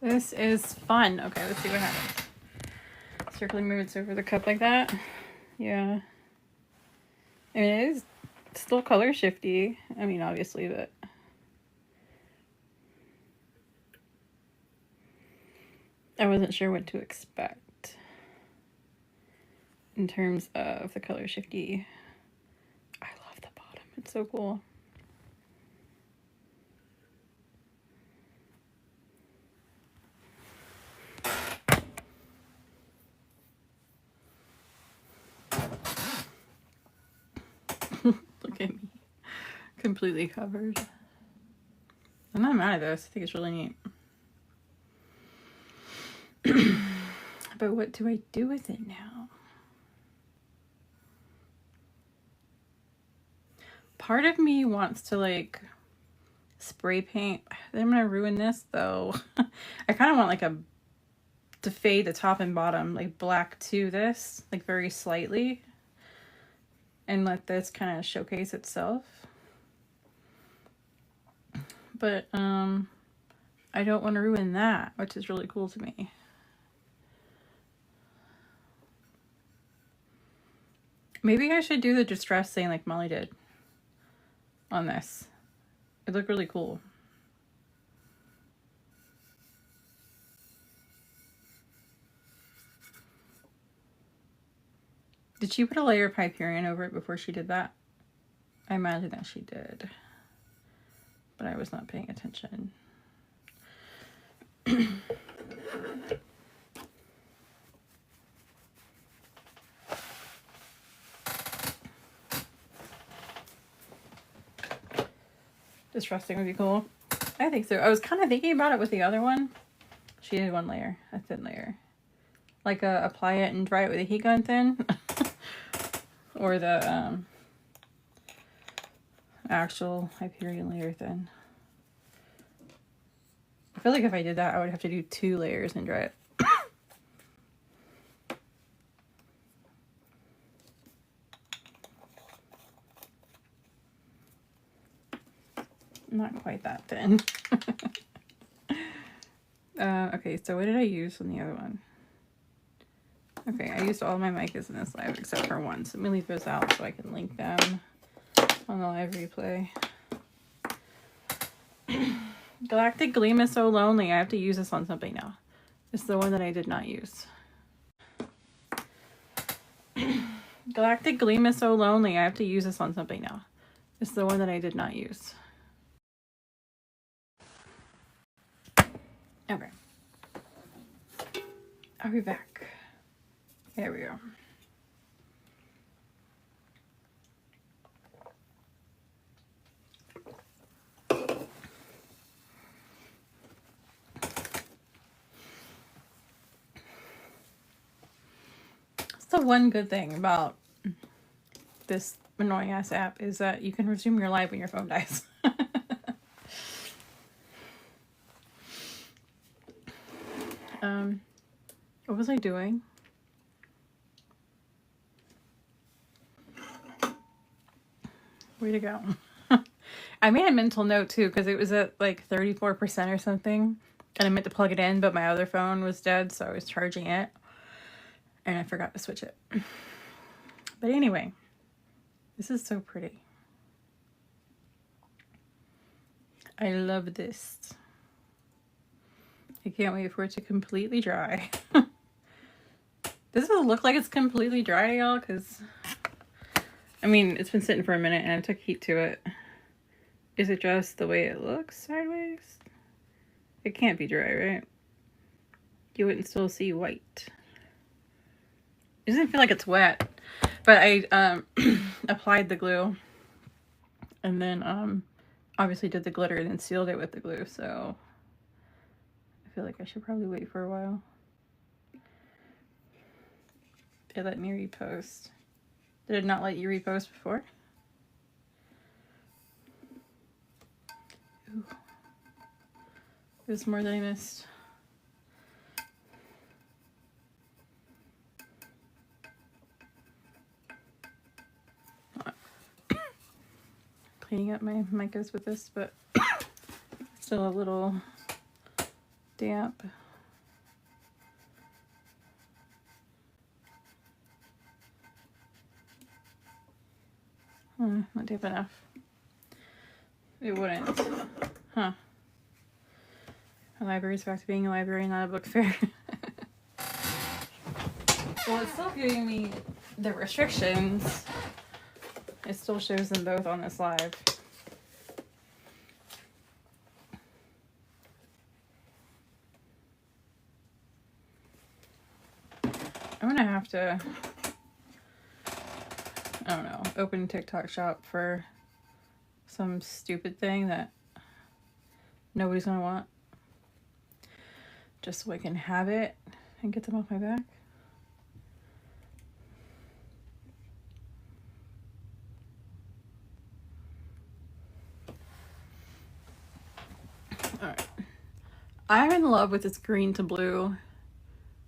This is fun. Okay, let's see what happens. Circling movements over the cup like that. Yeah. I mean, it is still color shifty. I mean, obviously, but I wasn't sure what to expect in terms of the color shifty. I love the bottom. It's so cool. Look at me. Completely covered. I'm not mad at this. I think it's really neat. But what do I do with it now? part of me wants to like spray paint. I'm gonna ruin this though. I kind of want like to fade the top and bottom like black to this, like very slightly, and let this kind of showcase itself. But I don't want to ruin that, which is really cool to me. Maybe I should do the distress thing like Molly did on this. It looked really cool. Did she put a layer of Hyperion over it before she did that? I imagine that she did, but I was not paying attention. Distressing would be cool. I think so. I was kind of thinking about it with the other one. She did one layer, a thin layer. Like apply it and dry it with a heat gun thin. Or the actual Hyperion layer thin. I feel like if I did that, I would have to do 2 layers and dry it. Not quite that thin. Okay, so what did I use on the other one? Okay, I used all my micas in this live except for one. So let me leave those out so I can link them on the live replay. Galactic Gleam is so lonely. I have to use this on something now. It's the one that I did not use. Galactic Gleam is so lonely. I have to use this on something now. It's the one that I did not use. Okay. I'll be back. There we go. That's the one good thing about this annoying ass app is that you can resume your live when your phone dies. What was I doing? Way to go. I made a mental note too because it was at like 34% or something, and I meant to plug it in, but my other phone was dead, so I was charging it and I forgot to switch it. But anyway, this is so pretty. I love this. I can't wait for it to completely dry. Does it look like it's completely dry, y'all? Because, I mean, it's been sitting for a minute and I took heat to it. Is it just the way it looks sideways? It can't be dry, right? You wouldn't still see white. It doesn't feel like it's wet. But I applied the glue. And then obviously did the glitter and then sealed it with the glue. So I feel like I should probably wait for a while. It let me repost. Did it not let you repost before? Ooh. There's more that I missed. Cleaning up my micas with this, but still a little damp. Not damp enough. It wouldn't. Huh. A library's back to being a library, not a book fair. Well, it's still giving me the restrictions. It still shows them both on this live. I'm gonna have to, I don't know, open TikTok shop for some stupid thing that nobody's gonna want. Just so I can have it and get them off my back. I'm in love with this green to blue.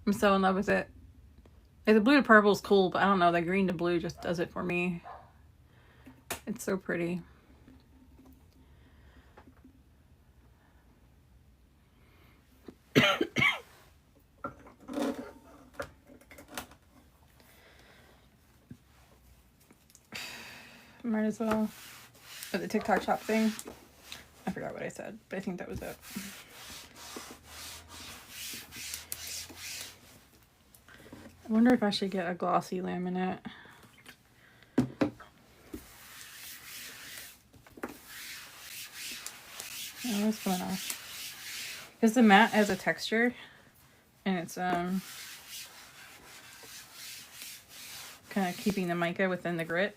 I'm so in love with it. Like, the blue to purple is cool, but I don't know, the green to blue just does it for me. It's so pretty. Might as well. Oh, the TikTok shop thing. I forgot what I said, but I think that was it. I wonder if I should get a glossy laminate. Oh, what's going on? Because the matte has a texture, and it's kind of keeping the mica within the grit.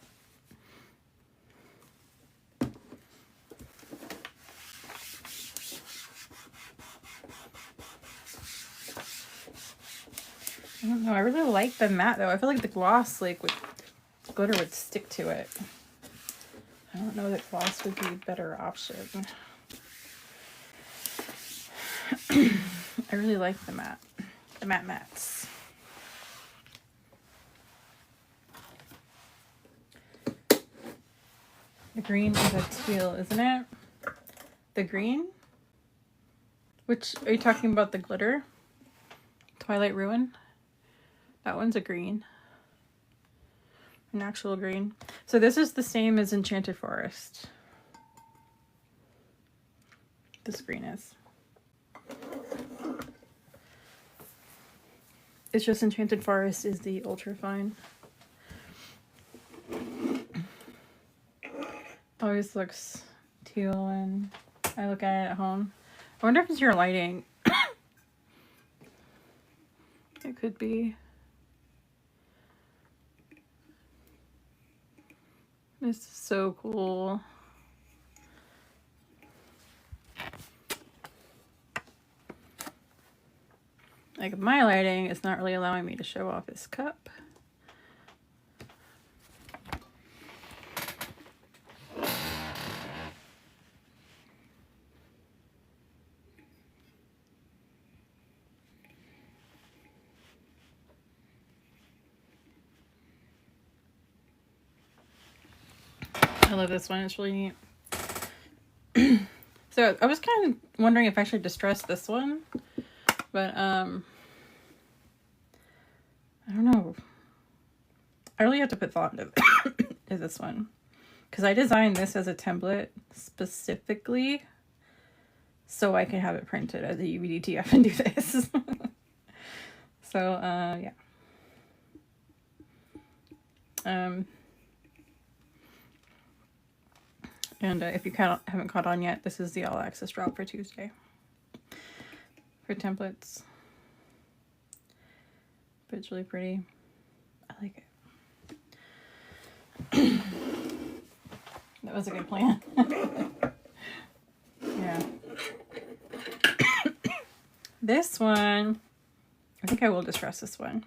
I don't know. I really like the matte though. I feel like the gloss, like with glitter, would stick to it. I don't know that gloss would be a better option. I really like the matte mats. The green is a teal, isn't it? The green? Which, are you talking about the glitter? Twilight Ruin? That one's a green. An actual green. So this is the same as Enchanted Forest. This green is. It's just Enchanted Forest is the ultra fine. Always looks teal when I look at it at home. I wonder if it's your lighting. It could be. This is so cool. Like, my lighting is not really allowing me to show off this cup. I love this one. It's really neat. So I was kind of wondering if I should distress this one, but I don't know. I really have to put thought into this one, because I designed this as a template specifically so I can have it printed as a UV DTF and do this. So yeah. And if you haven't caught on yet, this is the all access drop for Tuesday for templates. But it's really pretty. I like it. That was a good plan. Yeah. This one, I think I will distress this one.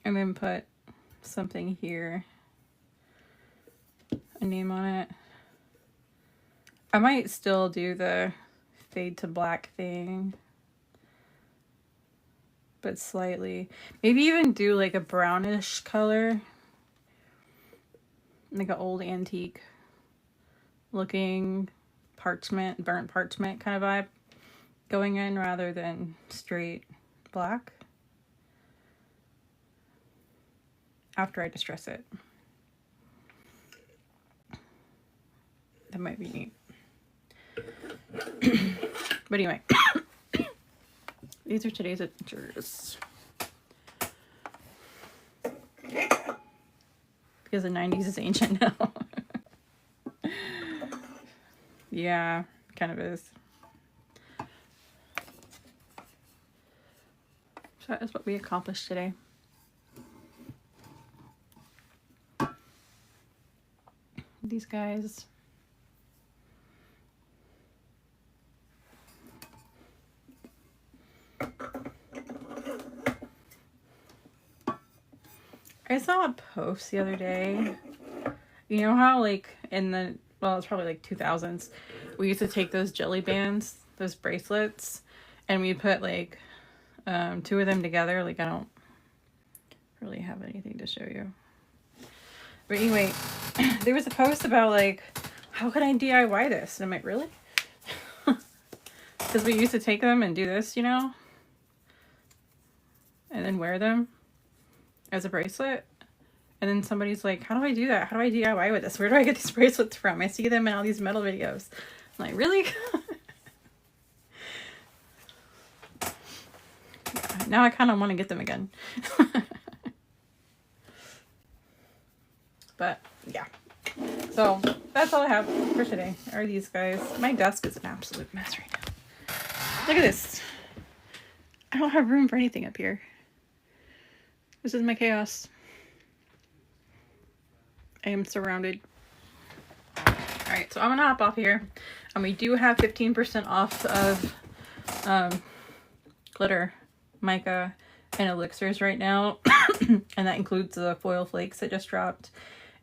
And then put something here. A name on it. I might still do the fade to black thing, but slightly. Maybe even do like a brownish color, like an old antique looking parchment, burnt parchment kind of vibe going in, rather than straight black after I distress it. That might be neat. But anyway, these are today's adventures. Because the 90s is ancient now. Yeah, kind of is. So that is what we accomplished today. These guys. I saw a post the other day. You know how, like, in the, well, it's probably like 2000s, we used to take those jelly bands, those bracelets, and we put like 2 of them together. Like I don't really have anything to show you. But anyway, there was a post about like, how can I DIY this? And I'm like, really? Because we used to take them and do this, you know, and then wear them as a bracelet. And then somebody's like, how do I do that? How do I DIY with this? Where do I get these bracelets from? I see them in all these metal videos. I'm like, really? Yeah, now I kind of want to get them again. But yeah. So that's all I have for today are these guys. My desk is an absolute mess right now. Look at this. I don't have room for anything up here. This is my chaos. I am surrounded. Alright, so I'm gonna hop off here. And we do have 15% off of glitter, mica, and elixirs right now. And that includes the foil flakes that just dropped.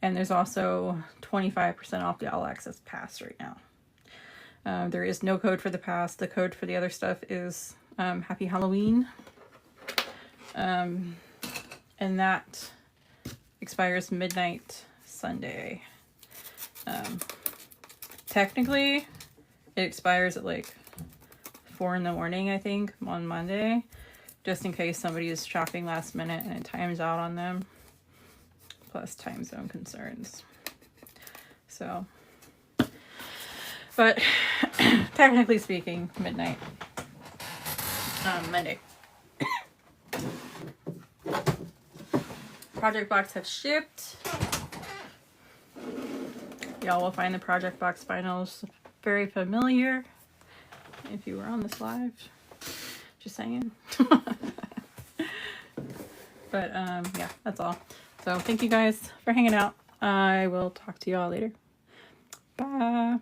And there's also 25% off the All Access Pass right now. There is no code for the pass. The code for the other stuff is Happy Halloween. And that expires midnight Sunday. Technically, it expires at like 4 in the morning, I think, on Monday. Just in case somebody is shopping last minute and it times out on them. Plus time zone concerns. So, but technically speaking, midnight Monday. Project Box have shipped. Y'all will find the Project Box finals very familiar if you were on this live. Just saying. But yeah, that's all. So thank you guys for hanging out. I will talk to y'all later. Bye.